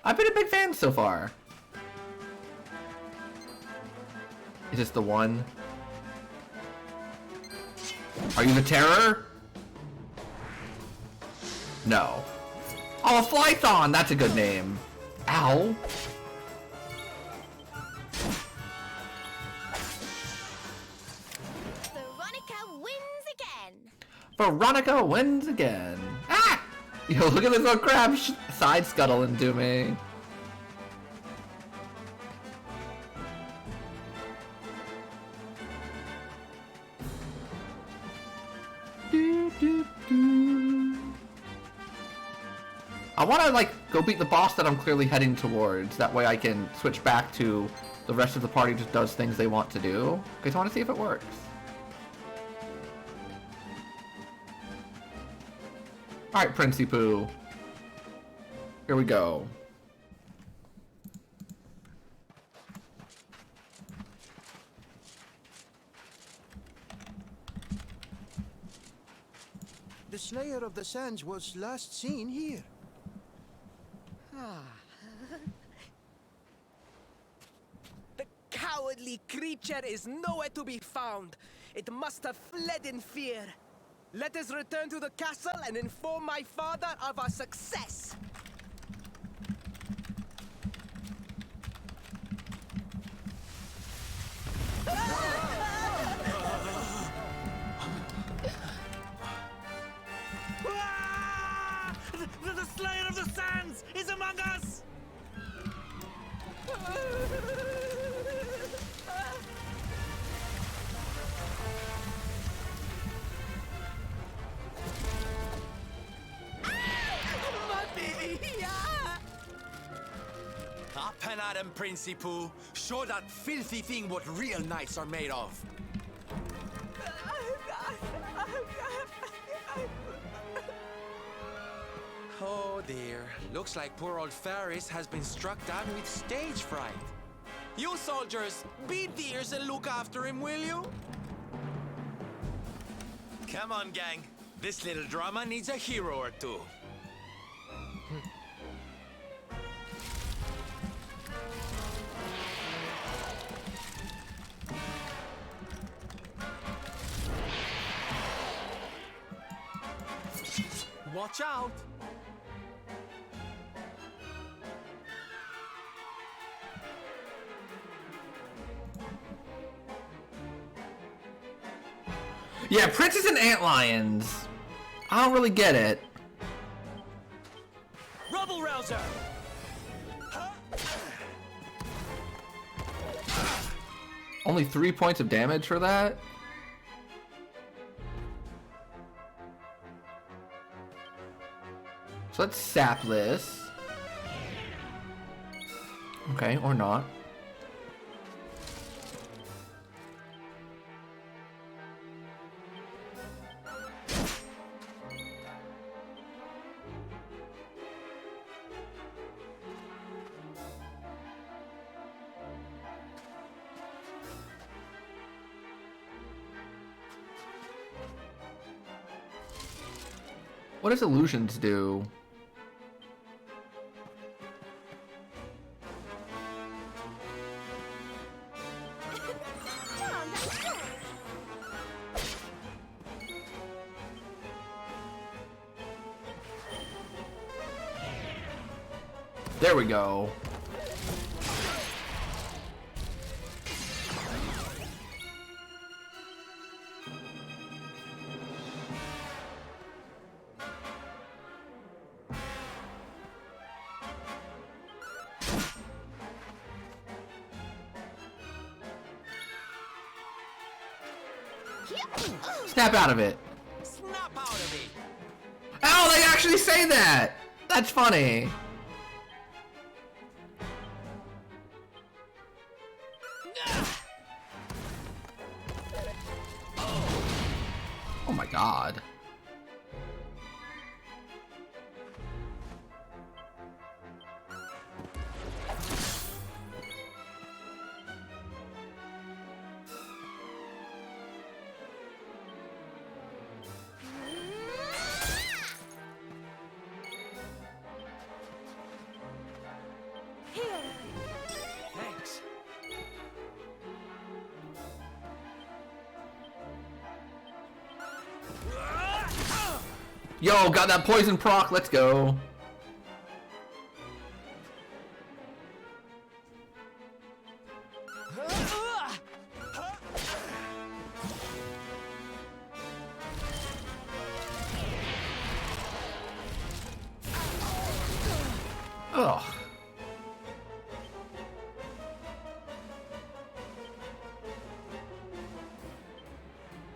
I've been a big fan so far. Is this the one? Are you the Terror? No. Oh, Flython! That's a good name. Ow. Veronica wins again. Veronica wins again. Ah! Yo, look at this little crab side scuttle into me. I want to, like, go beat the boss that I'm clearly heading towards. That way I can switch back to the rest of the party just does things they want to do. Because I want to see if it works. Alright, Princey Poo. Here we go. The Slayer of the Sands was last seen here. The cowardly creature is nowhere to be found. It must have fled in fear. Let us return to the castle and inform my father of our success. The Slayer of the Sands is among us! Up and at him, Princey Poo. Show that filthy thing what real knights are made of. Oh dear. Looks like poor old Faris has been struck down with stage fright. You soldiers, be dears and look after him, will you? Come on, gang. This little drama needs a hero or two. Watch out! Yeah, Princes and Antlions. I don't really get it. Run sir. Only 3 points of damage for that? So let's sap this. Okay, or not. What does illusions do? There we go. Snap out of it. Snap out of it. Oh, they actually say that! That's funny. Oh my god. Thanks. Yo, got that poison proc, let's go. Ugh.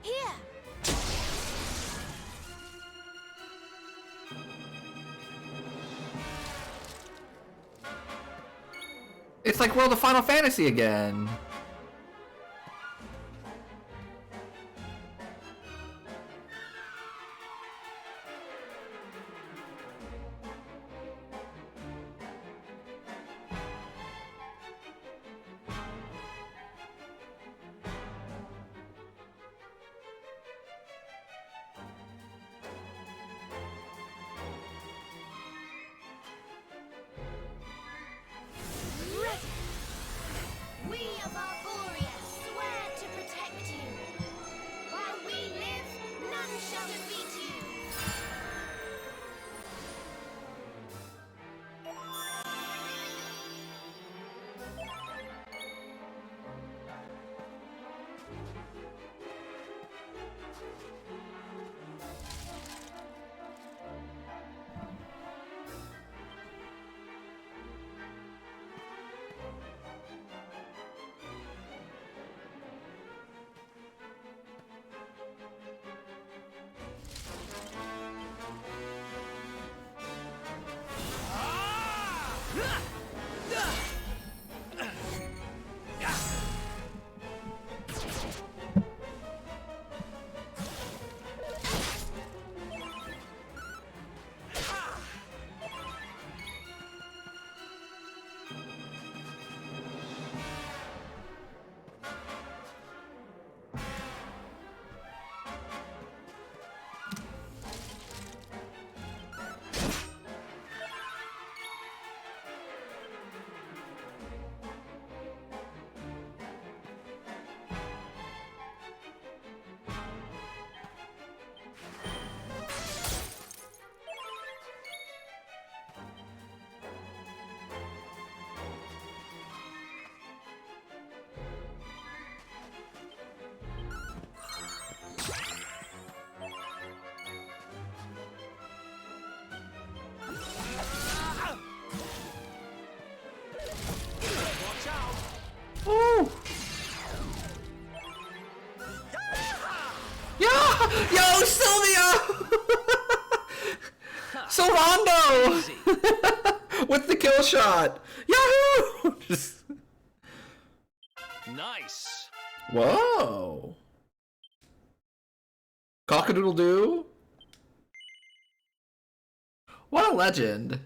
Here. It's like World of Final Fantasy again. We of Arborea swear to protect you. While we live, none shall defeat you. With the kill shot! Yahoo! Just... Nice. Whoa! Cock-a-doodle-doo? What a legend.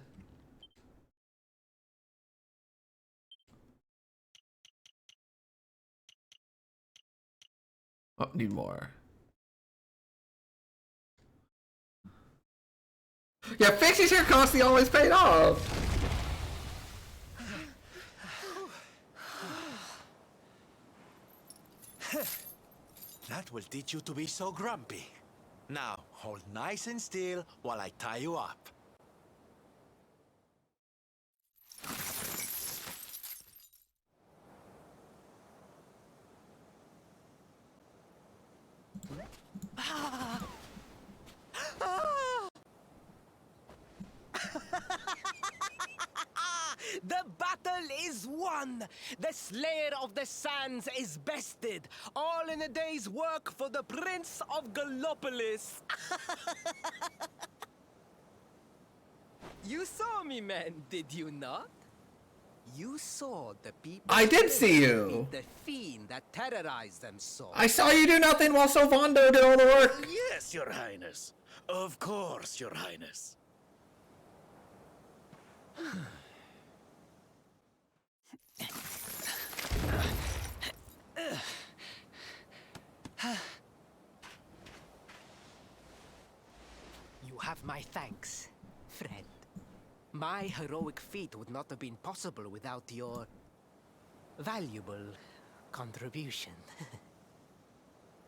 Oh, need more. Yeah, Fixie's hair constantly always paid off. That will teach you to be so grumpy. Now, hold nice and still while I tie you up. The battle is won! The Slayer of the Sands is bested! All in a day's work for the Prince of Gallopolis! You saw me, man, did you not? You saw the people... I did see you! The fiend that terrorized them so. I saw you do nothing while Sylvando did all the work! Yes, Your Highness. Of course, Your Highness. You have my thanks, friend. My heroic feat would not have been possible without your valuable contribution.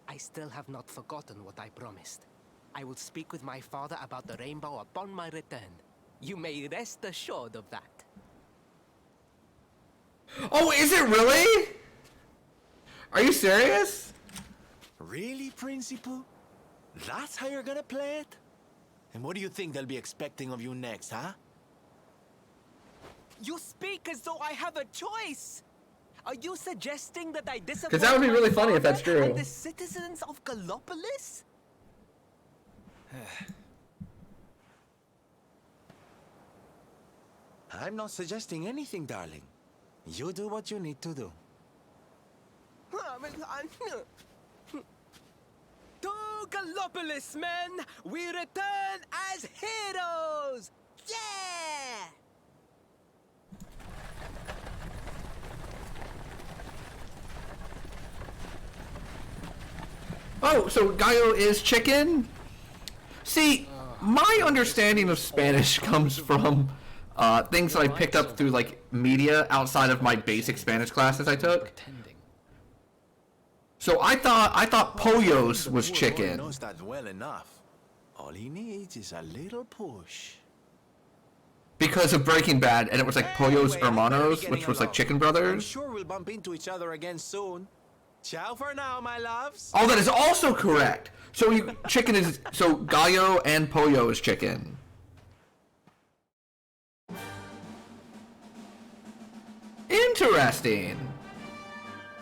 I still have not forgotten what I promised. I will speak with my father about the rainbow upon my return. You may rest assured of that. Oh, is it really? Are you serious? Really, Principal? That's how you're gonna play it? And what do you think they'll be expecting of you next, huh? You speak as though I have a choice! Are you suggesting that I disappoint Because that would be really my funny if that's father true. and the citizens of Gallopolis? I'm not suggesting anything, darling. You do what you need to do. To Gallopolis, men! We return as heroes! Yeah! Oh, so Gallo is chicken? See, my understanding of Spanish comes from things that I picked up through like media outside of my basic Spanish classes I took. So I thought pollos was chicken. Knows that well enough. All he needs is a little push. Because of Breaking Bad, and it was like Pollos Anyway, I better be Hermanos, getting which was like along. Chicken I'm Brothers. sure we'll bump into each other again soon. Ciao for now, my loves. Oh, that is also correct. So chicken is so gallo and pollo is chicken. Interesting.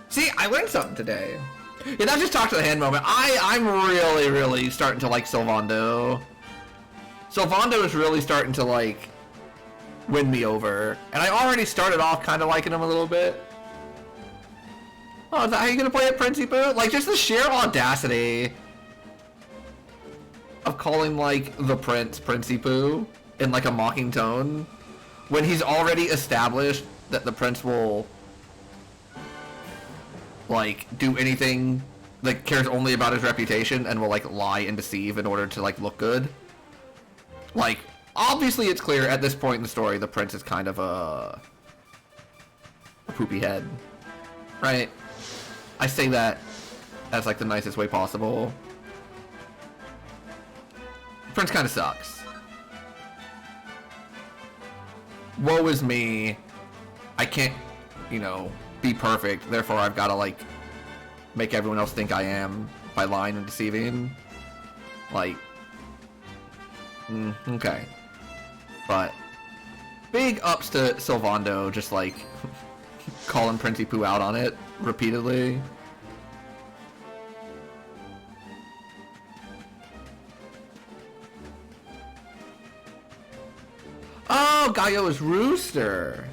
See, I learned something today. Yeah, that's just talk to the hand moment. I'm really starting to like Sylvando. Sylvando is really starting to like win me over, and I already started off kind of liking him a little bit. Oh, is that how you gonna play it, Principal? Like, just the sheer audacity of calling, like, the Prince Principal in, like, a mocking tone when he's already established that the Prince will, like, do anything, like, cares only about his reputation and will, like, lie and deceive in order to, like, look good. Like, obviously it's clear at this point in the story the Prince is kind of a poopy head, right? I say that as like the nicest way possible. Prince kind of sucks. Woe is me. I can't, you know, be perfect. Therefore, I've got to like make everyone else think I am by lying and deceiving. Like, okay. But big ups to Sylvando, just like calling Princi Poo out on it repeatedly. Gallo is Rooster.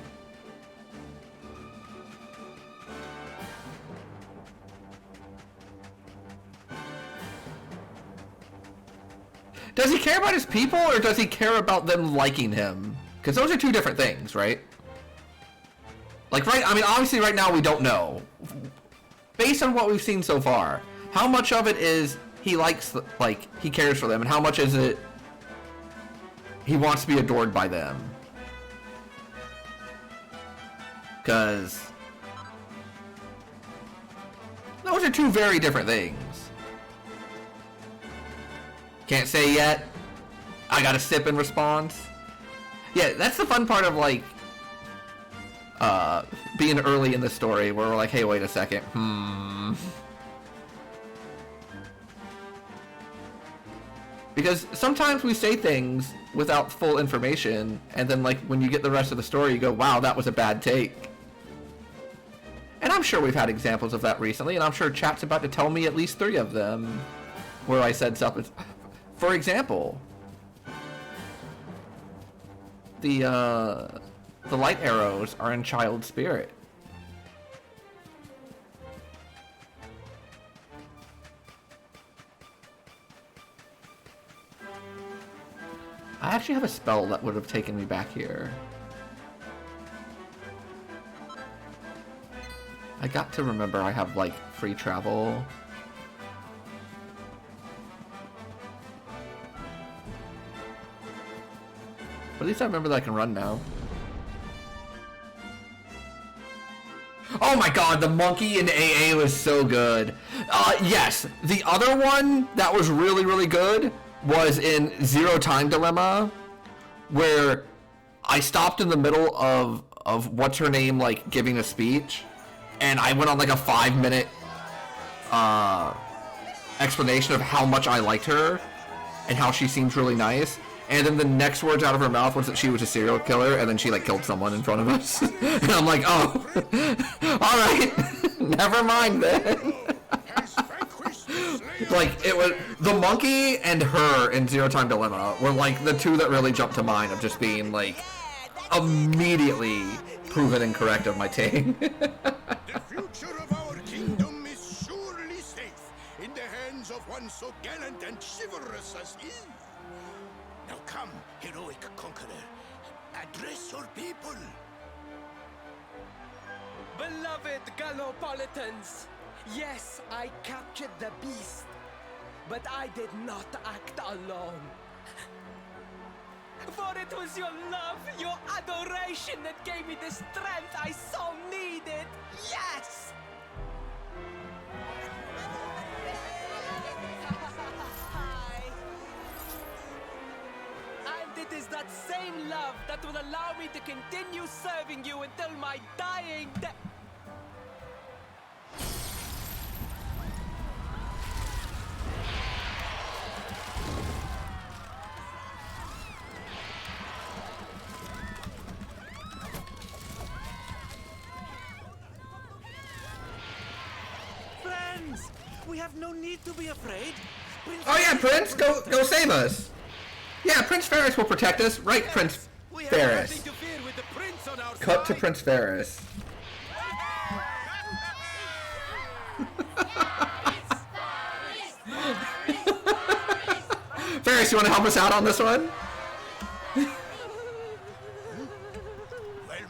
Does he care about his people, or does he care about them liking him? Because those are two different things, right? Like, right, I mean, obviously right now we don't know. Based on what we've seen so far, how much of it is he likes, like, he cares for them, and how much is it he wants to be adored by them? Because those are two very different things. Can't say yet. I gotta sip in response. Yeah, that's the fun part of, like, being early in the story, where we're like, hey, wait a second. Because sometimes we say things without full information, and then, like, when you get the rest of the story, you go, wow, that was a bad take. And I'm sure we've had examples of that recently, and I'm sure chat's about to tell me at least 3 of them where I said something. For example, the light arrows are in Child Spirit. I actually have a spell that would have taken me back here. I got to remember I have, like, free travel. But at least I remember that I can run now. Oh my god, the monkey in AA was so good. Yes, the other one that was really, really good was in Zero Time Dilemma, where I stopped in the middle of what's her name, like, giving a speech, and I went on, like, a 5-minute explanation of how much I liked her and how she seems really nice. And then the next words out of her mouth was that she was a serial killer, and then she, like, killed someone in front of us. And I'm like, oh, all right, never mind then. Like, it was the monkey and her in Zero Time Dilemma were, like, the two that really jumped to mind of just being, like, immediately proven incorrect of my take. The future of our kingdom is surely safe in the hands of one so gallant and chivalrous as he. Now come, heroic conqueror, address your people. Beloved Gallopolitans, yes, I captured the beast, but I did not act alone. For it was your love, your adoration that gave me the strength I so needed. Yes! And it is that same love that will allow me to continue serving you until my dying day. Friends, we have no need to be afraid. Oh yeah, Prince, go save us. Yeah, Prince Ferris will protect us, right, Prince Ferris? Cut to Prince Ferris. Ferris, you want to help us out on this one? Well,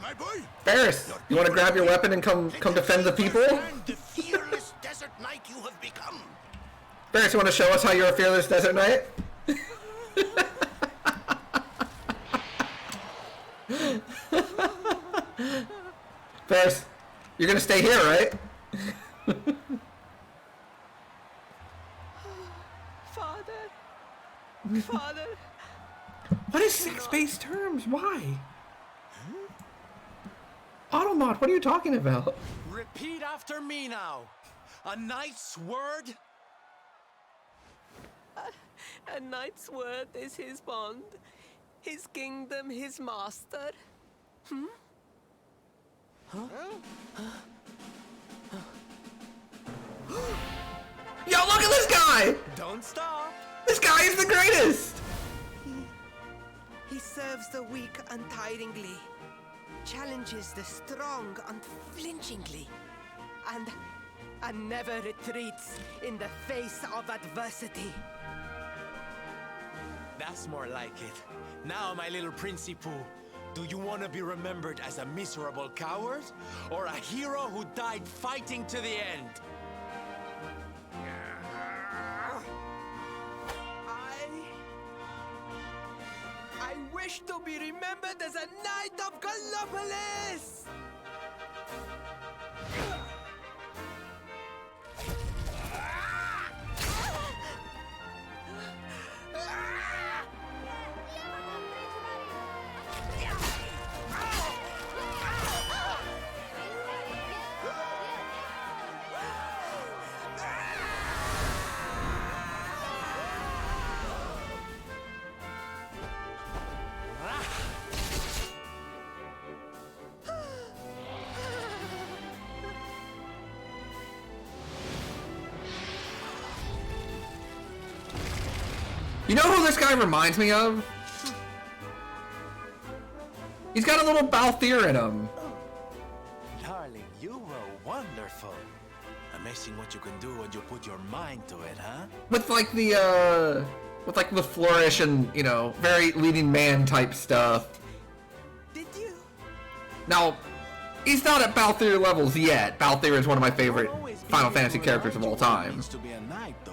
my boy. Ferris, you want to grab your weapon and come defend the people? The fearless desert knight you have become. Ferris, you want to show us how you're a fearless desert knight? Ferris, you're gonna stay here, right? Father. What is sex-based terms? Why? Automod, what are you talking about? Repeat after me now. A knight's word? A knight's word is his bond, his kingdom, his master. Yo, look at this guy! Don't stop. This guy is the greatest! He said serves the weak untiringly, challenges the strong unflinchingly, and never retreats in the face of adversity. That's more like it. Now, my little Princey Pooh, do you want to be remembered as a miserable coward or a hero who died fighting to the end? I wish to be remembered as a knight of Gallopolis! You know who this guy reminds me of? He's got a little Balthier in him. Darling, you were wonderful. Amazing what you can do when you put your mind to it, huh? With like the flourish and, you know, very leading man type stuff. Did you? Now, he's not at Balthier levels yet. Balthier is one of my favorite Final Fantasy characters of all time. To be a knight, though.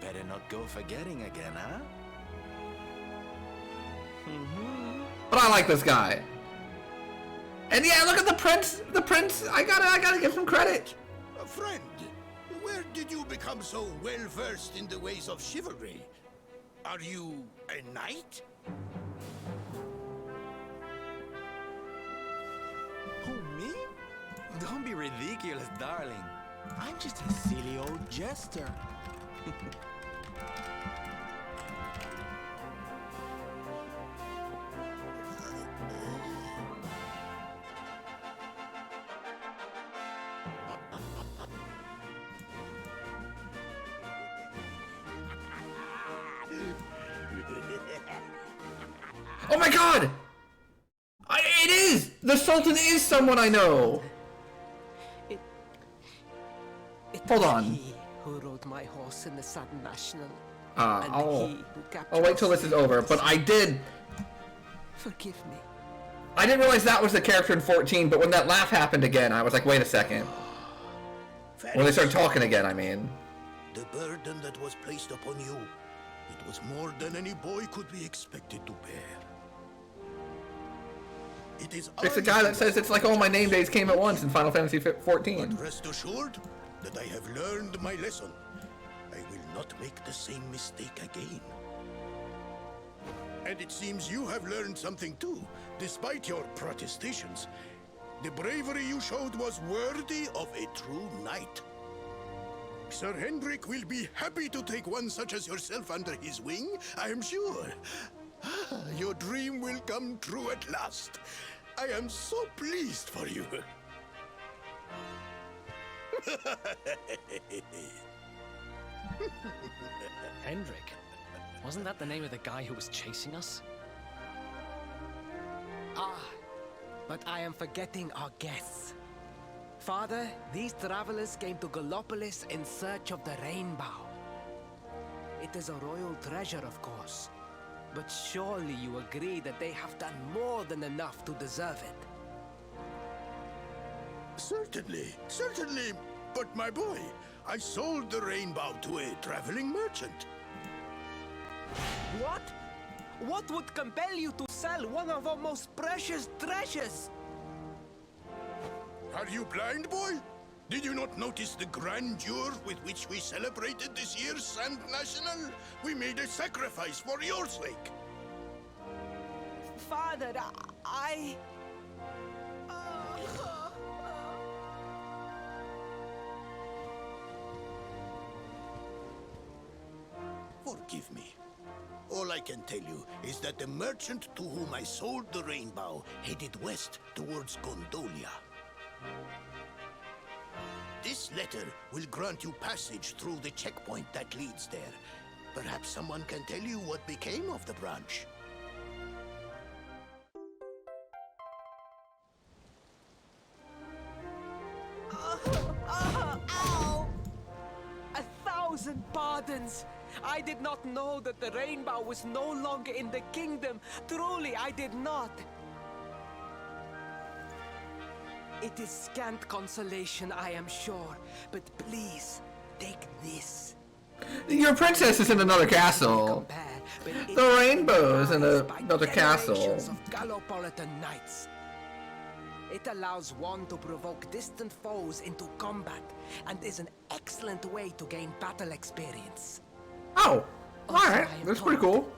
Better not go forgetting again, huh? But I like this guy. And yeah, look at the prince. The prince. I gotta give him credit. Friend, where did you become so well versed in the ways of chivalry? Are you a knight? Who, me? Don't be ridiculous, darling. I'm just a silly old jester. Oh my god! It is! The Sultan is someone I know! Hold on. He who rode my horse in the Sudden National. I'll wait till this is over, but I did... Forgive me. I didn't realize that was the character in 14, but when that laugh happened again, I was like, wait a second. When they started talking again, I mean. The burden that was placed upon you, it was more than any boy could be expected to bear. It's the guy that says it's like all my name days came at once in Final Fantasy 14. But rest assured that I have learned my lesson. I will not make the same mistake again. And it seems you have learned something too, despite your protestations. The bravery you showed was worthy of a true knight. Sir Hendrik will be happy to take one such as yourself under his wing, I am sure. Your dream will come true at last. I am so pleased for you. Hendrik? Wasn't that the name of the guy who was chasing us? Ah, but I am forgetting our guests. Father, these travelers came to Gallopolis in search of the Rainbow. It is a royal treasure, of course. But surely you agree that they have done more than enough to deserve it. Certainly, certainly. But my boy, I sold the Rainbow to a traveling merchant. What? What would compel you to sell one of our most precious treasures? Are you blind, boy? Did you not notice the grandeur with which we celebrated this year's Sand National? We made a sacrifice for your sake. Father, I... Forgive me. All I can tell you is that the merchant to whom I sold the Rainbow headed west towards Gondolia. This letter will grant you passage through the checkpoint that leads there. Perhaps someone can tell you what became of the branch. 1,000 pardons. I did not know that the rainbow was no longer in the kingdom. Truly, I did not. It is scant consolation, I am sure. But please, take this. Your princess is in another castle. The rainbow is in another castle. Of Gallopolitan knights. It allows one to provoke distant foes into combat and is an excellent way to gain battle experience. Oh, alright. That's pretty cool.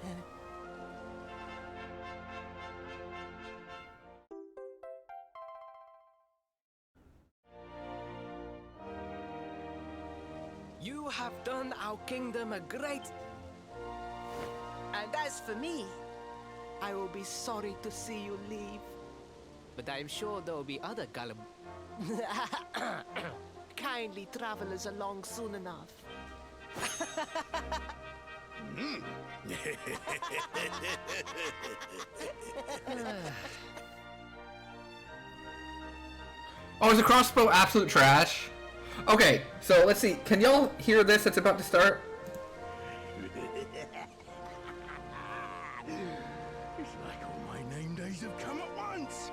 You have done our kingdom a great... And as for me, I will be sorry to see you leave. But I'm sure there will be other kindly travelers along soon enough. Oh, is the crossbow absolute trash? Okay, so let's see. Can y'all hear this? It's about to start. It's like all my name days have come at once.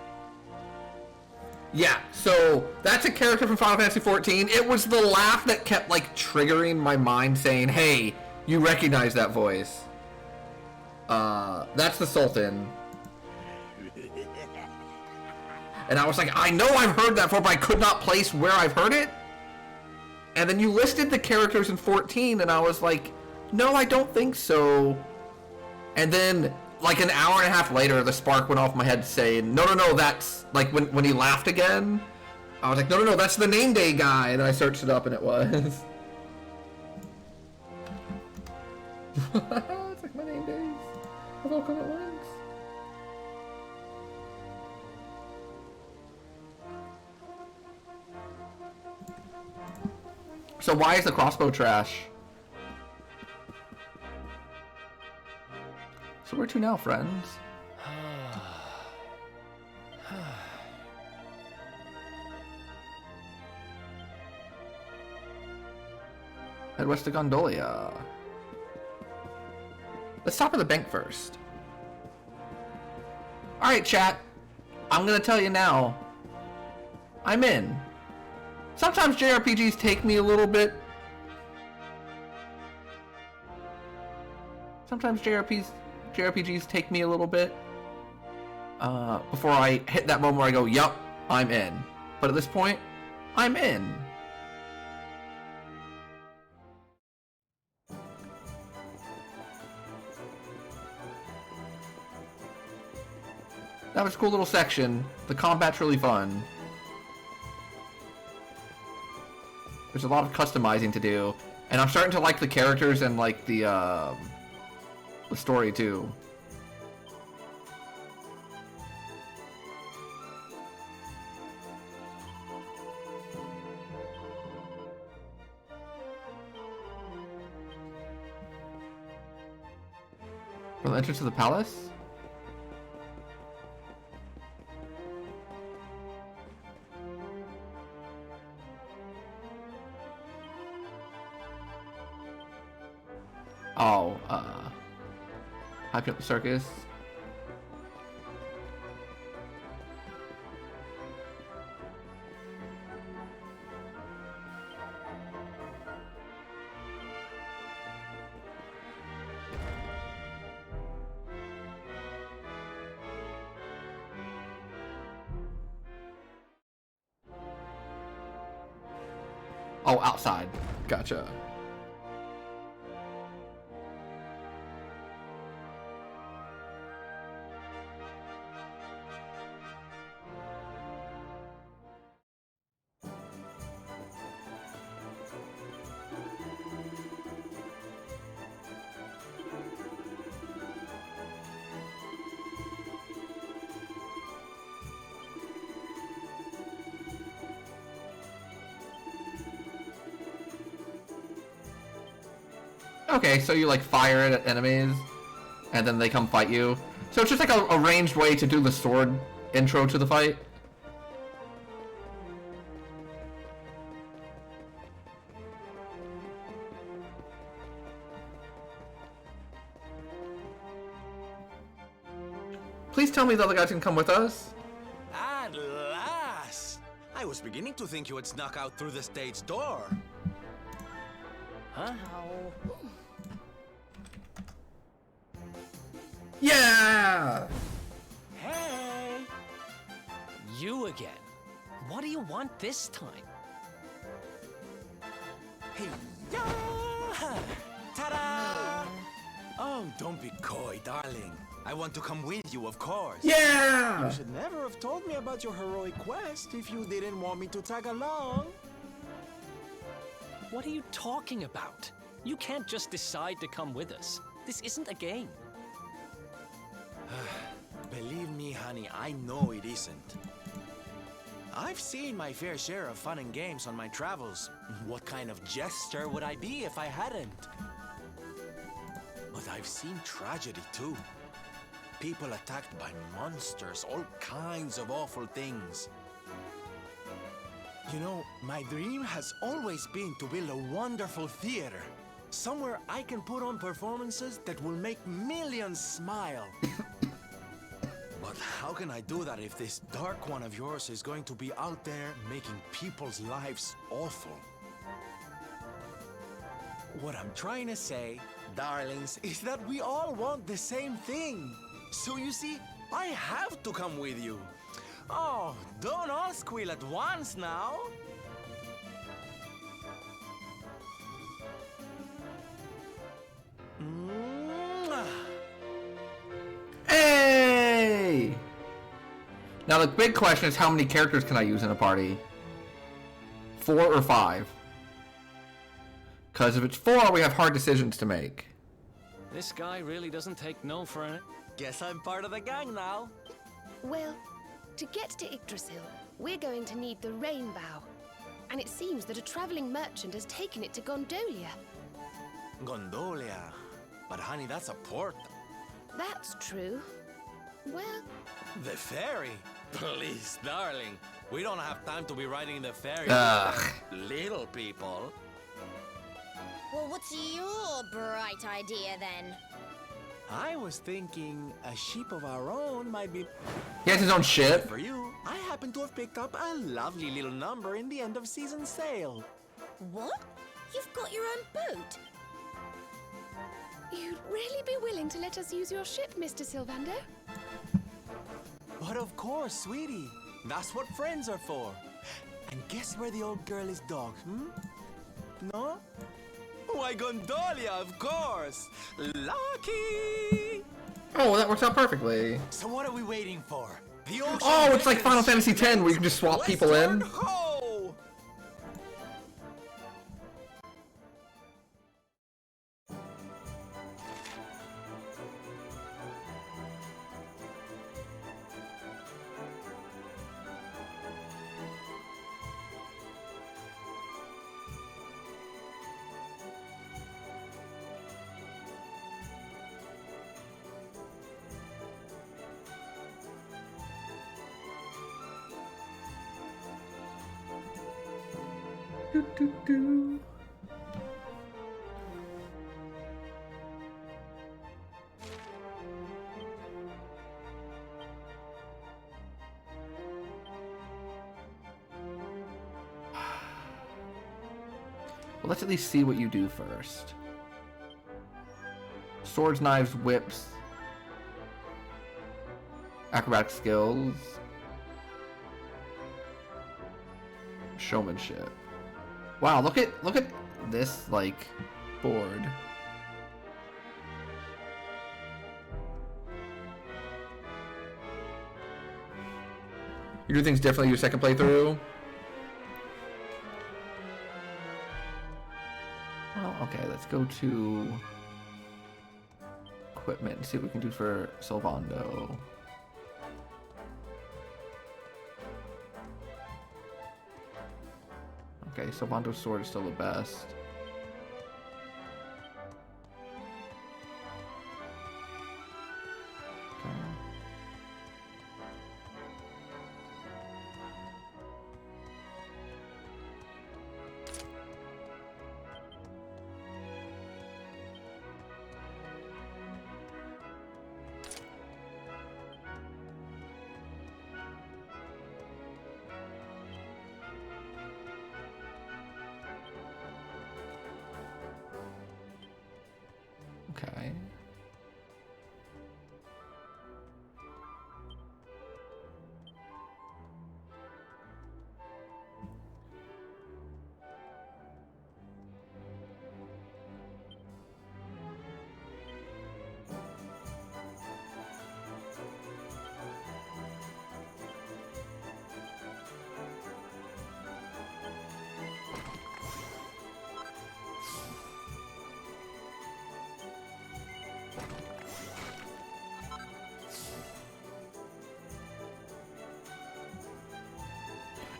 Yeah, so that's a character from Final Fantasy XIV. It was the laugh that kept like triggering my mind saying, hey, you recognize that voice. That's the Sultan. And I was like, I know I've heard that before, but I could not place where I've heard it. And then you listed the characters in 14, and I was like, no, I don't think so. And then, like an hour and a half later, the spark went off my head saying, no, that's, like, when he laughed again, I was like, no, that's the Name Day guy. And then I searched it up, and it was. It's like my name days have all come at once. So why is the crossbow trash? So where to now, friends? Head west to Gondolia. Let's stop at the bank first. Alright, chat. I'm gonna tell you now. I'm in. Sometimes JRPGs take me a little bit. Sometimes JRPGs take me a little bit. Before I hit that moment where I go, yup, I'm in. But at this point, I'm in. That was a cool little section. The combat's really fun. There's a lot of customizing to do, and I'm starting to like the characters and like the story too. For the entrance to the palace? Oh, hyping up the circus. Oh, outside. Gotcha. Okay, so you like fire it at enemies, and then they come fight you. So it's just like a ranged way to do the sword intro to the fight. please tell me the other guys can come with us? At last! I was beginning to think you had snuck out through the stage door. Huh? Yeah! Hey! You again. What do you want this time? Hey, ya! Ta-da! Oh, don't be coy, darling. I want to come with you, of course. Yeah! You should never have told me about your heroic quest if you didn't want me to tag along. What are you talking about? You can't just decide to come with us. This isn't a game. Believe me, honey, I know it isn't. I've seen my fair share of fun and games on my travels. What kind of jester would I be if I hadn't? But I've seen tragedy too. People attacked by monsters, all kinds of awful things. You know, my dream has always been to build a wonderful theater. Somewhere I can put on performances that will make millions smile. But how can I do that if this dark one of yours is going to be out there making people's lives awful? What I'm trying to say, darlings, is that we all want the same thing. So you see, I have to come with you. Oh, don't all squeal at once now. Mwah. Hey! Now the big question is how many characters can I use in a party? 4 or 5? Because if it's 4, we have hard decisions to make. This guy really doesn't take no for an... Guess I'm part of the gang now. Well, to get to Yggdrasil, we're going to need the Rain Bow. And it seems that a traveling merchant has taken it to Gondolia. Gondolia. But honey, that's a port. That's true. Well, The ferry? Please, darling. We don't have time to be riding the ferry. Ugh. Little people. Well, what's your bright idea then? I was thinking a ship of our own might be... He has his own ship. For you, I happen to have picked up a lovely little number in the end of season sale. What? You've got your own boat? you'd really be willing to let us use your ship, Mr. Sylvander? But of course, sweetie. That's what friends are for. And guess where the old girl is dog, No? Why, Gondolia, of course! Lucky! Oh, that works out perfectly. So what are we waiting for? The ocean Oh, it's like beckons. Final Fantasy X where you can just swap Let's people in. turn ho! Do, do, do. Well, let's at least see what you do first. Swords, knives, whips, acrobatic skills, showmanship. Wow, look at this like board. You do things differently your second playthrough? Well, okay, let's go to equipment and see what we can do for Sylvando. Okay, Sylvando's sword is still the best. Okay.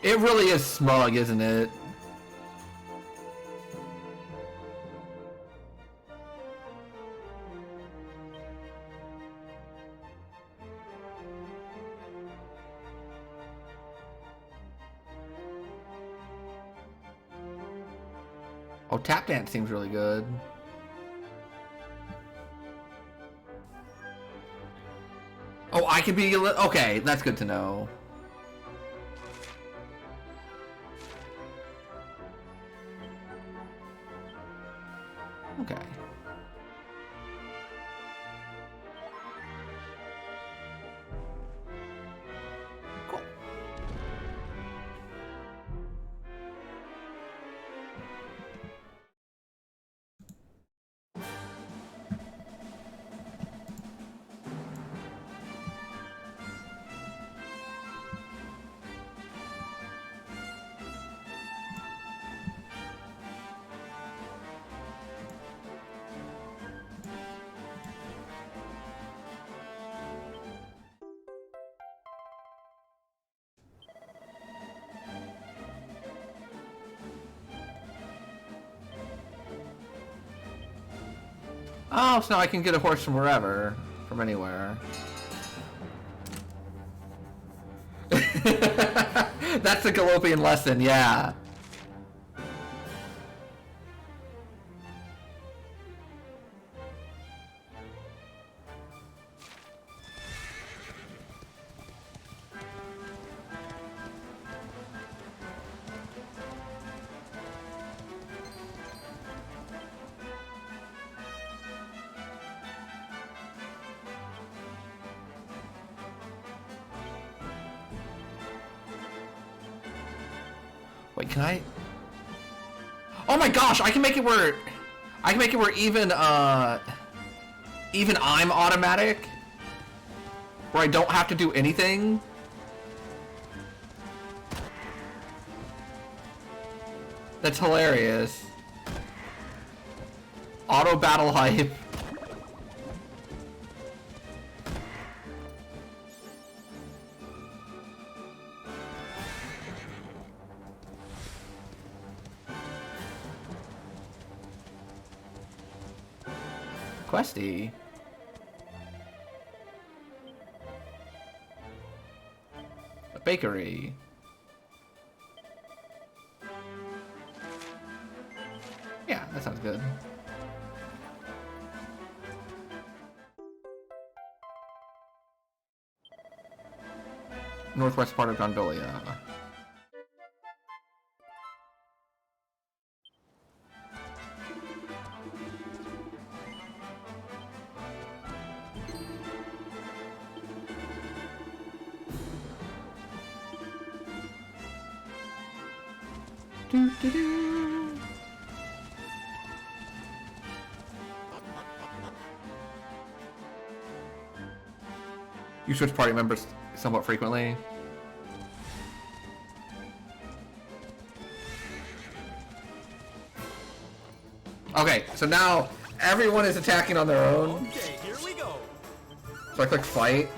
It really is smug, isn't it? Oh, tap dance seems really good. Oh, I could be okay. That's good to know. Okay. Cool. Oh, so now I can get a horse from wherever, from anywhere. That's the Galopian lesson, yeah. Wait, can I? Oh my gosh, I can make it where even I'm automatic, where I don't have to do anything. That's hilarious. Auto battle hype. Questy. A bakery. Yeah, that sounds good. Northwest part of Gondolia. You switch party members somewhat frequently. Okay, so now everyone is attacking on their own. Okay, here we go. So I click fight.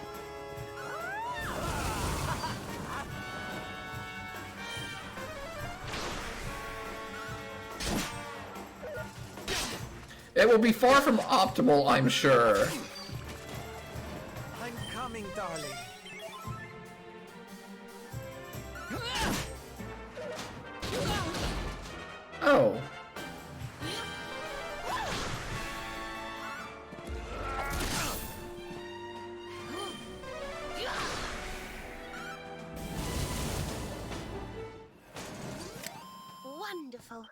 It will be far from optimal, I'm sure. I'm coming, darling. Oh. Wonderful.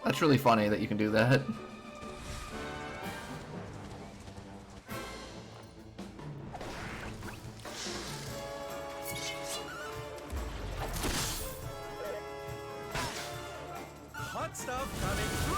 That's really funny that you can do that. Hot stuff coming through!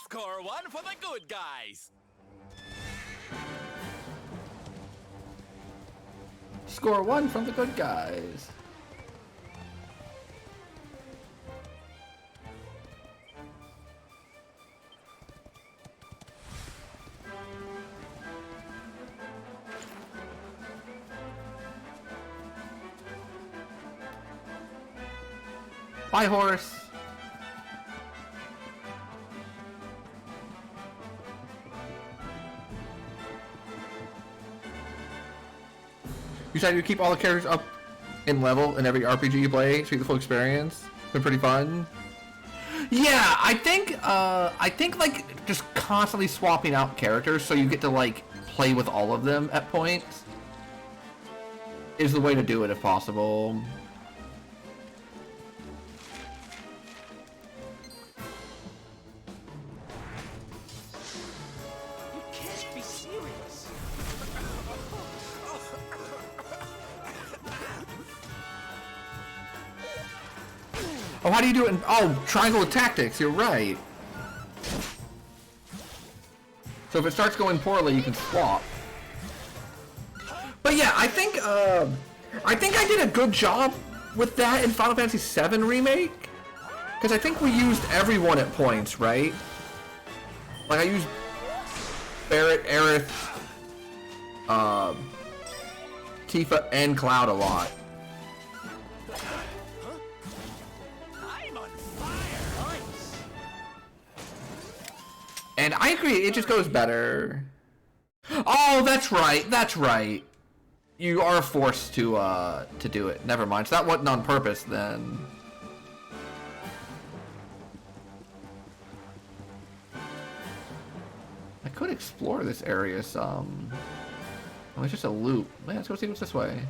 Score one for the good guys. Score 1 from the good guys. Bye, horse. You said you keep all the characters up in level in every RPG you play, so you get the full experience. It's been pretty fun. Yeah, I think like just constantly swapping out characters so you get to like play with all of them at points is the way to do it if possible. You can't be serious. Oh, how do you do it in, oh, triangle with tactics, you're right. So if it starts going poorly, you can swap. But yeah, I think I did a good job with that in Final Fantasy VII Remake. Because I think we used everyone at points, right? Like I used Barret, Aerith, Tifa, and Cloud a lot. I'm on fire. Nice. And I agree, it just goes better. Oh, that's right, that's right. You are forced to do it. Never mind. So that wasn't on purpose then. I could explore this area some. Oh, it's just a loop. Man, let's go see what's this way.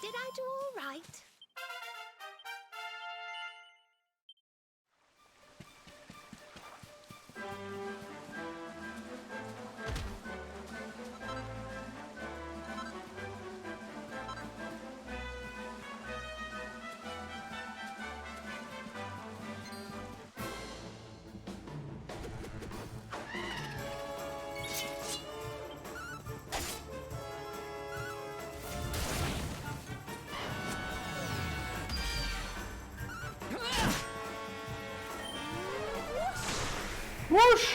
Did I do all right? Whoosh!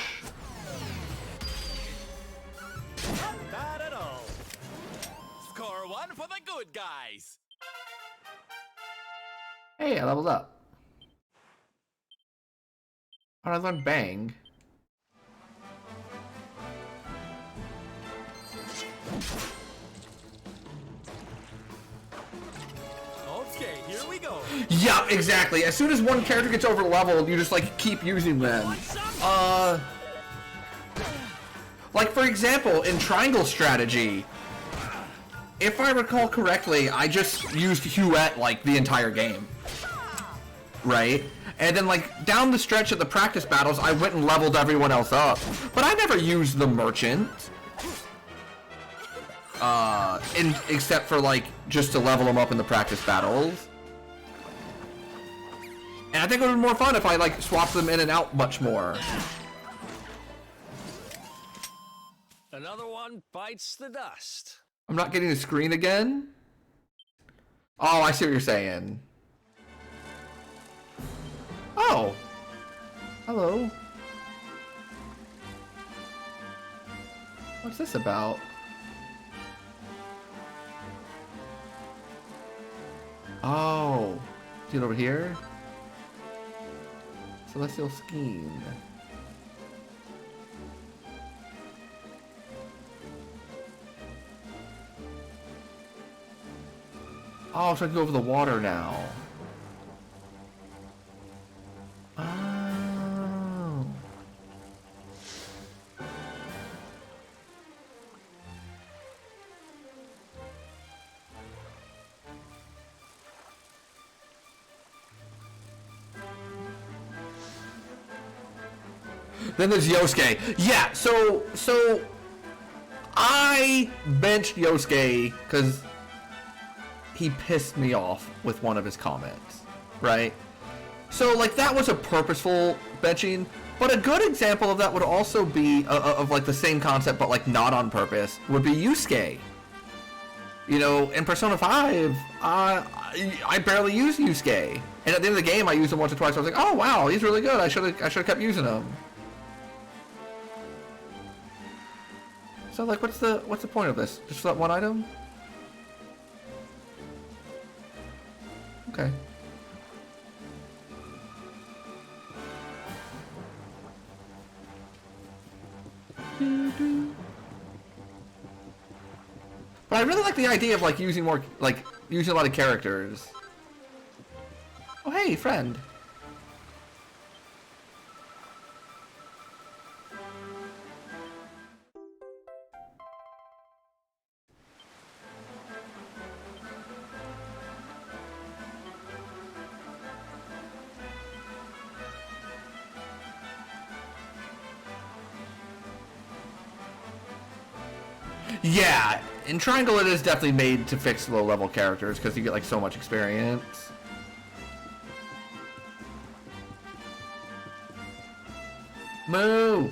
Not bad at all. Score 1 for the good guys. Hey, I leveled up. How did I learn Bang? Okay, here we go. Yeah, exactly. As soon as one character gets over leveled, you just like keep using them. Like for example, in Triangle Strategy, if I recall correctly, I just used Huette like the entire game. Right? And then like down the stretch of the practice battles, I went and leveled everyone else up. But I never used the Merchant. Except for like just to level them up in the practice battles. And I think it would be more fun if I like swapped them in and out much more. Another one bites the dust. I'm not getting the screen again? Oh, I see what you're saying. Oh. Hello. What's this about? Oh. See it over here? Celestial Scheme. Oh, so I can go over the water now. Oh. Then there's Yosuke. Yeah, so I benched Yosuke because he pissed me off with one of his comments, right? So like that was a purposeful benching, but a good example of that would also be of like the same concept but like not on purpose would be Yusuke. You know, in Persona 5, I barely use Yusuke, and at the end of the game I used him once or twice. I was like, oh wow, he's really good. I should have kept using him. So like, what's the point of this? Just for that one item? Okay. But I really like the idea of like using more, like using a lot of characters. Oh hey, friend. Yeah, in Triangle it is definitely made to fix low-level characters because you get like so much experience. Moo!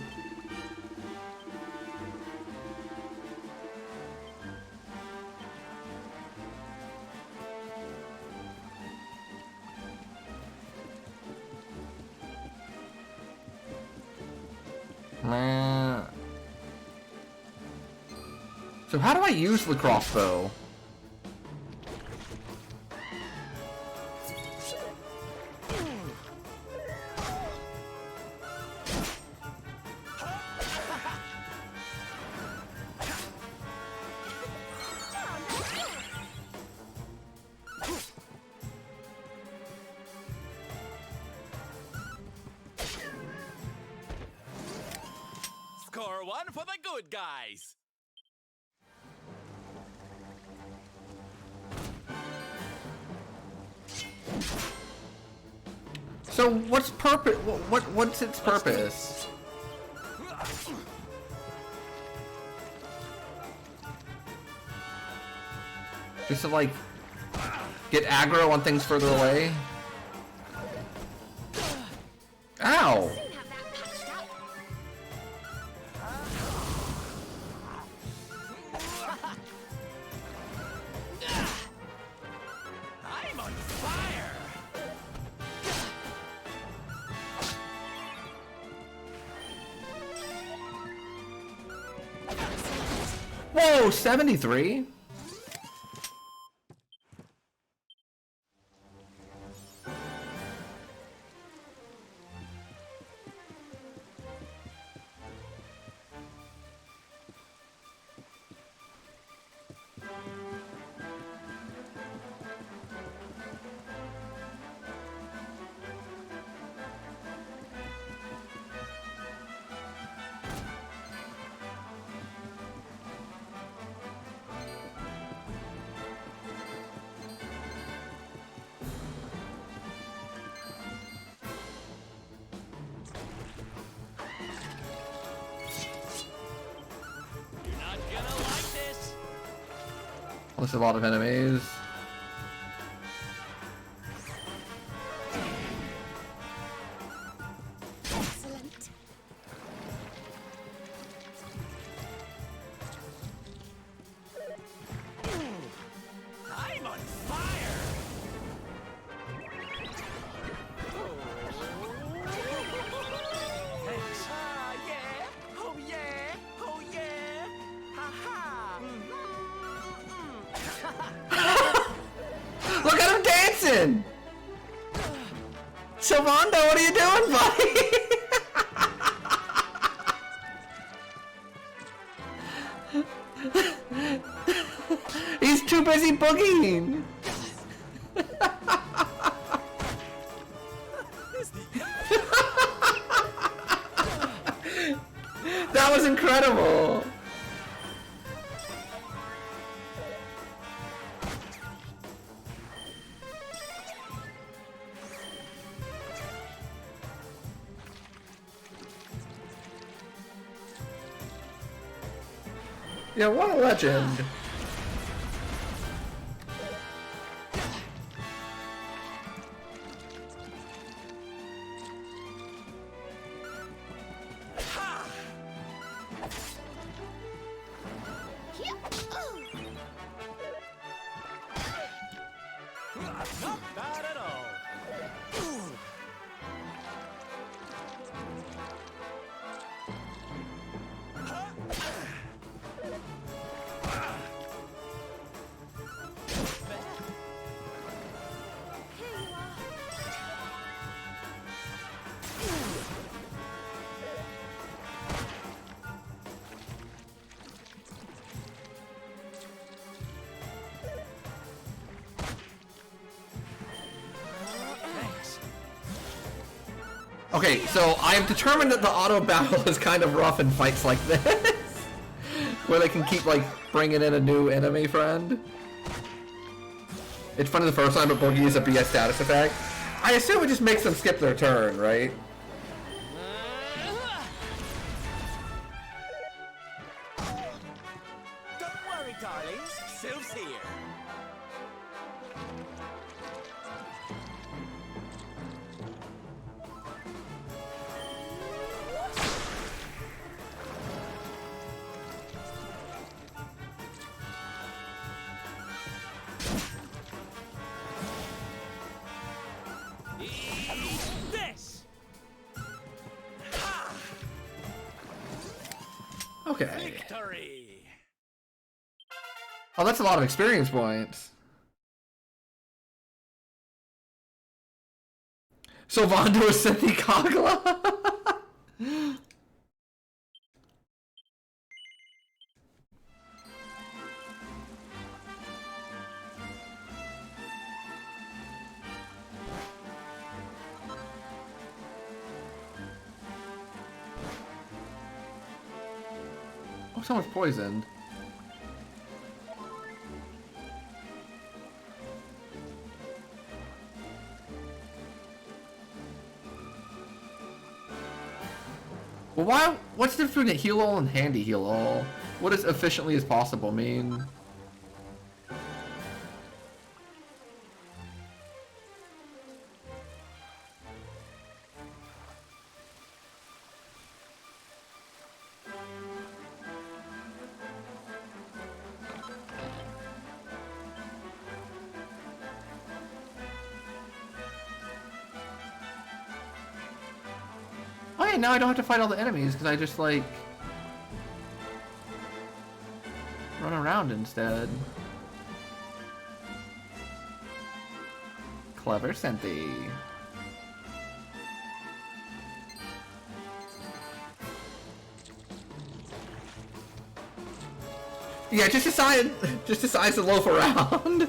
So how do I use the crossbow? Score one for the good guys. So what's purpose? What's its purpose? Just to like get aggro on things further away? Ow! I'm on fire. Whoa, 73? There's a lot of enemies. Excellent. I'm on fire. Thanks. Yeah. Oh yeah. Oh yeah. Ha ha. Look at him dancing! Sylvando, what are you doing, buddy? He's too busy boogieing! That was incredible! Yeah, what a legend. Not bad at all. Okay, so I am determined that the auto battle is kind of rough in fights like this, where they can keep like bringing in a new enemy friend. It's funny the first time, but Boogie is a BS status effect. I assume it just makes them skip their turn, right? Don't worry, darlings. Sylph's here. This! Okay. Victory! Oh, that's a lot of experience points. So Vondo is Cynthia Kagla? Oh, someone's poisoned. Well, why? What's the difference between a heal all and handy heal all? What does efficiently as possible mean? Oh yeah, now I don't have to fight all the enemies because I just like run around instead. Clever Cynthia. Yeah, just decides to loaf around.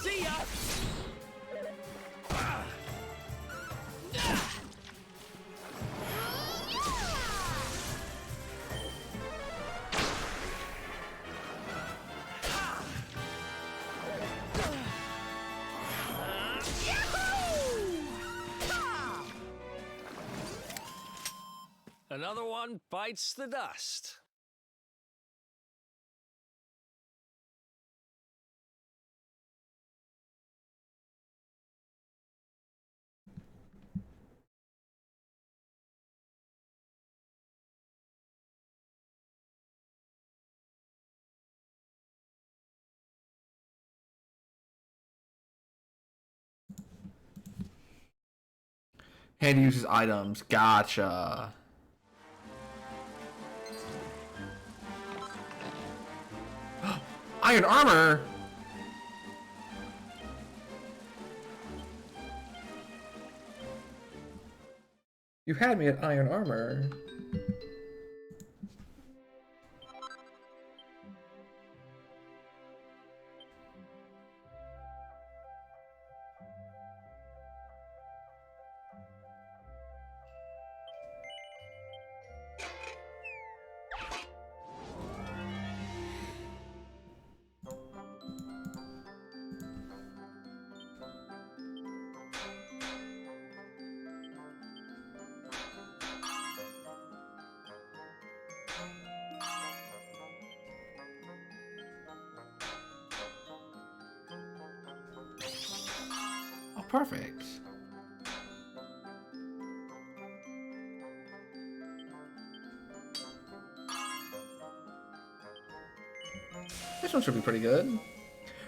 See ya! Another one bites the dust. Handy uses items. Gotcha. Iron armor. You had me at iron armor. perfect. This one should be pretty good.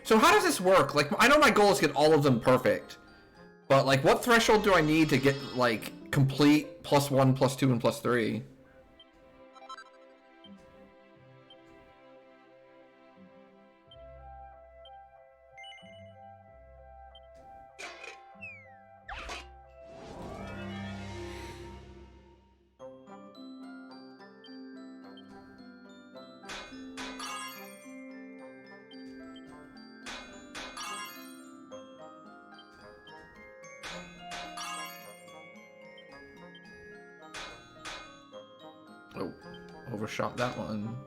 So how does this work? Like, I know my goal is to get all of them perfect. But, like, what threshold do I need to get, like, complete +1, +2, and +3? Oh, overshot that one.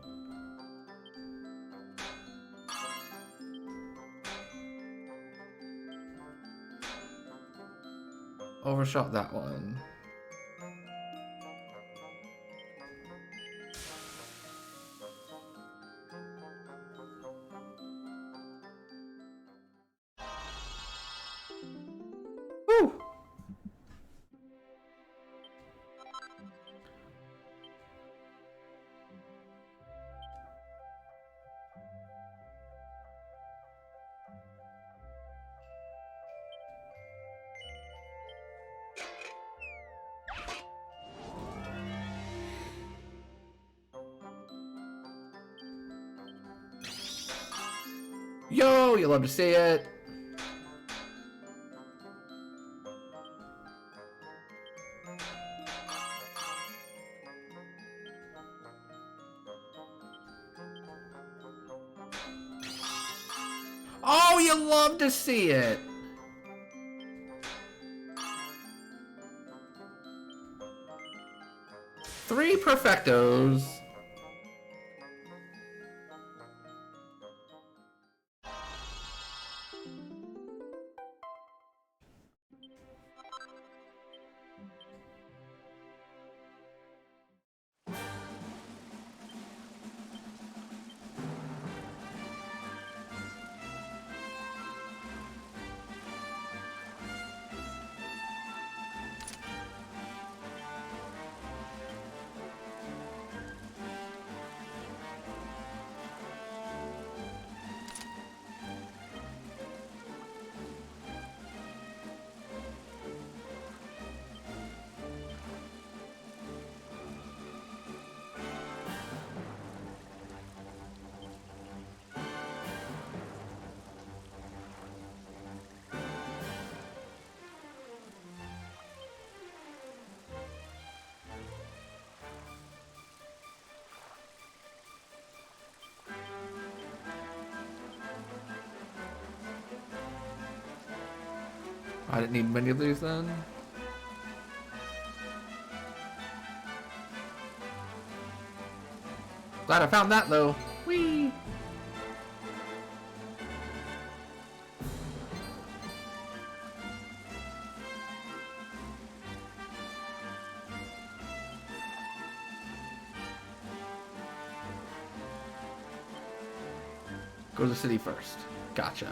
Overshot that one. Woo! Yo, you love to see it. Oh, you love to see it. Three perfectos. I didn't need many of these then. Glad I found that though. Whee! Go to the city first. Gotcha.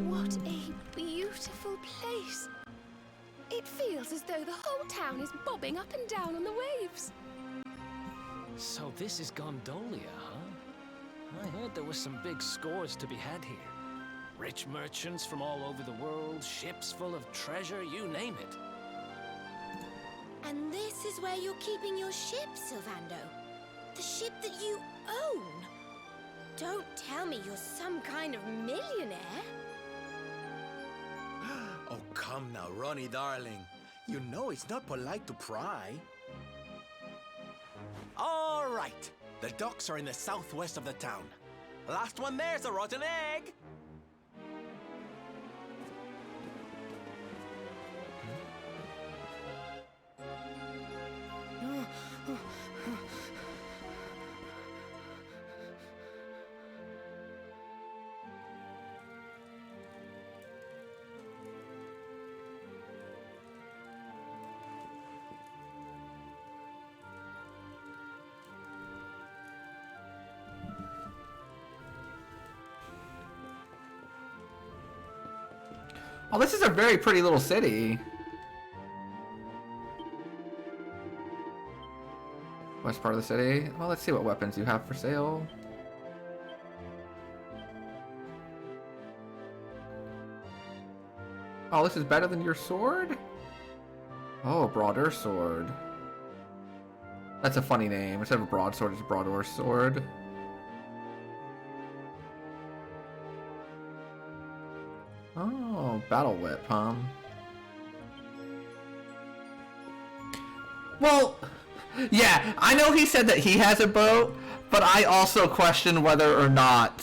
What a beautiful bobbing up and down on the waves. So this is Gondolia, huh? I heard there was some big scores to be had here. Rich merchants from all over the world, ships full of treasure, you name it. And this is where you're keeping your ship, Sylvando. The ship that you own. Don't tell me you're some kind of millionaire. Oh, come now, Ronnie, darling. You know it's not polite to pry. All right. The docks are in the southwest of the town. Last one there's a rotten egg. Oh, this is a very pretty little city. West part of the city. Well, let's see what weapons you have for sale. Oh, this is better than your sword? Oh, broader sword. That's a funny name. Instead of a broadsword, it's a broader sword. Oh, battle whip, huh? Well, yeah, I know he said that he has a boat, but I also question whether or not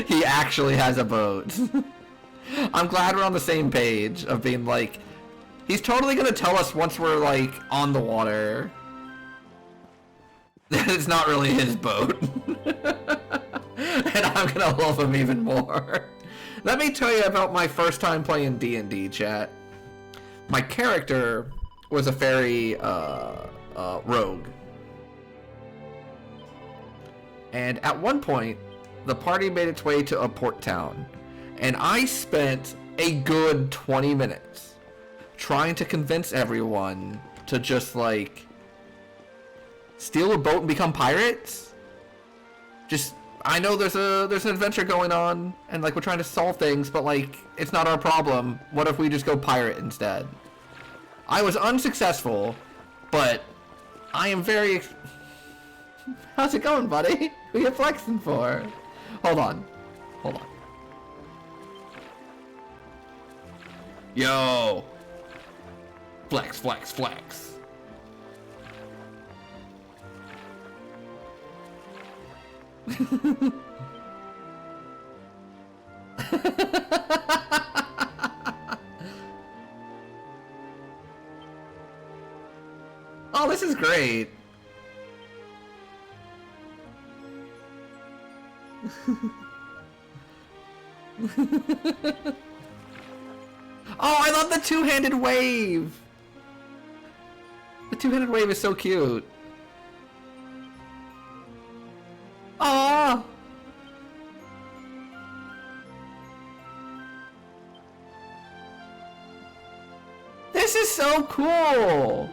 he actually has a boat. I'm glad we're on the same page of being like, he's totally gonna tell us once we're like on the water that it's not really his boat. And I'm gonna love him even more. Let me tell you about my first time playing D&D, chat. My character was a fairy rogue. And at one point, the party made its way to a port town. And I spent a good 20 minutes trying to convince everyone to just, like, steal a boat and become pirates. Just, I know there's an adventure going on, and, like, we're trying to solve things, but, like, it's not our problem. What if we just go pirate instead? I was unsuccessful, but I am very... How's it going, buddy? Who you flexing for? Hold on. Hold on. Yo! Flex, flex, flex. Oh, this is great. Oh, I love the two-handed wave. The two-handed wave is so cute. Aww. This is so cool.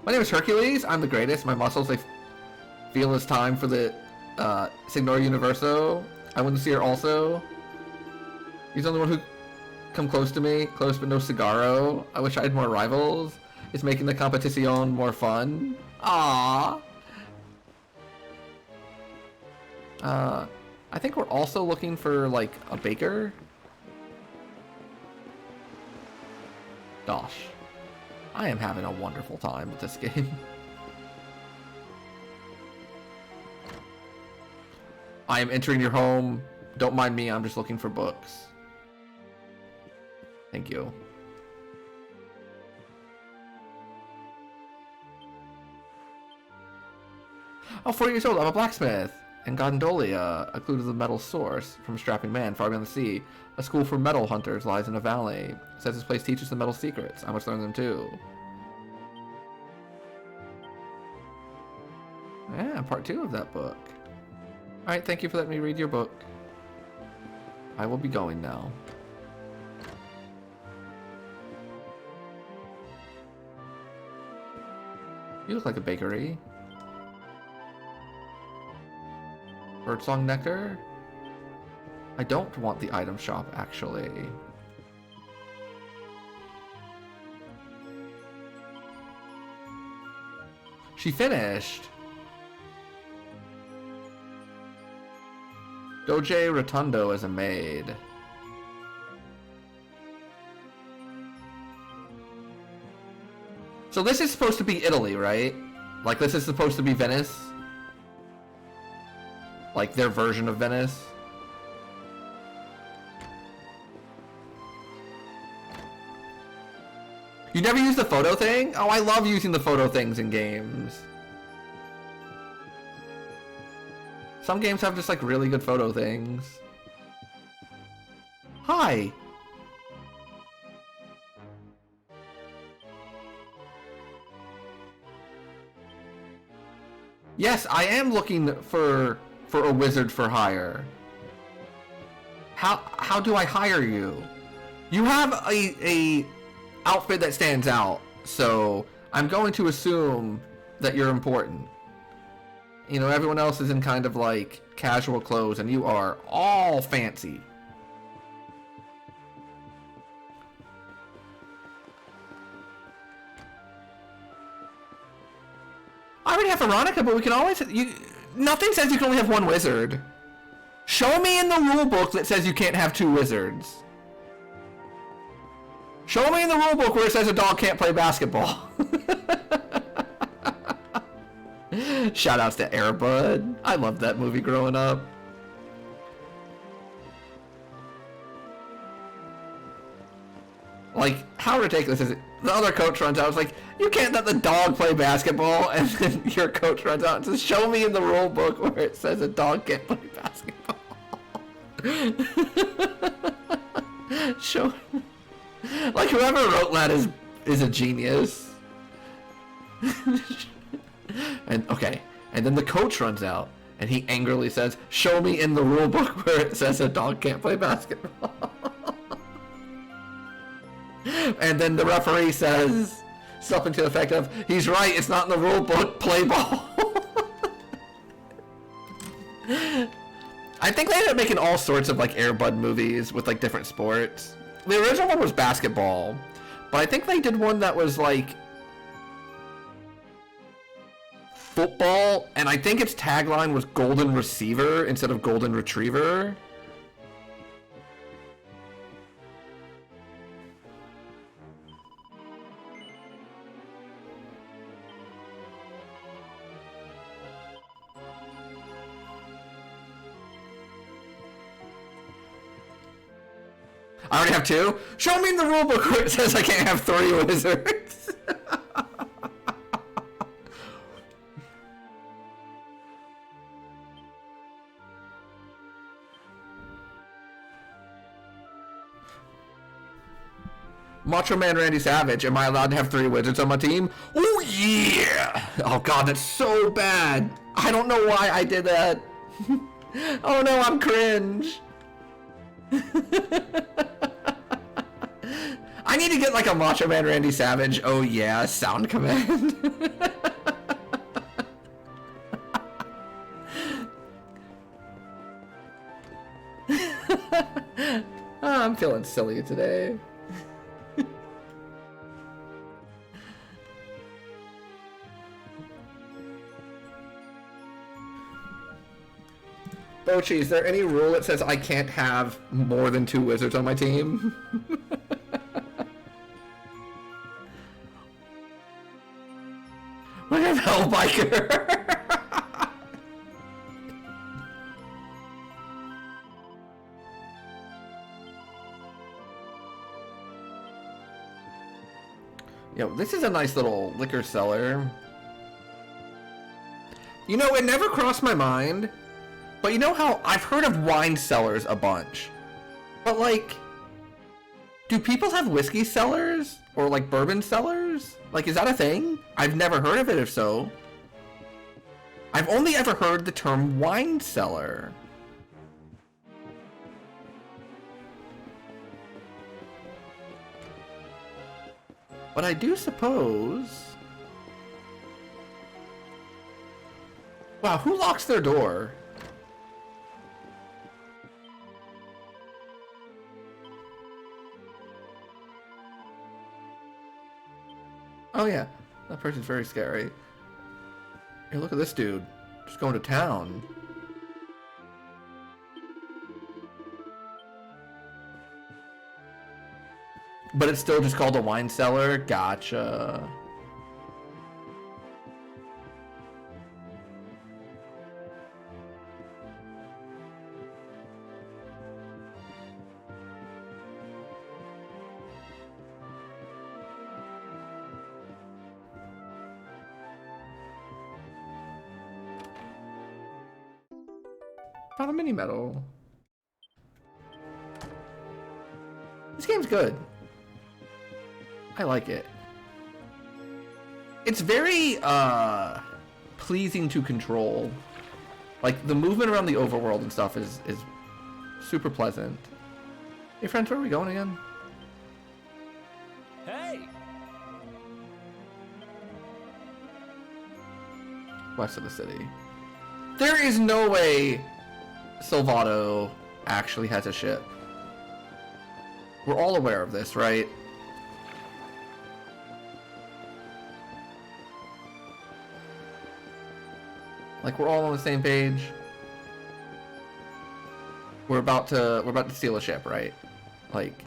My name is Hercules. I'm the greatest. My muscles, they feel it's time for the Signor Universo. I win the Seer also. He's the only one who come close to me. Close but no cigarro. I wish I had more rivals. It's making the competition more fun. Aww. I think we're also looking for, like, a baker. Gosh. I am having a wonderful time with this game. I am entering your home. Don't mind me, I'm just looking for books. Thank you. Oh, 4 years old, I'm a blacksmith. In Gondolia, a clue to the metal source from a strapping man far beyond the sea. A school for metal hunters lies in a valley. It says this place teaches the metal secrets. I must learn them too. Yeah, part 2 of that book. Alright, thank you for letting me read your book. I will be going now. You look like a bakery. Birdsong nectar? I don't want the item shop, actually. She finished. Doje Rotundo as a maid. So this is supposed to be Italy, right? Like this is supposed to be Venice? Like their version of Venice? You never use the photo thing? Oh, I love using the photo things in games. Some games have just like really good photo things. Hi. Yes, I am looking for a wizard for hire. How do I hire you? You have a outfit that stands out, so I'm going to assume that you're important. You know, everyone else is in kind of like casual clothes and you are all fancy. I already have Veronica, but we can always... nothing says you can only have one wizard. Show me in the rule book that says you can't have two wizards. Show me in the rule book where it says a dog can't play basketball. Shoutouts to Air Bud. I loved that movie growing up. Like, how ridiculous is it? The other coach runs out, I was like, you can't let the dog play basketball, and then your coach runs out and says, show me in the rule book where it says a dog can't play basketball. Show... Like, whoever wrote that is a genius. And, okay, and then the coach runs out, and he angrily says, show me in the rule book where it says a dog can't play basketball. And then the referee says something to the effect of, he's right, it's not in the rule book, play ball. I think they ended up making all sorts of like Air Bud movies with like different sports. The original one was basketball, but I think they did one that was like football, and I think its tagline was Golden Receiver instead of Golden Retriever. I already have two? Show me in the rulebook where it says I can't have 3 wizards. Macho Man Randy Savage, am I allowed to have 3 wizards on my team? Oh yeah! Oh god, that's so bad. I don't know why I did that. Oh no, I'm cringe. I need to get like a Macho Man Randy Savage, oh yeah, sound command. I'm feeling silly today. Bochi, is there any rule that says I can't have more than 2 wizards on my team? Look at Hellbiker! Yo, this is a nice little liquor cellar. You know, it never crossed my mind. But you know how I've heard of wine cellars a bunch, but like, do people have whiskey cellars or like bourbon cellars? Like, is that a thing? I've never heard of it if so. I've only ever heard the term wine cellar. But I do suppose Wow, who locks their door? Oh yeah, that person's very scary. Hey, look at this dude. Just going to town. But it's still just called a wine cellar? Gotcha. Found a mini medal. This game's good. I like it. It's very pleasing to control. Like the movement around the overworld and stuff is super pleasant. Hey friends, where are we going again? Hey! West of the city. There is no way Silvato actually has a ship. We're all aware of this, right? Like we're all on the same page. We're about to steal a ship, right? Like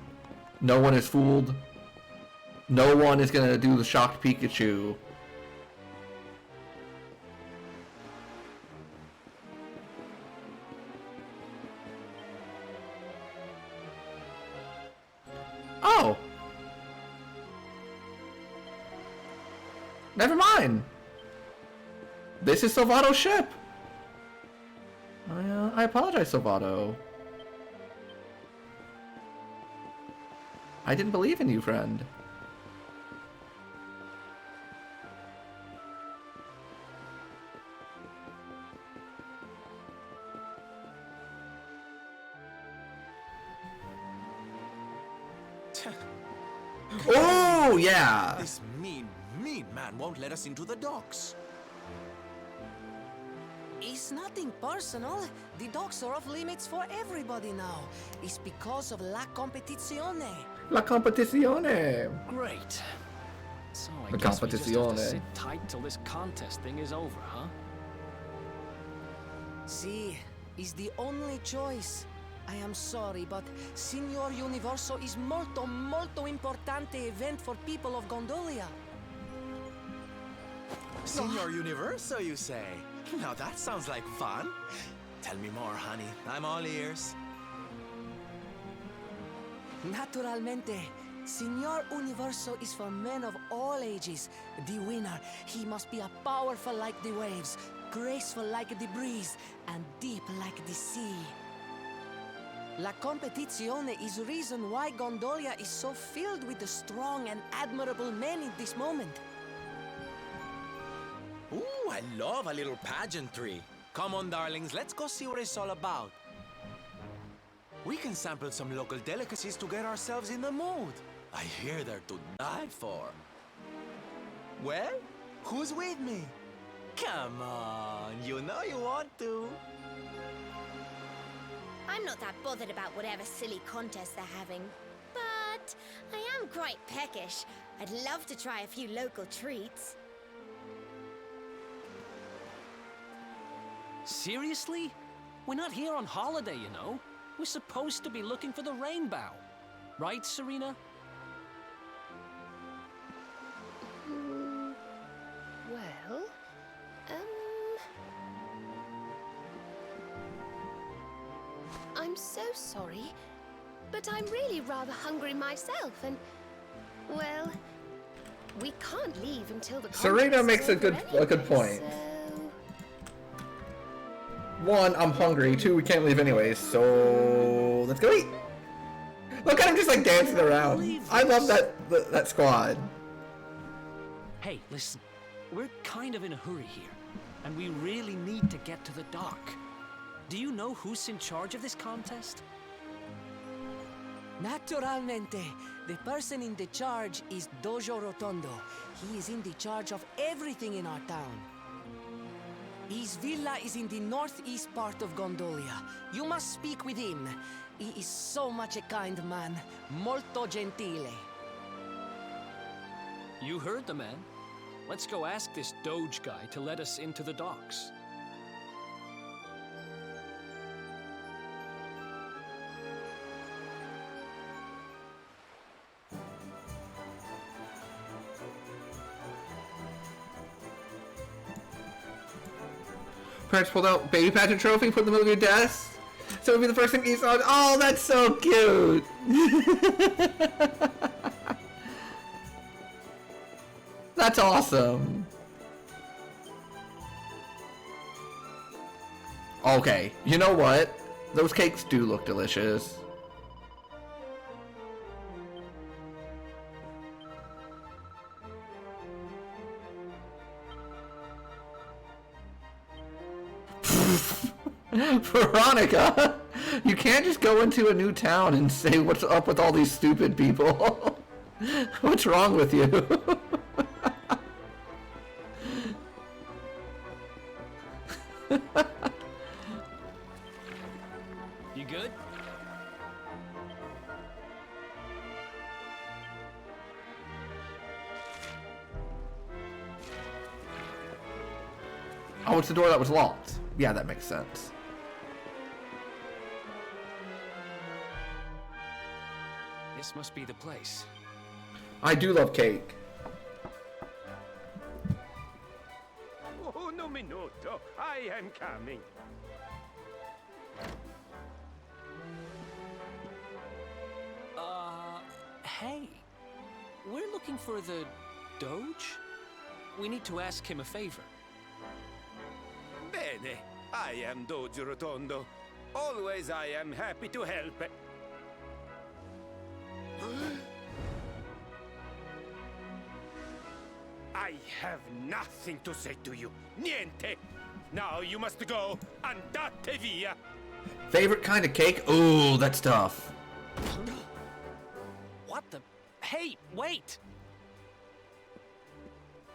no one is fooled. No one is gonna do the shocked Pikachu. Oh! Never mind! This is Silvato's ship! I apologize, Silvato. I didn't believe in you, friend. Oh, yeah! This mean man won't let us into the docks. It's nothing personal. The docks are off limits for everybody now. It's because of la competizione. La competizione! Great. So I La guess we just have to competizione. sit tight till this contest thing is over, huh? See, it's the only choice. I am sorry, but Signor Universo is molto, molto importante event for people of Gondolia. Signor Universo, you say? Now that sounds like fun. Tell me more, honey. I'm all ears. Naturalmente. Signor Universo is for men of all ages. The winner, he must be a powerful like the waves, graceful like the breeze, and deep like the sea. La competizione is reason why Gondolia is so filled with the strong and admirable men in this moment. Ooh, I love a little pageantry. Come on, darlings, let's go see what it's all about. We can sample some local delicacies to get ourselves in the mood. I hear they're to die for. Well, who's with me? Come on, you know you want to. I'm not that bothered about whatever silly contest they're having. But I am quite peckish. I'd love to try a few local treats. Seriously? We're not here on holiday, you know. We're supposed to be looking for the rainbow. Right, Serena? Well, I'm so sorry, but I'm really rather hungry myself, and, well, we can't leave until the Serena contest makes is a over good anyway, point. so- One, I'm hungry. Two, we can't leave anyways, so let's go eat. Look at him just like dancing around. I love that squad. Hey, listen. We're kind of in a hurry here, and we really need to get to the dock. Do you know who's in charge of this contest? Naturalmente. The person in the charge is Dojo Rotondo. He is in the charge of everything in our town. His villa is in the northeast part of Gondolia. You must speak with him. He is so much a kind man. Molto gentile. You heard the man. Let's go ask this Doge guy to let us into the docks. Parents pulled out baby pageant trophy, put in the middle of your desk. So it would be the first thing you saw. Oh, that's so cute. That's awesome. Okay, you know what? Those cakes do look delicious. Veronica, you can't just go into a new town and say what's up with all these stupid people. What's wrong with you? You good? Oh, it's the door that was locked. Yeah, that makes sense. This must be the place. I do love cake. Oh, no minuto. I am coming. Hey. We're looking for the Doge? We need to ask him a favor. Bene. I am Doge Rotondo. Always I am happy to help. I have nothing to say to you. Niente. Now you must go. Andate via. Favorite kind of cake? Ooh, that's tough. What the? Hey, wait!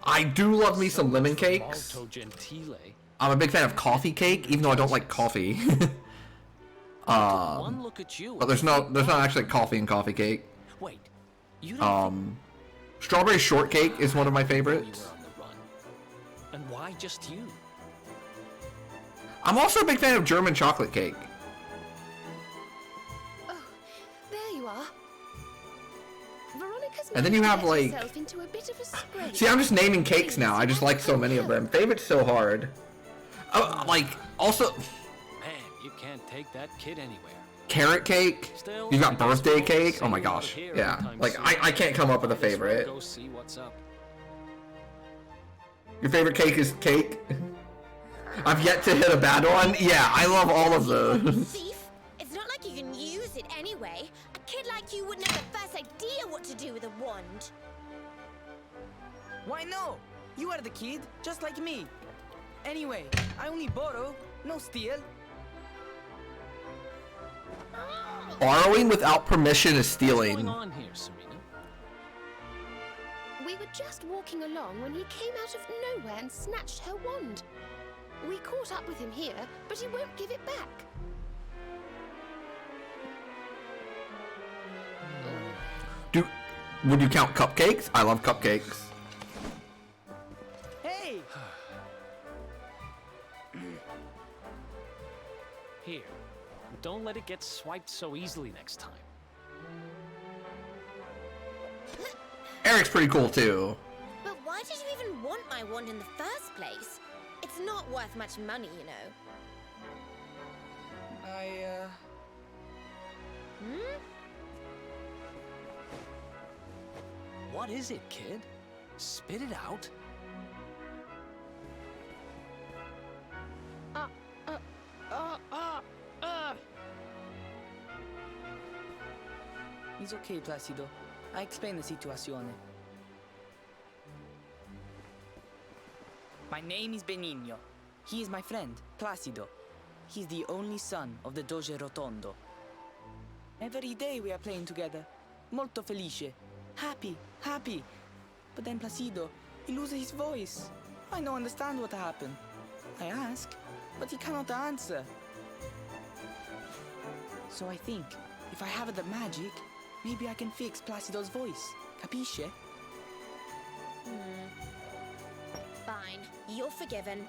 I do love me some lemon cakes. Molto gentile. I'm a big fan of coffee cake, even though I don't like coffee. One look at you. But there's not actually coffee in coffee cake. Wait, you don't Strawberry shortcake is one of my favorites. on the run. And why just you? I'm also a big fan of German chocolate cake. Oh, there you are. Veronica's And then you managed have, to get like- herself into a bit of a scrape. See, I'm just naming cakes now. I just like so many of them. Favorite's so hard. Oh, like, also, Man, you can't take that kid anywhere. carrot cake. Still, You I got guess birthday we won't cake. see Oh my you gosh. here Yeah. anytime Like, soon. I can't come up with a Might as well favorite. Go see what's up. Your favorite cake is cake? I've yet to hit a bad one. Yeah, I love all of those. Thief? It's not like you can use it anyway. A kid like you wouldn't have the first idea what to do with a wand. Why no? You are the kid, just like me. Anyway, I only borrow, no steal. Borrowing without permission is What's stealing. going on here, Serena? We were just walking along when he came out of nowhere and snatched her wand. We caught up with him here, but he won't give it back. Would you count cupcakes? I love cupcakes. Hey! Here. Don't let it get swiped so easily next time. Eric's pretty cool too. But why did you even want my wand in the first place? It's not worth much money, you know. What is it, kid? Spit it out. It's okay, Placido. I explain the situation. My name is Benigno. He is my friend, Placido. He's the only son of the Doge Rotondo. Every day we are playing together. Molto felice. Happy, happy. But then Placido, he loses his voice. I don't understand what happened. I ask, but he cannot answer. So I think, if I have the magic, maybe I can fix Placido's voice. Capisce? Fine, you're forgiven.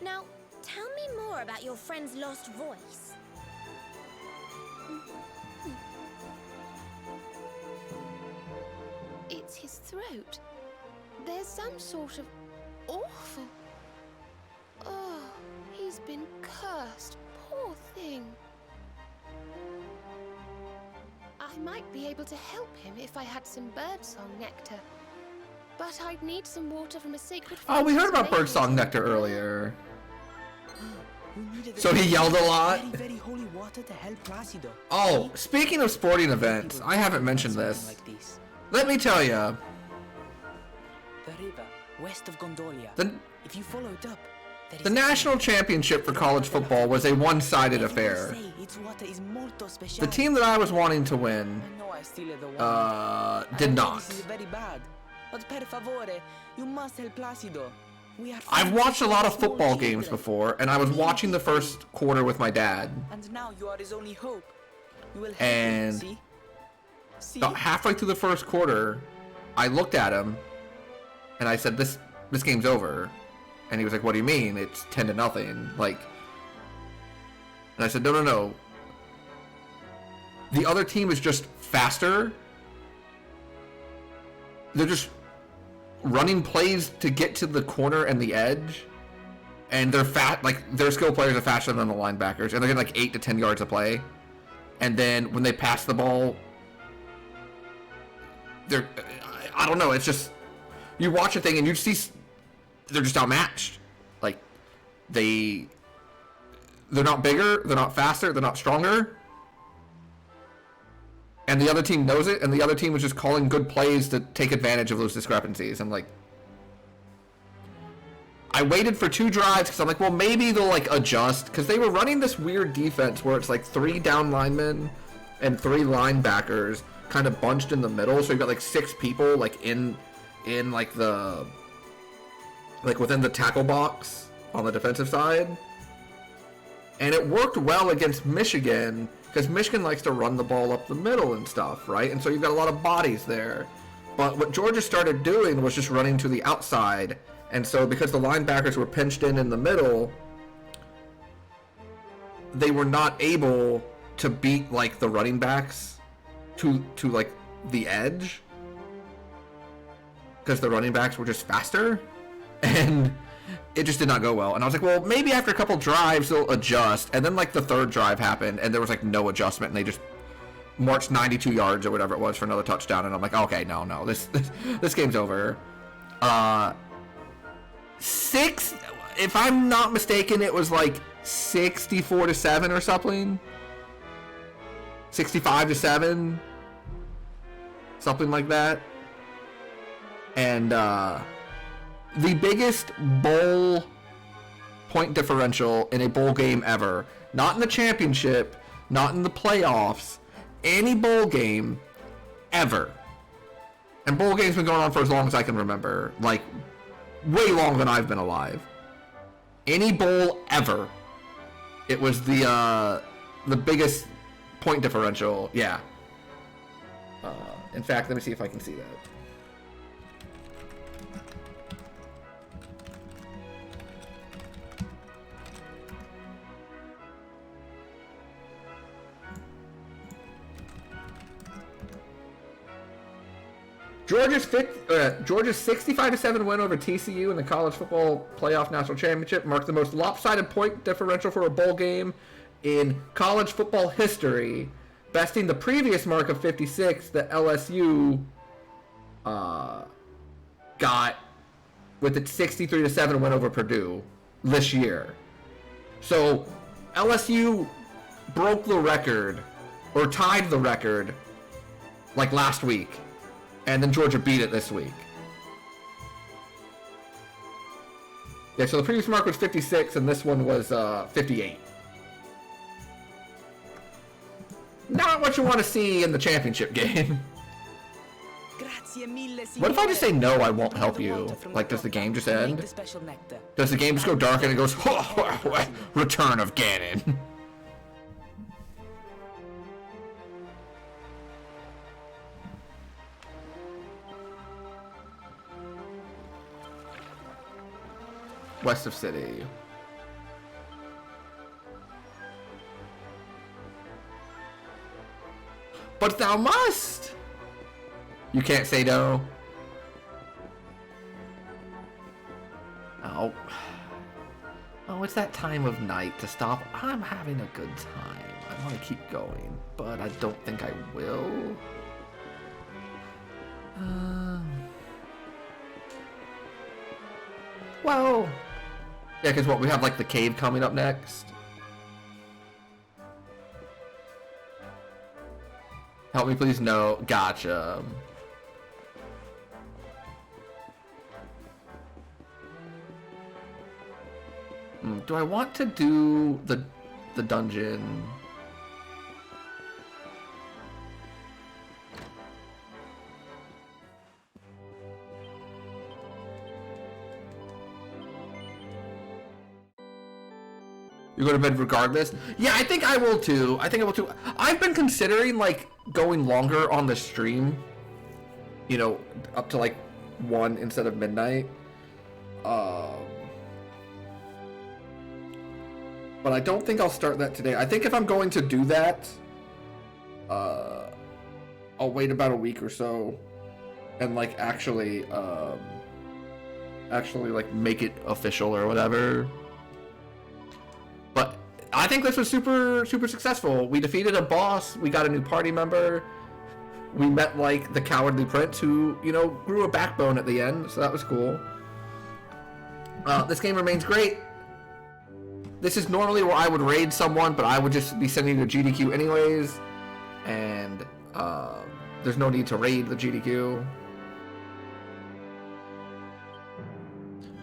Now, tell me more about your friend's lost voice. It's his throat. There's some sort of awful... Oh, he's been cursed. Poor thing. I might be able to help him if I had some birdsong nectar. But I'd need some water from a sacred Oh, we heard about fountain. birdsong nectar earlier. So he yelled a lot? Very, very holy water to help Placido. Oh, speaking of sporting events, I haven't mentioned this. Let me tell you. The river, west of Gondolia. If you follow it up, there is The national championship for college football was a one-sided affair. say its water is molto special. The team that I was wanting to win I know I still had the one. did I know not. This is very bad. But per favore, you must help Placido. We are I've watched a lot of football games before, and I was watching the first quarter with my dad. And now you are his only hope. You will help And him, see? about halfway through the first quarter, I looked at him, and I said, "This game's over." And he was like, "What do you mean? It's 10-0." Like, and I said, "No. The other team is just faster. They're just running plays to get to the corner and the edge, and they're fat. Like, their skill players are faster than the linebackers, and they're getting like 8 to 10 yards a play. And then when they pass the ball, I don't know. It's just, you watch a thing and you see they're just outmatched. Like, they're not bigger, they're not faster, they're not stronger. And the other team knows it, and the other team was just calling good plays to take advantage of those discrepancies. I'm like, I waited for 2 drives because I'm like, well, maybe they'll like adjust, because they were running this weird defense where it's like 3 down linemen and 3 linebackers kind of bunched in the middle. So you've got like 6 people like in like the within the tackle box on the defensive side. And it worked well against Michigan, because Michigan likes to run the ball up the middle and stuff, right? And so you've got a lot of bodies there. But what Georgia started doing was just running to the outside. And so because the linebackers were pinched in the middle, they were not able to beat like the running backs to like the edge, because the running backs were just faster. And it just did not go well. And I was like, well, maybe after a couple drives they'll adjust. And then like the 3rd drive happened and there was like no adjustment, and they just marched 92 yards or whatever it was for another touchdown. And I'm like, okay, no, this game's over. 6, if I'm not mistaken, it was like 64-7 or something. 65-7, something like that. And the biggest bowl point differential in a bowl game ever. Not in the championship, not in the playoffs, any bowl game ever. And bowl games been going on for as long as I can remember. Like, way longer than I've been alive. Any bowl ever. It was the biggest point differential. Yeah. In fact, let me see if I can see that. Georgia's 65-7 win over TCU in the College Football Playoff National Championship marked the most lopsided point differential for a bowl game in college football history, besting the previous mark of 56 that LSU got with its 63-7 win over Purdue this year. So LSU broke the record, or tied the record, like last week. And then Georgia beat it this week. Yeah, so the previous mark was 56, and this one was 58. Not what you want to see in the championship game. Grazie. What if I just say no, I won't help you? Like, does the game just end? Does the game just go dark and it goes, Return of Ganon? West of city. But thou must! You can't say no. Oh. Oh, it's that time of night to stop. I'm having a good time. I want to keep going, but I don't think I will. Well. Yeah, because what, we have like the cave coming up next. Help me please, no. Gotcha. Do I want to do the dungeon? You go to bed regardless? Yeah, I think I will too. I think I will too. I've been considering like going longer on the stream. You know, up to like 1 instead of midnight. But I don't think I'll start that today. I think if I'm going to do that, I'll wait about a week or so and like actually like make it official or whatever. But I think this was super successful. We defeated a boss, we got a new party member, we met like the Cowardly Prince who, you know, grew a backbone at the end, so that was cool. This game remains great. This is normally where I would raid someone, but I would just be sending you to GDQ anyways, and there's no need to raid the GDQ.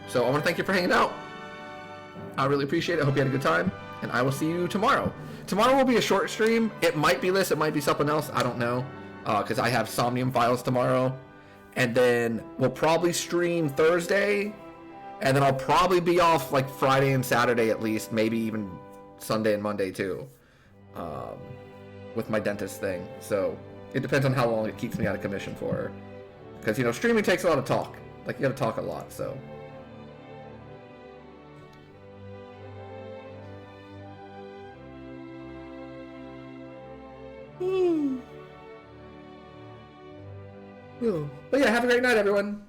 So I want to thank you for hanging out. I really appreciate it. I hope you had a good time, and I will see you tomorrow. Tomorrow will be a short stream. It might be this, it might be something else. I don't know, because I have Somnium Files tomorrow, and then we'll probably stream Thursday. And then I'll probably be off like Friday and Saturday at least, maybe even Sunday and Monday too, with my dentist thing. So it depends on how long it keeps me out of commission for. Because, you know, streaming takes a lot of talk. Like, you gotta talk a lot, so. But yeah, have a great night, everyone.